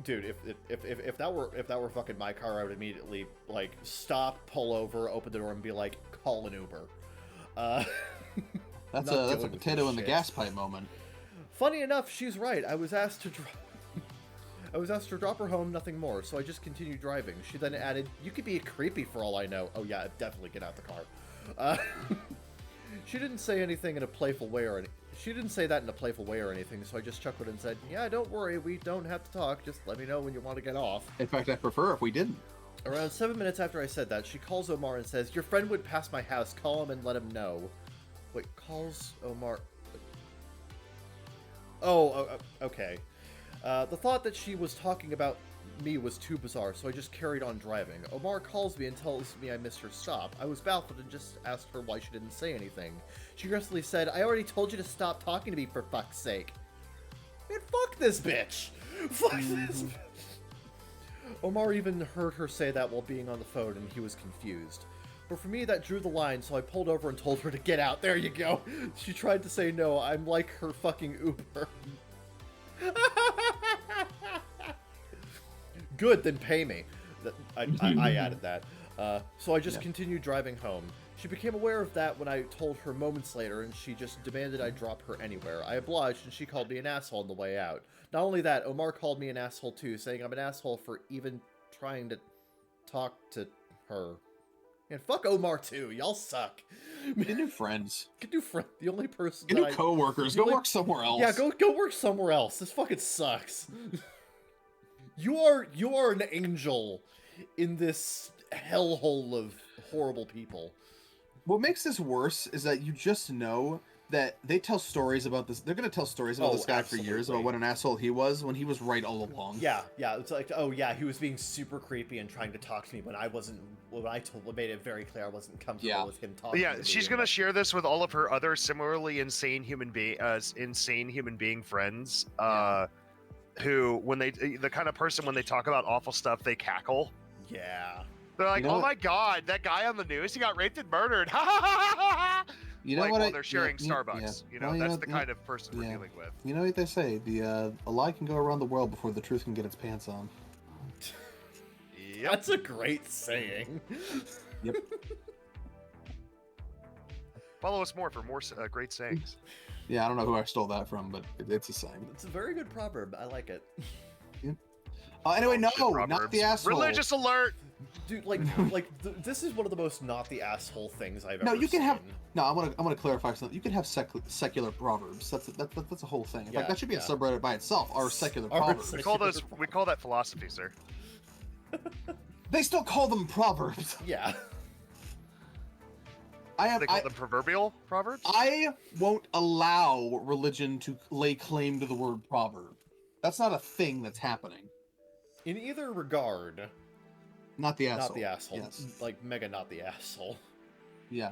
if that were fucking my car, I would immediately like stop, pull over, open the door, and be like, call an Uber. That's a potato in the gas pipe moment. Funny enough, she's right. I was asked to drop her home, nothing more. So I just continued driving. She then added, "You could be creepy for all I know." Oh yeah, definitely get out the car. She didn't say anything in a playful way She didn't say that in a playful way or anything, so I just chuckled and said, "Yeah, don't worry, we don't have to talk, just let me know when you want to get off." In fact, I prefer if we didn't. Around 7 minutes after I said that, she calls Omar and says, "Your friend would pass my house, call him and let him know." Wait, calls Omar... okay. The thought that she was talking about me was too bizarre, so I just carried on driving. Omar calls me and tells me I missed her stop. I was baffled and just asked her why she didn't say anything. She aggressively said, "I already told you to stop talking to me, for fuck's sake." Man, fuck this bitch! Fuck this bitch! Omar even heard her say that while being on the phone, and he was confused. But for me, that drew the line, so I pulled over and told her to get out. There you go! She tried to say no. I'm like her fucking Uber. Good, then pay me. I added that. So I just continued driving home. She became aware of that when I told her moments later, and she just demanded I drop her anywhere. I obliged, and she called me an asshole on the way out. Not only that, Omar called me an asshole too, saying I'm an asshole for even trying to talk to her. And fuck Omar too, y'all suck. Get new friends. Get new friends. The only person Get new co-workers. Go work somewhere else. Yeah, go work somewhere else. This fucking sucks. You are an angel in this hellhole of horrible people. What makes this worse is that you just know that they tell stories about this. They're going to tell stories about this guy for years about what an asshole he was when he was right all along. Yeah. It's like, oh yeah, he was being super creepy and trying to talk to me when I wasn't. When I made it very clear I wasn't comfortable with him talking. Yeah, to she's me. gonna share this with all of her other similarly insane human being friends. Who, when the kind of person when they talk about awful stuff, they cackle. Yeah. They're like, "Oh my god, that guy on the news, he got raped and murdered." Ha ha ha ha ha! You know like what while they're sharing Starbucks. yeah. You know, Well, that's the kind of person we're yeah. dealing with. You know what they say? A lie can go around the world before the truth can get its pants on. Yep. That's a great saying. Yep. Follow us more for more great sayings. Yeah, I don't know who I stole that from, but it's a saying. It's a very good proverb. I like it. Anyway, Shit, no, not Proverbs. the asshole. Religious alert! Dude, this is one of the most not the asshole things I've No, ever you can seen. have. No, I want to clarify something. You can have secular proverbs. That's a whole thing. In fact, that should be a subreddit by itself. Our secular proverbs. We call that philosophy, sir. They still call them proverbs. Yeah. They call them proverbial proverbs? I won't allow religion to lay claim to the word proverb. That's not a thing that's happening. In either regard. Not the asshole. Not the asshole. Yes. Like, mega not the asshole. Yeah.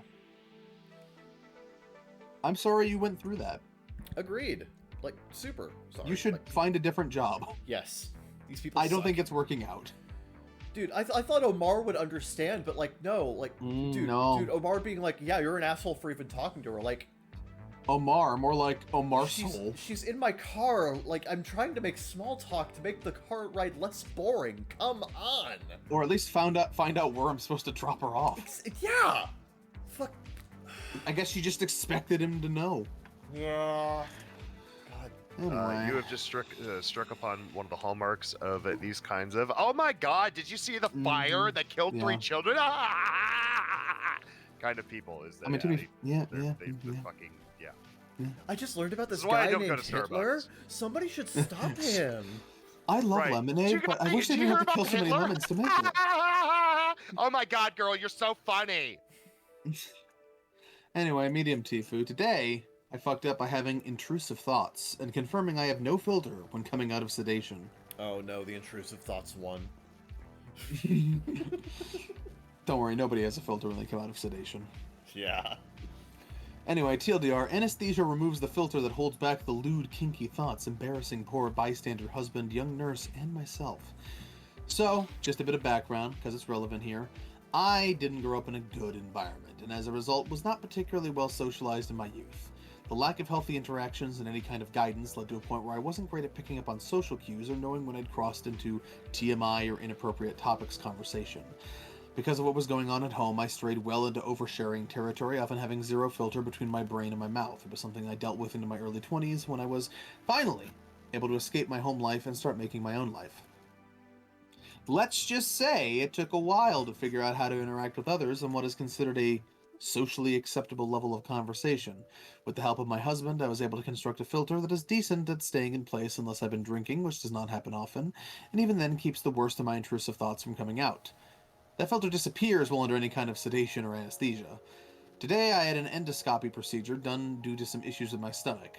I'm sorry you went through that. Agreed. Like, super sorry. You should find a different job. Yes. These people I don't suck. think it's working out. Dude, I thought Omar would understand, but like, no, like, dude, Omar being like, yeah, you're an asshole for even talking to her, like, Omar, more like Omar soul. She's in my car, like, I'm trying to make small talk to make the car ride less boring. Come on. Or at least find out where I'm supposed to drop her off. Yeah. Fuck. I guess she just expected him to know. Yeah. God. Anyway. You have just struck upon one of the hallmarks of these kinds of. Oh my God! Did you see the fire that killed 3 children? Ah! Kind of people is that? I mean, to be, they're fucking I just learned about this is why I guy don't go named to Hitler. Starbucks. Somebody should stop him. I love lemonade, but I wish they didn't have to kill so many lemons to make it. Oh my God, girl, you're so funny. Anyway, medium Tifu. Today, I fucked up by having intrusive thoughts and confirming I have no filter when coming out of sedation. Oh no, the intrusive thoughts won. Don't worry, nobody has a filter when they come out of sedation. Yeah. Anyway, TLDR, anesthesia removes the filter that holds back the lewd, kinky thoughts, embarrassing poor bystander, husband, young nurse, and myself. So, just a bit of background, because it's relevant here. I didn't grow up in a good environment, and as a result was not particularly well socialized in my youth. The lack of healthy interactions and any kind of guidance led to a point where I wasn't great at picking up on social cues or knowing when I'd crossed into TMI or inappropriate topics conversation. Because of what was going on at home, I strayed well into oversharing territory, often having zero filter between my brain and my mouth. It was something I dealt with into my early 20s when I was, finally, able to escape my home life and start making my own life. Let's just say it took a while to figure out how to interact with others on what is considered a socially acceptable level of conversation. With the help of my husband, I was able to construct a filter that is decent at staying in place unless I've been drinking, which does not happen often, and even then keeps the worst of my intrusive thoughts from coming out. That filter disappears while under any kind of sedation or anesthesia. Today, I had an endoscopy procedure done due to some issues with my stomach.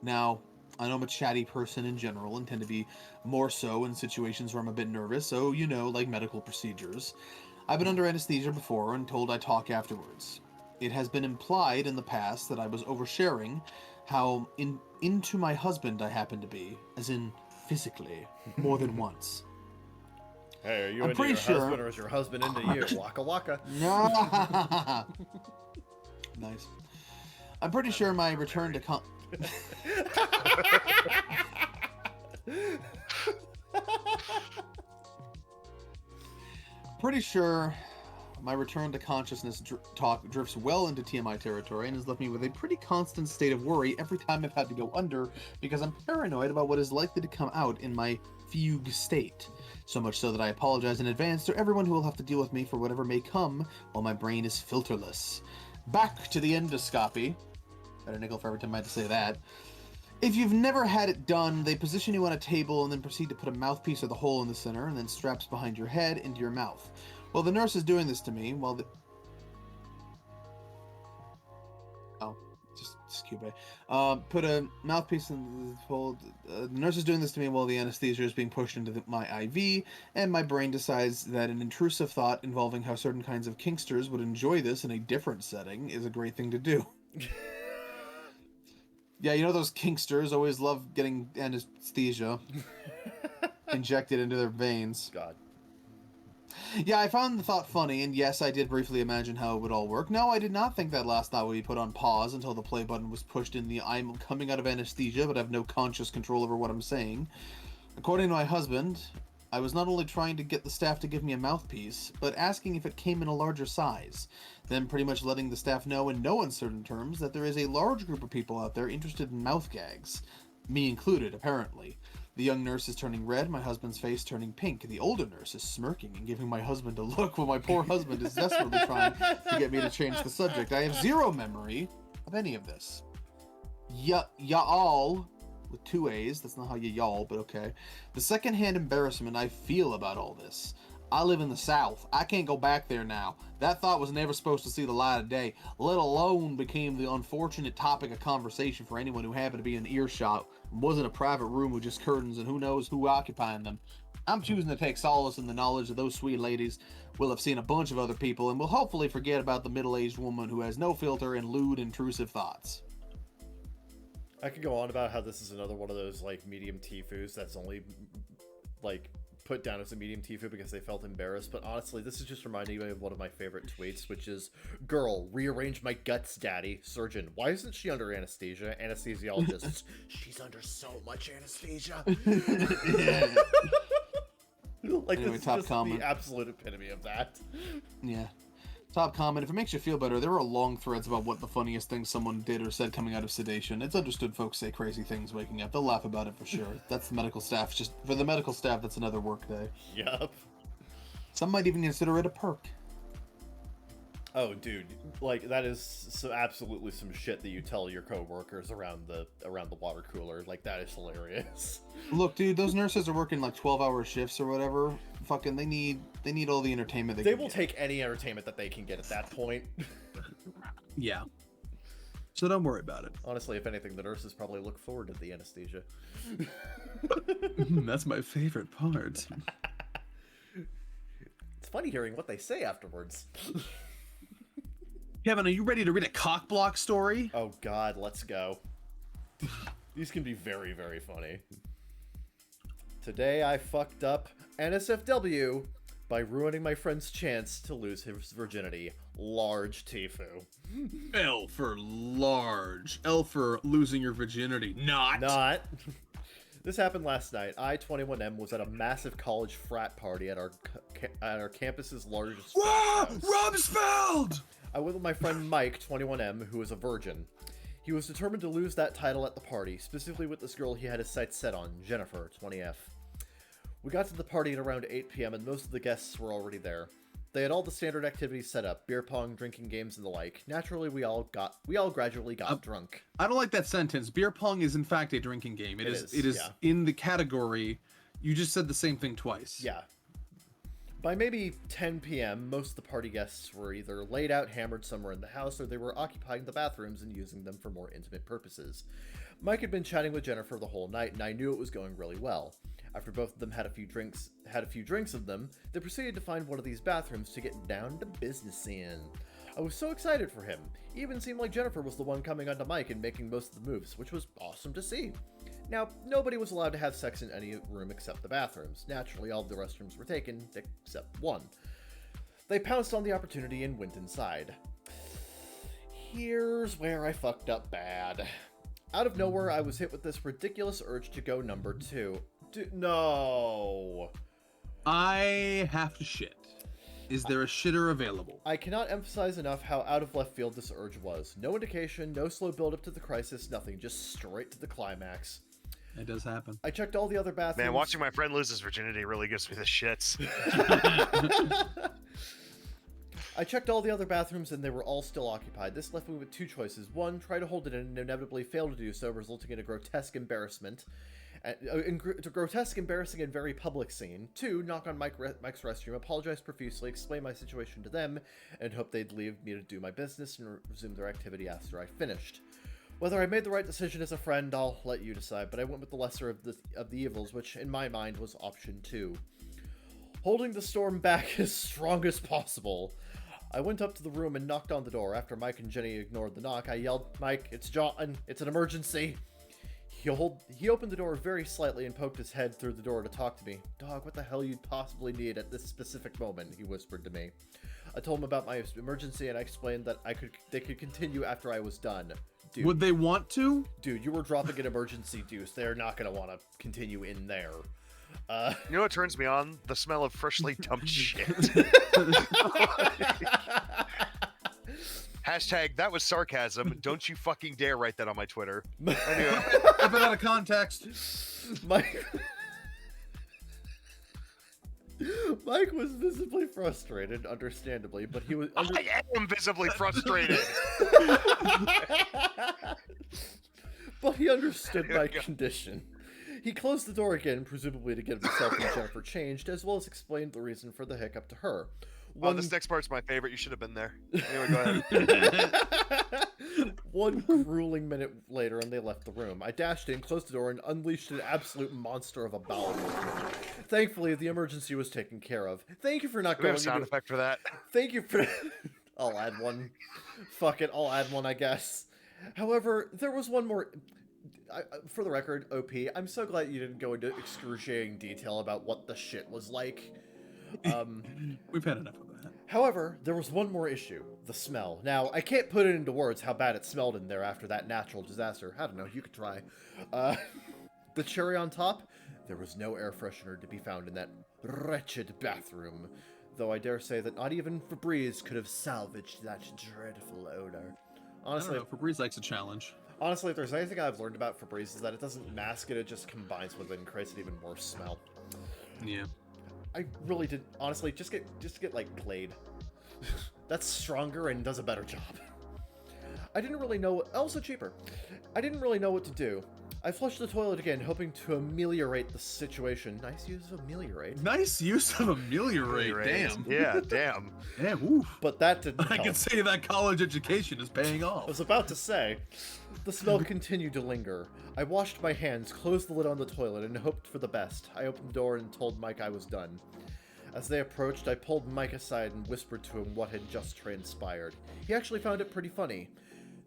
Now, I know I'm a chatty person in general and tend to be more so in situations where I'm a bit nervous, so, you know, like medical procedures. I've been under anesthesia before and told I talk afterwards. It has been implied in the past that I was oversharing how into my husband I happen to be, as in physically, more than once. Hey, are you I'm into pretty your sure... husband or is your husband into you? Waka waka. Nice. I'm pretty sure my return to Pretty sure my return to consciousness talk drifts well into TMI territory and has left me with a pretty constant state of worry every time I've had to go under because I'm paranoid about what is likely to come out in my fugue state. So much so that I apologize in advance to everyone who will have to deal with me for whatever may come while my brain is filterless. Back to the endoscopy. Got a nickel for every time I had to say that. If you've never had it done, they position you on a table and then proceed to put a mouthpiece of the hole in the center and then straps behind your head into your mouth. Well, the nurse is doing this to me while the... Oh, just Cube. Put a mouthpiece in the hole. The nurse is doing this to me while the anesthesia is being pushed into my IV, and my brain decides that an intrusive thought involving how certain kinds of kinksters would enjoy this in a different setting is a great thing to do. Yeah, you know those kinksters always love getting anesthesia injected into their veins. God. Yeah, I found the thought funny, and yes, I did briefly imagine how it would all work. No, I did not think that last thought would be put on pause until the play button was pushed in the I'm coming out of anesthesia, but have no conscious control over what I'm saying. According to my husband, I was not only trying to get the staff to give me a mouthpiece, but asking if it came in a larger size. Then pretty much letting the staff know in no uncertain terms that there is a large group of people out there interested in mouth gags. Me included, apparently. The young nurse is turning red, my husband's face turning pink. The older nurse is smirking and giving my husband a look while my poor husband is desperately trying to get me to change the subject. I have zero memory of any of this. Y'all, with 2 A's, that's not how you y'all, but okay. The secondhand embarrassment I feel about all this. I live in the South. I can't go back there now. That thought was never supposed to see the light of day, let alone became the unfortunate topic of conversation for anyone who happened to be in earshot. It wasn't a private room with just curtains and who knows who occupying them. I'm choosing to take solace in the knowledge that those sweet ladies will have seen a bunch of other people and will hopefully forget about the middle-aged woman who has no filter and lewd, intrusive thoughts. I could go on about how this is another one of those, like, medium tifus that's only, like, put down as a medium tifu because they felt embarrassed, but honestly, this is just reminding me of one of my favorite tweets, which is, "Girl, rearrange my guts, daddy. Surgeon, why isn't she under anesthesia? Anesthesiologist, she's under so much anesthesia." Like, anyway, this is top just comment. the absolute epitome of that. Yeah. Top comment, if it makes you feel better, there are long threads about what the funniest thing someone did or said coming out of sedation. It's understood folks say crazy things waking up. They'll laugh about it for sure. That's the medical staff. Just for the medical staff, that's another work day. Yup. Some might even consider it a perk. Oh, dude, like, that is so absolutely some shit that you tell your coworkers around the water cooler. Like, that is hilarious. Look, dude, those nurses are working like 12-hour shifts or whatever. Fucking, they need all the entertainment They can will get. take any entertainment that they can get at that point. Yeah. So don't worry about it. Honestly, if anything, the nurses probably look forward to the anesthesia. That's my favorite part. It's funny hearing what they say afterwards. Kevin, are you ready to read a cockblock story? Oh god, let's go. These can be very, very funny. Today I fucked up NSFW by ruining my friend's chance to lose his virginity. Large Tifu. L for large. L for losing your virginity. Not. This happened last night. I, 21M, was at a massive college frat party at our campus's largest frat house. Rumsfeld! I went with my friend Mike, 21M, who is a virgin. He was determined to lose that title at the party, specifically with this girl he had his sights set on, Jennifer, 20F. We got to the party at around 8 p.m. and most of the guests were already there. They had all the standard activities set up, beer pong, drinking games, and the like. Naturally, we all gradually got drunk. I don't like that sentence. Beer pong is in fact a drinking game. It is yeah. in the category. You just said the same thing twice. Yeah. By maybe 10 p.m., most of the party guests were either laid out hammered somewhere in the house, or they were occupying the bathrooms and using them for more intimate purposes. Mike had been chatting with Jennifer the whole night, and I knew it was going really well. After both of them had a few drinks of them, they proceeded to find one of these bathrooms to get down to business in. I was so excited for him. It even seemed like Jennifer was the one coming onto Mike and making most of the moves, which was awesome to see. Now, nobody was allowed to have sex in any room except the bathrooms. Naturally, all of the restrooms were taken, except one. They pounced on the opportunity and went inside. Here's where I fucked up bad. Out of nowhere, I was hit with this ridiculous urge to go number 2. No! I have to shit. Is there a shitter available? I cannot emphasize enough how out of left field this urge was. No indication, no slow build up to the crisis, nothing, just straight to the climax. It does happen. I checked all the other bathrooms. Man, watching my friend lose his virginity really gives me the shits. I checked all the other bathrooms and they were all still occupied. This left me with 2 choices. 1, try to hold it in and inevitably fail to do so, resulting in a grotesque embarrassment. A grotesque, embarrassing, and very public scene. 2, knock on Mike's restroom, apologize profusely, explain my situation to them, and hope they'd leave me to do my business and resume their activity after I finished. Whether I made the right decision as a friend, I'll let you decide, but I went with the lesser of the evils, which in my mind was option 2. Holding the storm back as strong as possible, I went up to the room and knocked on the door. After Mike and Jenny ignored the knock, I yelled, "Mike, it's John, it's an emergency." He opened the door very slightly and poked his head through the door to talk to me. Dog, what the hell you'd possibly need at this specific moment, he whispered to me. I told him about my emergency and I explained that they could continue after I was done. Dude, Would they want to? Dude, you were dropping an emergency deuce. They're not going to want to continue in there. You know what turns me on? The smell of freshly dumped shit. Hashtag, that was sarcasm. Don't you fucking dare write that on my Twitter. Anyway. Rip it out of context. Mike was visibly frustrated, understandably, but he was... I am visibly frustrated! But he understood my condition. He closed the door again, presumably to get himself and Jennifer changed, as well as explained the reason for the hiccup to her. Oh, this next part's my favorite. You should have been there. Anyway, go ahead. One grueling minute later, and they left the room. I dashed in, closed the door, and unleashed an absolute monster of a bowel movement. Thankfully, the emergency was taken care of. Thank you for not Do we going have a sound effect for that? Thank you for... I'll add one. Fuck it, I'll add one, I guess. However, there was one more... for the record, OP, I'm so glad you didn't go into excruciating detail about what the shit was like. We've had enough of that. However, there was one more issue, the smell. Now, I can't put it into words how bad it smelled in there after that natural disaster. I don't know, you could try. The cherry on top, there was no air freshener to be found in that wretched bathroom. Though I dare say that not even Febreze could have salvaged that dreadful odor. Honestly, I don't know, Febreze likes a challenge. Honestly, if there's anything I've learned about Febreze is that it doesn't mask it, it just combines with it and creates an even worse smell. Yeah. I really did, honestly, just get like Glade. That's stronger and does a better job. I didn't really know, also cheaper. I didn't really know what to do. I flushed the toilet again, hoping to ameliorate the situation. Nice use of ameliorate. Nice use of ameliorate, damn. Yeah, damn. Damn, oof. But that didn't I help. can say that college education is paying I off. was about to say, the smell continued to linger. I washed my hands, closed the lid on the toilet, and hoped for the best. I opened the door and told Mike I was done. As they approached, I pulled Mike aside and whispered to him what had just transpired. He actually found it pretty funny.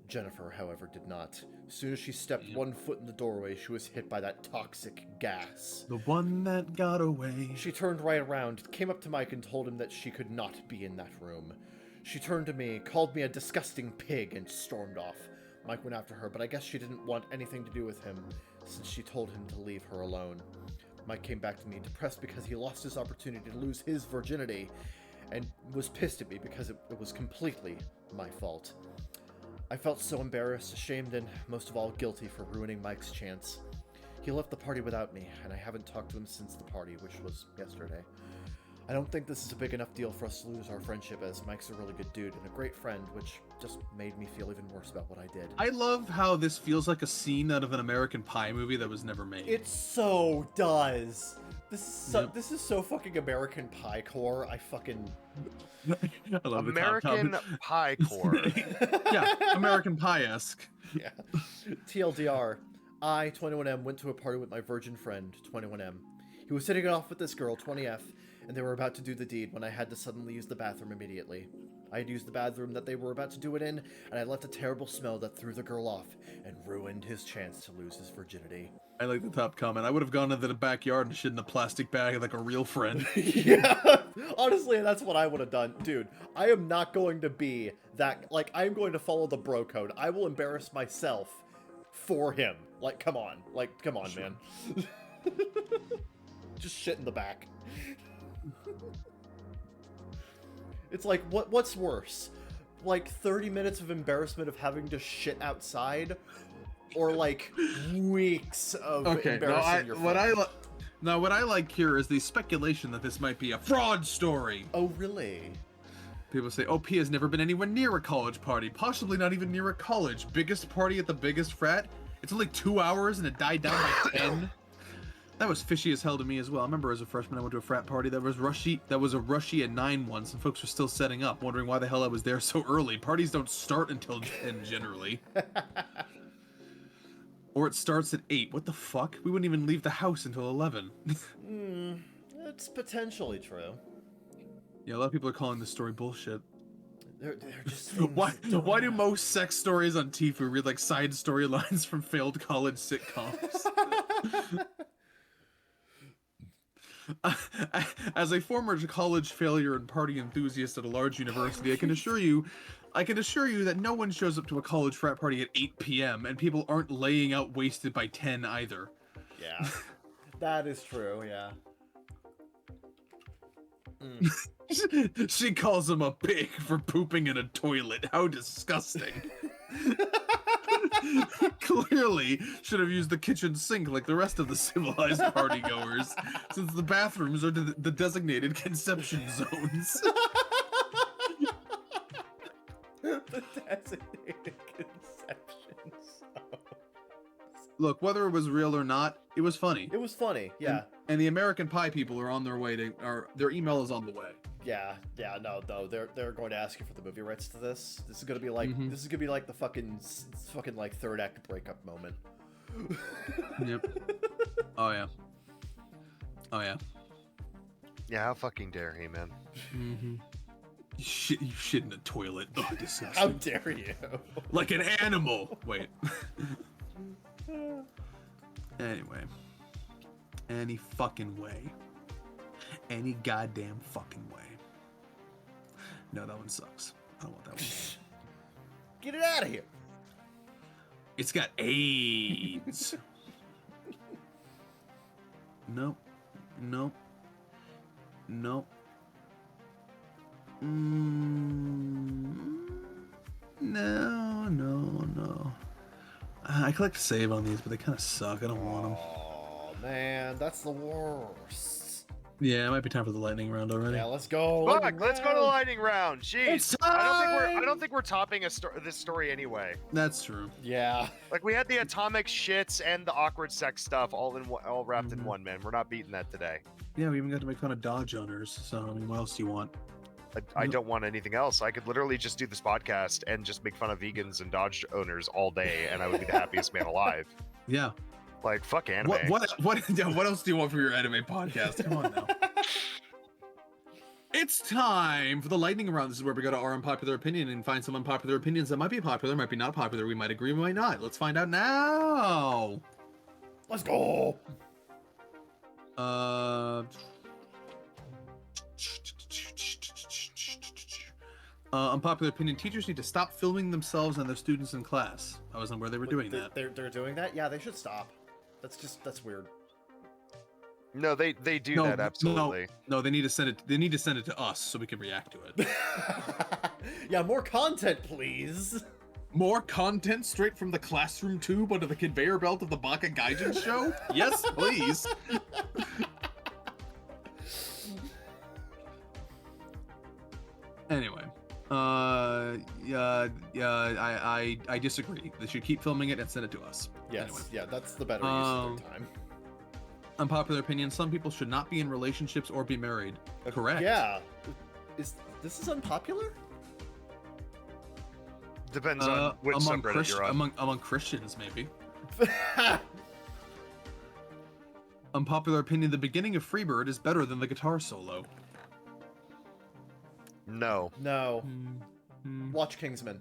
Jennifer, however, did not. As soon as she stepped one foot in the doorway, she was hit by that toxic gas. The one that got away. She turned right around, came up to Mike and told him that she could not be in that room. She turned to me, called me a disgusting pig, and stormed off. Mike went after her, but I guess she didn't want anything to do with him, since she told him to leave her alone. Mike came back to me, depressed because he lost his opportunity to lose his virginity, and was pissed at me because it was completely my fault. I felt so embarrassed, ashamed, and most of all guilty for ruining Mike's chance. He left the party without me, and I haven't talked to him since the party, which was yesterday. I don't think this is a big enough deal for us to lose our friendship, as Mike's a really good dude and a great friend, which just made me feel even worse about what I did. I love how this feels like a scene out of an American Pie movie that was never made. It so does. This is so fucking American Pie core. I fucking... I love American the Pie Core. Yeah, American Pie-esque. Yeah. TLDR. I, 21M, went to a party with my virgin friend, 21M. He was sitting off with this girl, 20F, and they were about to do the deed when I had to suddenly use the bathroom immediately. I had used the bathroom that they were about to do it in, and I left a terrible smell that threw the girl off and ruined his chance to lose his virginity. I like the top comment. I would have gone into the backyard and shit in a plastic bag like a real friend. Yeah, honestly, that's what I would have done. Dude, I am not going to be that, like, I am going to follow the bro code. I will embarrass myself for him. Like, come on, sure. Man. Just shit in the back. It's like, what's worse? Like 30 minutes of embarrassment of having to shit outside? Or like weeks of embarrassing your friend? What I like here is the speculation that this might be a fraud story. Oh, really? People say, OP has never been anywhere near a college party, possibly not even near a college. Biggest party at the biggest frat? It's only 2 hours and it died down by 10. That was fishy as hell to me as well. I remember as a freshman I went to a frat party that was a rushy at 9 once, and folks were still setting up, wondering why the hell I was there so early. Parties don't start until 10 generally. Or it starts at 8. What the fuck? We wouldn't even leave the house until 11. It's potentially true. Yeah, a lot of people are calling this story bullshit. They're just Why do most sex stories on Tfue read like side storylines from failed college sitcoms? As a former college failure and party enthusiast at a large university, I can assure you that no one shows up to a college frat party at 8 p.m. and people aren't laying out wasted by 10 either. Yeah, that is true. Yeah. She calls him a pig for pooping in a toilet. How disgusting. Clearly should have used the kitchen sink like the rest of the civilized partygoers, since the bathrooms are the designated conception zones. The designated conception zone. Look, whether it was real or not, it was funny. It was funny, yeah. And the American Pie people are on their way their email is on the way. Yeah, no, they're going to ask you for the movie rights to this. This is gonna be like the fucking like third act breakup moment. Yep. Oh yeah. Yeah, how fucking dare he, man? Mm-hmm. You shit in a toilet. Oh, disgusting. How dare you? Like an animal. Wait. Anyway. Any fucking way. Any goddamn fucking way. No, that one sucks. I don't want that one. Get it out of here. It's got AIDS. Nope. No. I clicked save on these, but they kind of suck. I don't want them. Oh man, that's the worst. Yeah, it might be time for the lightning round already. Yeah, let's go. Fuck, let's go to the lightning round. Jeez, It's I don't think we're topping this story anyway. That's true. Yeah. Like we had the atomic shits and the awkward sex stuff all wrapped in one, man. We're not beating that today. Yeah, we even got to make fun of Dodge owners. So I mean, what else do you want? I don't want anything else. I could literally just do this podcast and just make fun of vegans and Dodge owners all day, and I would be the happiest man alive. Yeah. Like fuck anime. What else do you want for your anime podcast? Come on now. It's time for the lightning round. This is where we go to our unpopular opinion and find some unpopular opinions that might be popular, might be not popular. We might agree, we might not. Let's find out now. Let's go. Unpopular opinion: teachers need to stop filming themselves and their students in class. I wasn't aware they were doing that. They're doing that? Yeah, they should stop. That's weird. No, they do that absolutely. No, they need to send it. They need to send it to us so we can react to it. Yeah, more content, please. More content straight from the classroom tube onto the conveyor belt of the Baka Gaijin show? Yes, please. Anyway, I disagree. They should keep filming it and send it to us. Yes, Anyway. yeah, that's the better use of their time. Unpopular opinion: some people should not be in relationships or be married. Correct. Yeah. This is unpopular? Depends on which subreddit you're on. Among Christians, maybe. Unpopular opinion: the beginning of Freebird is better than the guitar solo. No. Watch Kingsman.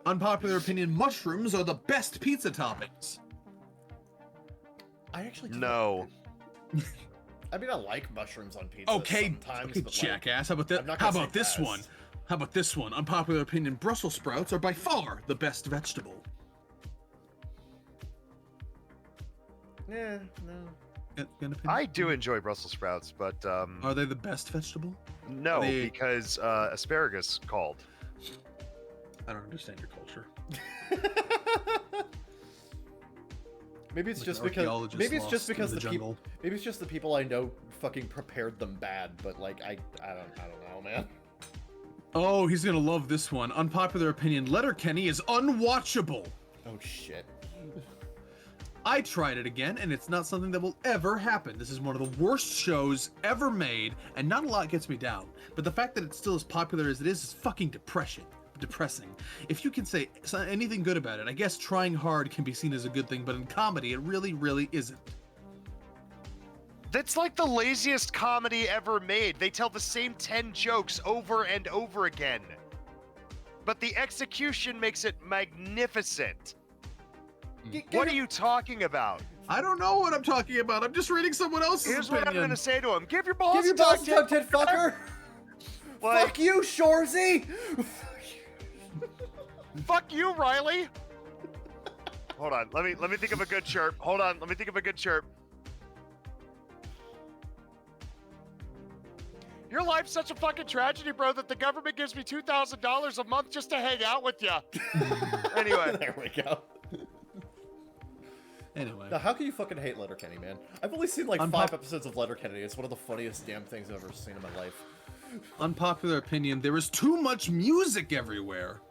Unpopular opinion: mushrooms are the best pizza toppings. I actually No. I mean, I like mushrooms on pizza sometimes, but jackass. How about that? How about this one? How about this one? Unpopular opinion: Brussels sprouts are by far the best vegetable. Yeah, no. I do enjoy Brussels sprouts, but are they the best vegetable? No, because asparagus called. I don't understand your culture. Maybe it's Like just an because archaeologist maybe it's just lost in because the the people jungle. maybe it's just the people I know fucking prepared them bad, but like I don't know, man. Oh, he's gonna love this one. Unpopular opinion: Letterkenny is unwatchable. Oh shit. I tried it again, and it's not something that will ever happen. This is one of the worst shows ever made, and not a lot gets me down. But the fact that it's still as popular as it is fucking depressing. If you can say anything good about it, I guess trying hard can be seen as a good thing, but in comedy, it really, really isn't. That's like the laziest comedy ever made. They tell the same 10 jokes over and over again. But the execution makes it magnificent. What are you talking about? I don't know what I'm talking about. I'm just reading someone else's Here's opinion. what I'm gonna say to him. Give your balls Give your a tug, balls a tug, tit fucker! Like, Fuck you, Shorzy! fuck you, Riley! Hold on, let me think of a good chirp. Hold on, let me think of a good chirp. Your life's such a fucking tragedy, bro, that the government gives me $2,000 a month just to hang out with you. Anyway. There we go. Anyway. Now, how can you fucking hate Letterkenny, man? I've only seen like 5 episodes of Letterkenny. It's one of the funniest damn things I've ever seen in my life. Unpopular opinion, there is too much music everywhere.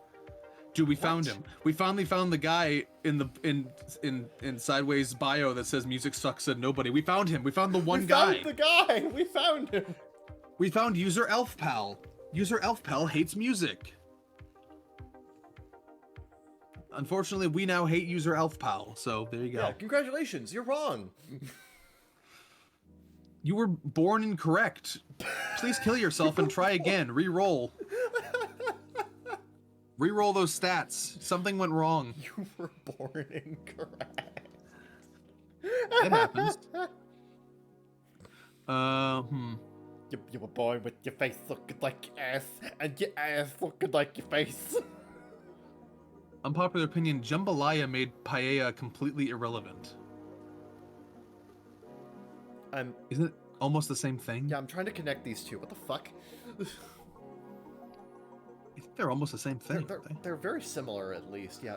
Dude, we found him. We finally found the guy in the in Sideways bio that says music sucks and nobody. We found him. We found the one guy. We found the guy! We found him! We found user Elf Pal. User Elf Pal hates music. Unfortunately, we now hate user Elf Pal, so there you go. Yeah, congratulations, you're wrong. You were born incorrect. Please kill yourself and try again. Re-roll. Re-roll those stats. Something went wrong. You were born incorrect. It happens. You were born with your face looking like your ass, and your ass looking like your face. Unpopular opinion, jambalaya made paella completely irrelevant. Isn't it almost the same thing? Yeah, I'm trying to connect these two. What the fuck? I think they're almost the same thing. They're very similar, at least. Yeah.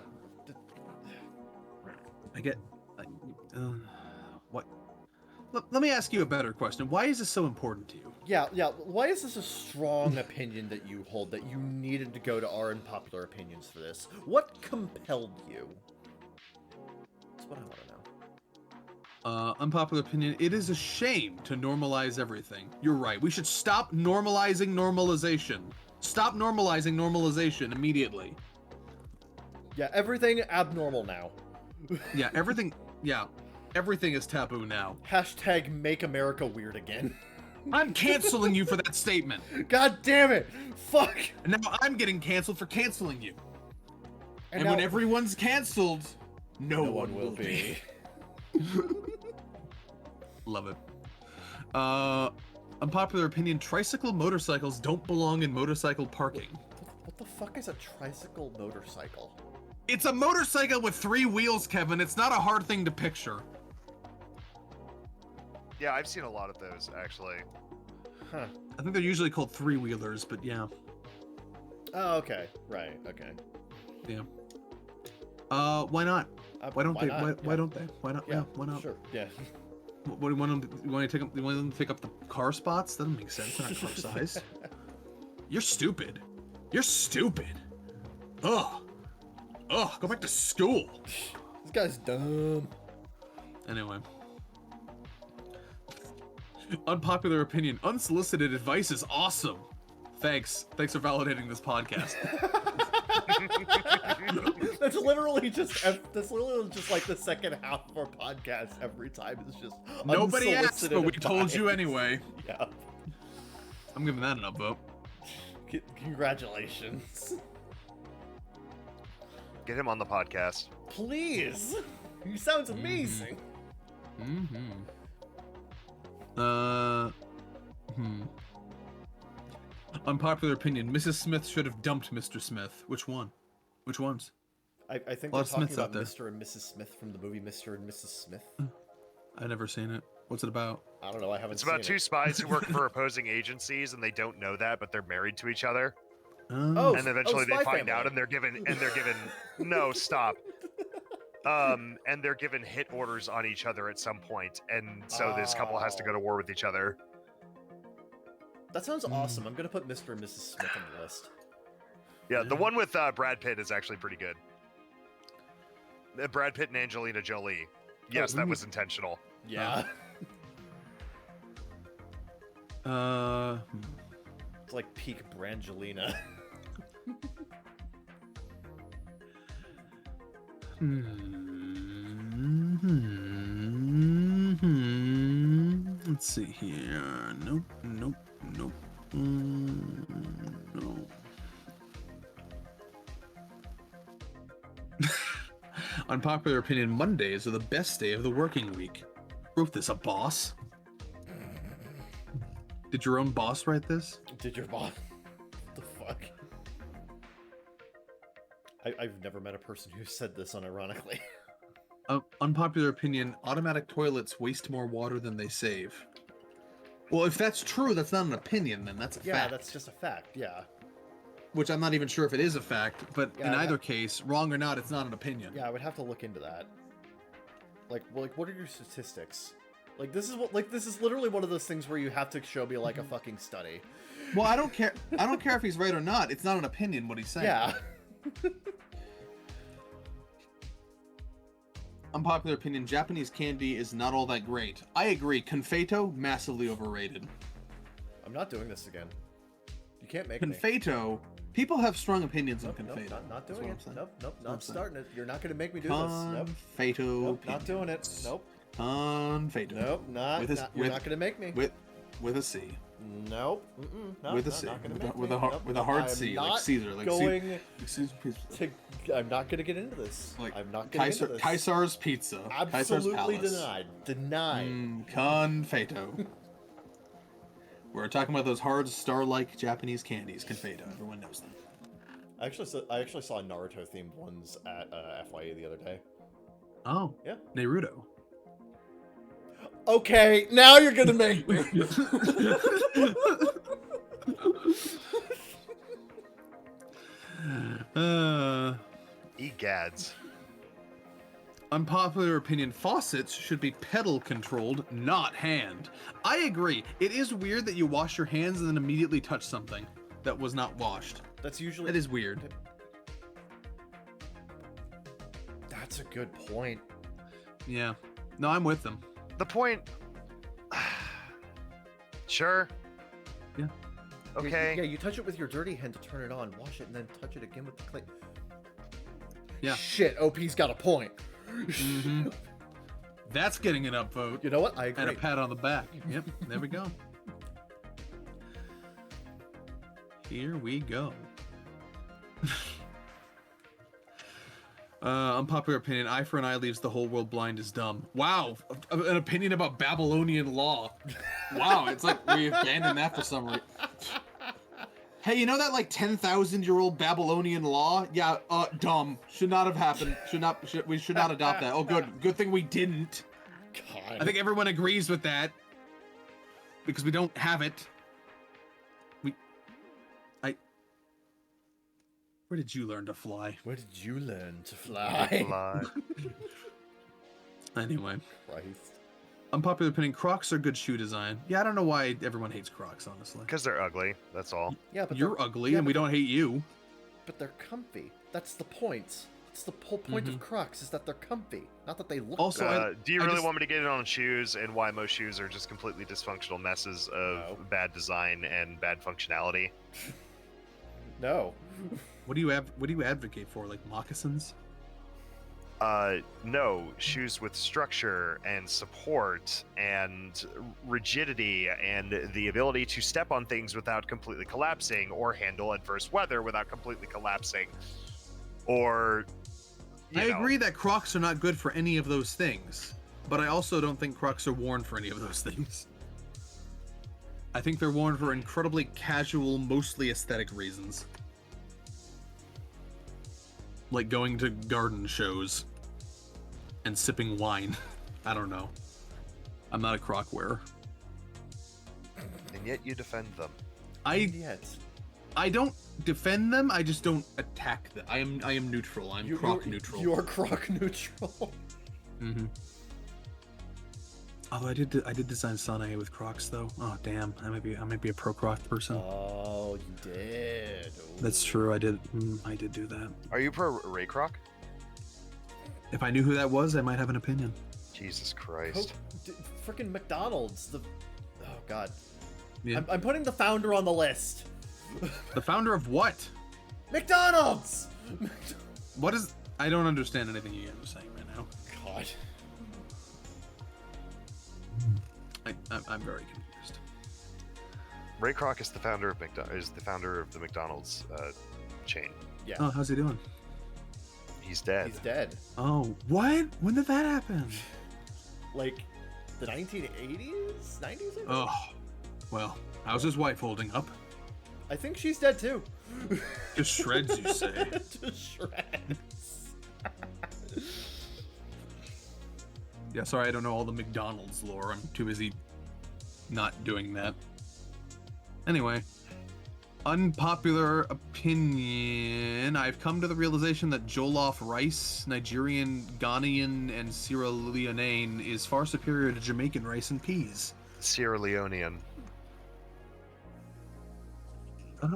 I get... what? Let me ask you a better question. Why is this so important to you? Yeah. Why is this a strong opinion that you hold, that you needed to go to our unpopular opinions for this? What compelled you? That's what I want to know. Unpopular opinion, it is a shame to normalize everything. You're right. We should stop normalizing normalization. Stop normalizing normalization immediately. Yeah, everything abnormal now. Yeah, everything is taboo now. Hashtag make America weird again. I'm canceling you for that statement. God damn it! Fuck! And now I'm getting canceled for canceling you. And now, when everyone's canceled, no one will be. Love it. Unpopular opinion, tricycle motorcycles don't belong in motorcycle parking. What the fuck is a tricycle motorcycle? It's a motorcycle with 3 wheels, Kevin. It's not a hard thing to picture. Yeah, I've seen a lot of those, actually. Huh. I think they're usually called 3-wheelers, but yeah. Oh, okay. Right, okay. Yeah. Why not? Why don't they? not? Why don't they? Why not? Yeah, why not? Sure, yeah. What do you want them? You want to take up the car spots? That doesn't make sense. They're not car size. You're stupid. You're stupid. Ugh. Go back to school. This guy's dumb. Anyway. Unpopular opinion. Unsolicited advice is awesome. Thanks for validating this podcast. That's literally just like the second half of our podcast every time. It's just nobody asked, unsolicited but we advice. told you anyway. Yeah. I'm giving that an upvote. Congratulations. Get him on the podcast. Please. He sounds amazing. Unpopular opinion. Mrs. Smith should have dumped Mr. Smith. Which one? Which ones? I think A lot they're of Smiths talking out about Mr. and Mrs. Smith from the movie Mr. and Mrs. Smith. I've never seen it. What's it about? I don't know. I haven't It's seen about it. 2 spies who work for opposing agencies, and they don't know that, but they're married to each other. Oh, And eventually they Spy find Family. out, and they're given no, stop. And they're given hit orders on each other at some point, and so this couple has to go to war with each other. That sounds awesome. I'm gonna put Mr. and Mrs. Smith on the list. Yeah, the one with Brad Pitt is actually pretty good. Brad Pitt and Angelina Jolie. Yes, that was intentional. Yeah. It's like peak Brangelina. Let's Let's see here. Nope. No. Unpopular opinion, Mondays are the best day of the working week. Wrote this a boss? Did your own boss write this? Did your boss? What the fuck? I've never met a person who said this unironically. Unpopular opinion, automatic toilets waste more water than they save. Well, if that's true, that's not an opinion, then that's a Yeah, fact. that's just a fact, yeah. Which I'm not even sure if it is a fact, but Yeah, in either case, wrong or not, it's not an opinion. Yeah, I would have to look into that. Like, what are your statistics? This is literally one of those things where you have to show me like a fucking study. Well, I don't care. I don't care if he's right or not. It's not an opinion what he's saying. Yeah. Unpopular opinion, Japanese candy is not all that great. I agree. Confeito, massively overrated. I'm not doing this again. You can't make me. Confeito, people have strong opinions Nope, on confeito. not doing That's it. what I'm saying. Nope, what I'm not saying. starting it. You're not gonna make me do this. Nope. Confeito. Nope, not doing it. Nope. Confeito. Nope, you're not gonna make me. With a C. Nope. No, With a not C. gonna With make a- with me. a har- Nope, with a nope, hard I am C, like not Caesar, like going Excuse me, please. I'm not gonna get into this. Like I'm not gonna get into this. Kaisar's Pizza. Kaisar's Absolutely Palace. denied. Denied. Confeito. We're talking about those hard star-like Japanese candies. Confeito. Everyone knows them. I actually saw Naruto themed ones at FYE the other day. Oh. Yeah. Naruto. Okay, now you're gonna make me. Egads. Unpopular opinion, faucets should be pedal controlled, not hand. I agree. It is weird that you wash your hands and then immediately touch something that was not washed. That's usually. That is weird. That's a good point. Yeah. No, I'm with them. The point. Sure. Yeah. Okay. Yeah, you touch it with your dirty hand to turn it on, wash it, and then touch it again with the clean. Yeah. Shit, OP's got a point. Mm-hmm. That's getting an upvote. You know what? I agree. And a pat on the back. Yep, there we go. Here we go. Unpopular opinion, eye for an eye leaves the whole world blind is dumb. Wow, an opinion about Babylonian law. Wow, it's like we abandoned that for some reason. Hey, you know that like 10,000-year-old Babylonian law? Yeah, dumb. Should not have happened. We should not adopt that. Oh, good thing we didn't. God. I think everyone agrees with that. Because we don't have it. Where did you learn to fly? Where did you learn to fly? Fly. Anyway. Christ. Unpopular opinion, Crocs are good shoe design. Yeah, I don't know why everyone hates Crocs, honestly. Because they're ugly. That's all. Yeah, but You're they're- ugly yeah, and we but don't hate you. But they're comfy. That's the point. That's the whole point of Crocs, is that they're comfy, not that they look Also, good. Do you I really just- want me to get in on shoes and why most shoes are just completely dysfunctional messes of No. bad design and bad functionality? No. What do you advocate for? Like moccasins? No, shoes with structure and support and rigidity and the ability to step on things without completely collapsing or handle adverse weather without completely collapsing. Or, I agree that Crocs are not good for any of those things, but I also don't think Crocs are worn for any of those things. I think they're worn for incredibly casual, mostly aesthetic reasons. Like going to garden shows and sipping wine. I don't know. I'm not a Croc wearer. And yet you defend them. Yet. I don't defend them. I just don't attack them. I am neutral. I'm Croc neutral. You are Croc neutral. Mm-hmm. Although I did design Sanae with Crocs though. Oh damn, I might be a pro Croc person. Oh, you did. That's Ooh. true. I did do that. Are you pro Ray Kroc? If I knew who that was, I might have an opinion. Jesus Christ. Freaking McDonald's. Oh God. Yeah. I'm putting the founder on the list. The founder of what? McDonald's. What is? I don't understand anything you guys are saying right now. God. I'm very confused. Ray Kroc is the founder of the McDonald's chain. Yeah. Oh, how's he doing? He's dead. He's dead. Oh, what? When did that happen? Like the 1980s, 90s. I think? Oh, well, how's his wife holding up? I think she's dead too. To shreds, you say? To shreds. Yeah, sorry, I don't know all the McDonald's lore. I'm too busy not doing that. Anyway, unpopular opinion. I've come to the realization that jollof rice, Nigerian, Ghanaian, and Sierra Leonean is far superior to Jamaican rice and peas. Sierra Leonean. It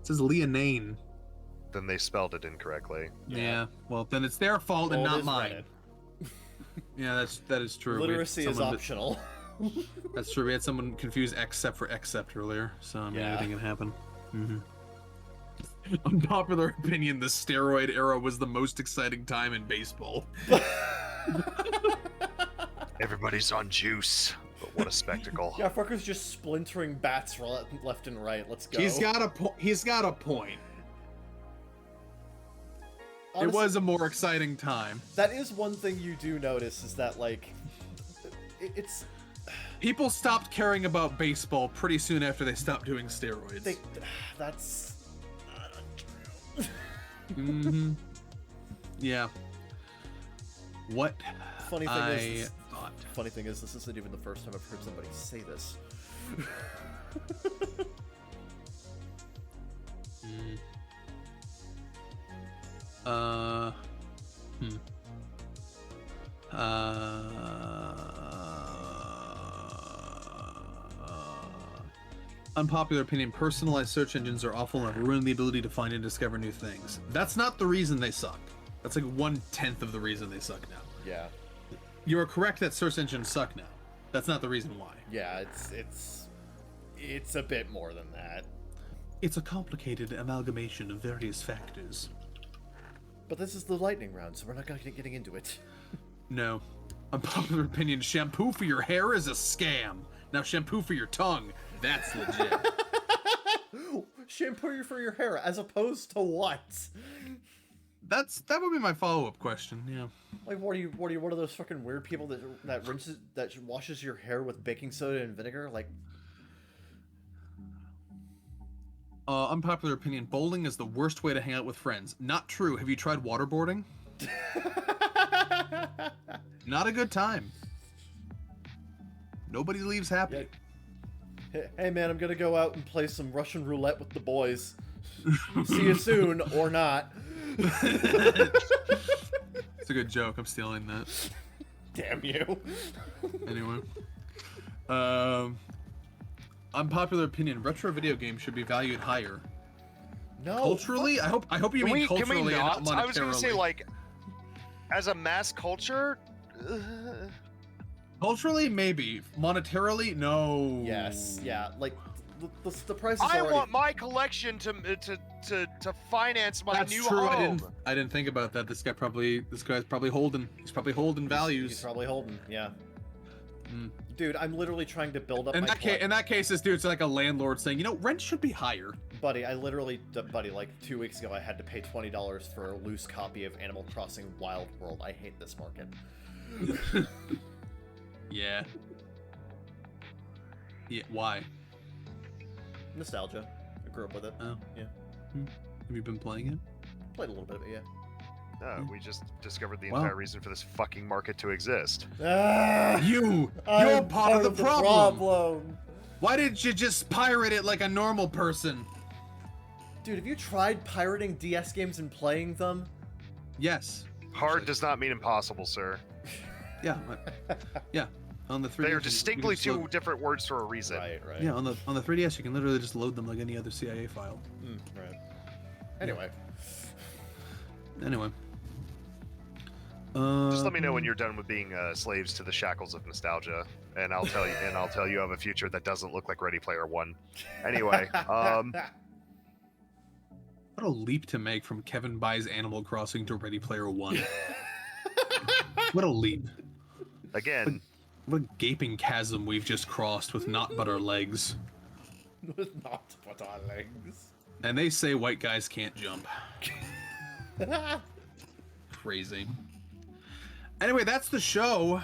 says Leonean. Then they spelled it incorrectly. Yeah, well, then it's their fault and Well, it not is mine. Reddit. Yeah, that is true. Literacy is Someone- optional. That's true. We had someone confuse accept for accept earlier, so I mean, Yeah. anything can happen. Unpopular opinion: the steroid era was the most exciting time in baseball. Everybody's on juice, but what a spectacle. Yeah, fuckers just splintering bats left and right. Let's go. He's got a point. Honestly, It was a more exciting time. That is one thing you do notice is that like, it's People stopped caring about baseball pretty soon after they stopped doing steroids. that's not Mm-hmm. Yeah. What funny thing I is. thought. Funny thing is, this isn't even the first time I've heard somebody say this. Unpopular opinion: personalized search engines are awful and have ruined the ability to find and discover new things. That's not the reason they suck. That's like 1/10 of the reason they suck now. Yeah, You are correct that search engines suck now. That's not the reason why. yeah, it's a bit more than that. It's a complicated amalgamation of various factors. But this is the lightning round, so we're not gonna get getting into it. No. Unpopular opinion: shampoo for your hair is a scam. Now shampoo for your tongue, that's legit. Shampoo for your hair, as opposed to what? That would be my follow-up question. Yeah. Like, what are you one of those fucking weird people that washes your hair with baking soda and vinegar? Like, Unpopular opinion: bowling is the worst way to hang out with friends. Not true. Have you tried waterboarding? Not a good time. Nobody leaves happy. hey man, I'm gonna go out and play some Russian roulette with the boys. See you soon, or not. It's a good joke. I'm stealing that. Damn you. Anyway. Unpopular opinion: retro video games should be valued higher. No. Culturally? I hope you mean Can we culturally and not not? monetarily. I was gonna say, like, as a mass culture. Culturally, maybe. Monetarily, no. Yes. Yeah. Like the price is I already. want my collection to finance my That's new true. home. I didn't think about that. This guy's probably holding. He's probably holding values. He's probably holding. Yeah. Mm. Dude, I'm literally trying to build up In my. that case, this dude's like a landlord saying, rent should be higher. Buddy, like 2 weeks ago, I had to pay $20 for a loose copy of Animal Crossing Wild World. I hate this market. Yeah. Yeah. Why? Nostalgia. I grew up with it. Oh. Yeah. Have you been playing it? Played a little bit of it, yeah. No, we just discovered the Wow. entire reason for this fucking market to exist. Ah, You're I'm part of the problem. problem. Why didn't you just pirate it like a normal person? Dude, have you tried pirating DS games and playing them? Yes. Hard does not mean impossible, sir. Yeah. Yeah. On the 3DS. They you are can distinctly just load- two different words for a reason. Right. Yeah, on the 3DS, you can literally just load them like any other CIA file. Right. Anyway. Anyway. Just let me know when you're done with being slaves to the shackles of nostalgia, and I'll tell you you have a future that doesn't look like Ready Player One. Anyway, What a leap to make from Kevin buys Animal Crossing to Ready Player One. What a leap. again, What a gaping chasm we've just crossed with naught but our legs. With not but our legs. And they say white guys can't jump. Crazy. Anyway, that's the show.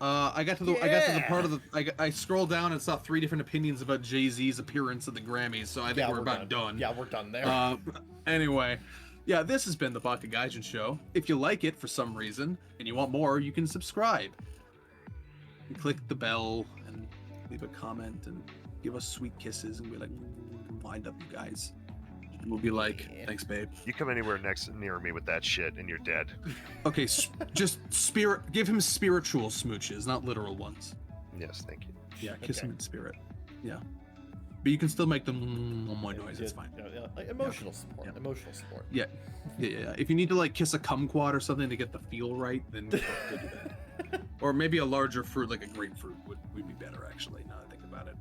I got to the part of the. I scrolled down and saw 3 different opinions about Jay-Z's appearance at the Grammys, so I think we're about done. Yeah, we're done there. Anyway, yeah, this has been the Baka Gaijin Show. If you like it for some reason and you want more, you can subscribe. You click the bell and leave a comment and give us sweet kisses, and we're like, wind up, you guys. And we'll be like, thanks, babe. You come anywhere near me with that shit, and you're dead. Okay, just give him spiritual smooches, not literal ones. Yes, thank you. Yeah, kiss him in spirit. Yeah. But you can still make them noise, it's fine. Yeah. Like emotional support. Yeah. Emotional support. Yeah. If you need to like kiss a kumquat or something to get the feel right, then go do that. Or maybe a larger fruit like a grapefruit would be better, actually, now that I think about it.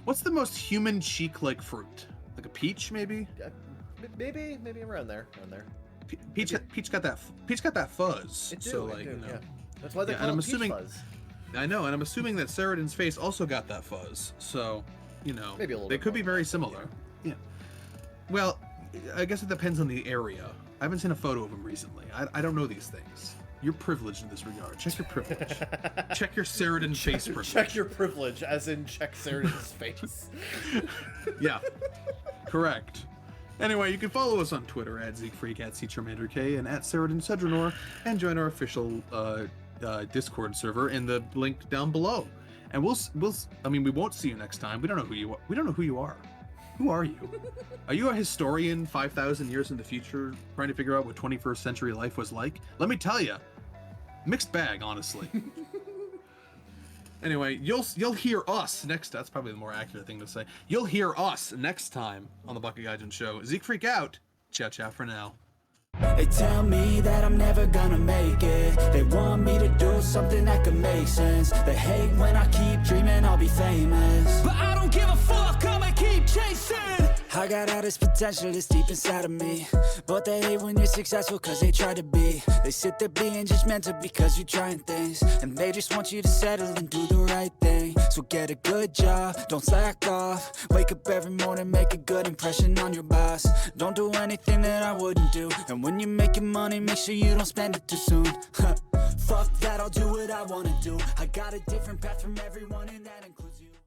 What's the most human cheek-like fruit? Like a peach, maybe? Yeah, maybe around there. Peach got that fuzz. It do, so it like, do, you know. yeah. That's why they Yeah, call and it peach fuzz. I know, and I'm assuming that Saradin's face also got that fuzz. So, you know, Maybe a little they bit could be more. very similar. Yeah. Well, I guess it depends on the area. I haven't seen a photo of him recently. I don't know these things. You're privileged in this regard. Check your privilege. Check your Saradin face privilege. Check your privilege, as in check Saradin's face. Yeah, correct. Anyway, you can follow us on Twitter at ZeekFreak, at CCharmanderK, and at Saradin Sedranor, and join our official Discord server in the link down below. And we won't see you next time. We don't know who you are. We don't know who you are. Who are you? Are you a historian 5,000 years in the future trying to figure out what 21st century life was like? Let me tell you, mixed bag, honestly. Anyway, you'll hear us next. That's probably the more accurate thing to say. You'll hear us next time on the Baka Gaijin Show. Zeke freak out. Ciao, ciao for now. They tell me that I'm never gonna make it. They want me to do something that could make sense. They hate when I keep dreaming I'll be famous, but I don't give a fuck, I'ma keep chasing. I got all this potential that's deep inside of me, but they hate when you're successful cause they try to be. They sit there being judgmental because you're trying things, and they just want you to settle and do the right thing. So get a good job, don't slack off. Wake up every morning, make a good impression on your boss. Don't do anything that I wouldn't do, and when you're making money, make sure you don't spend it too soon. Fuck that, I'll do what I wanna do. I got a different path from everyone, and that includes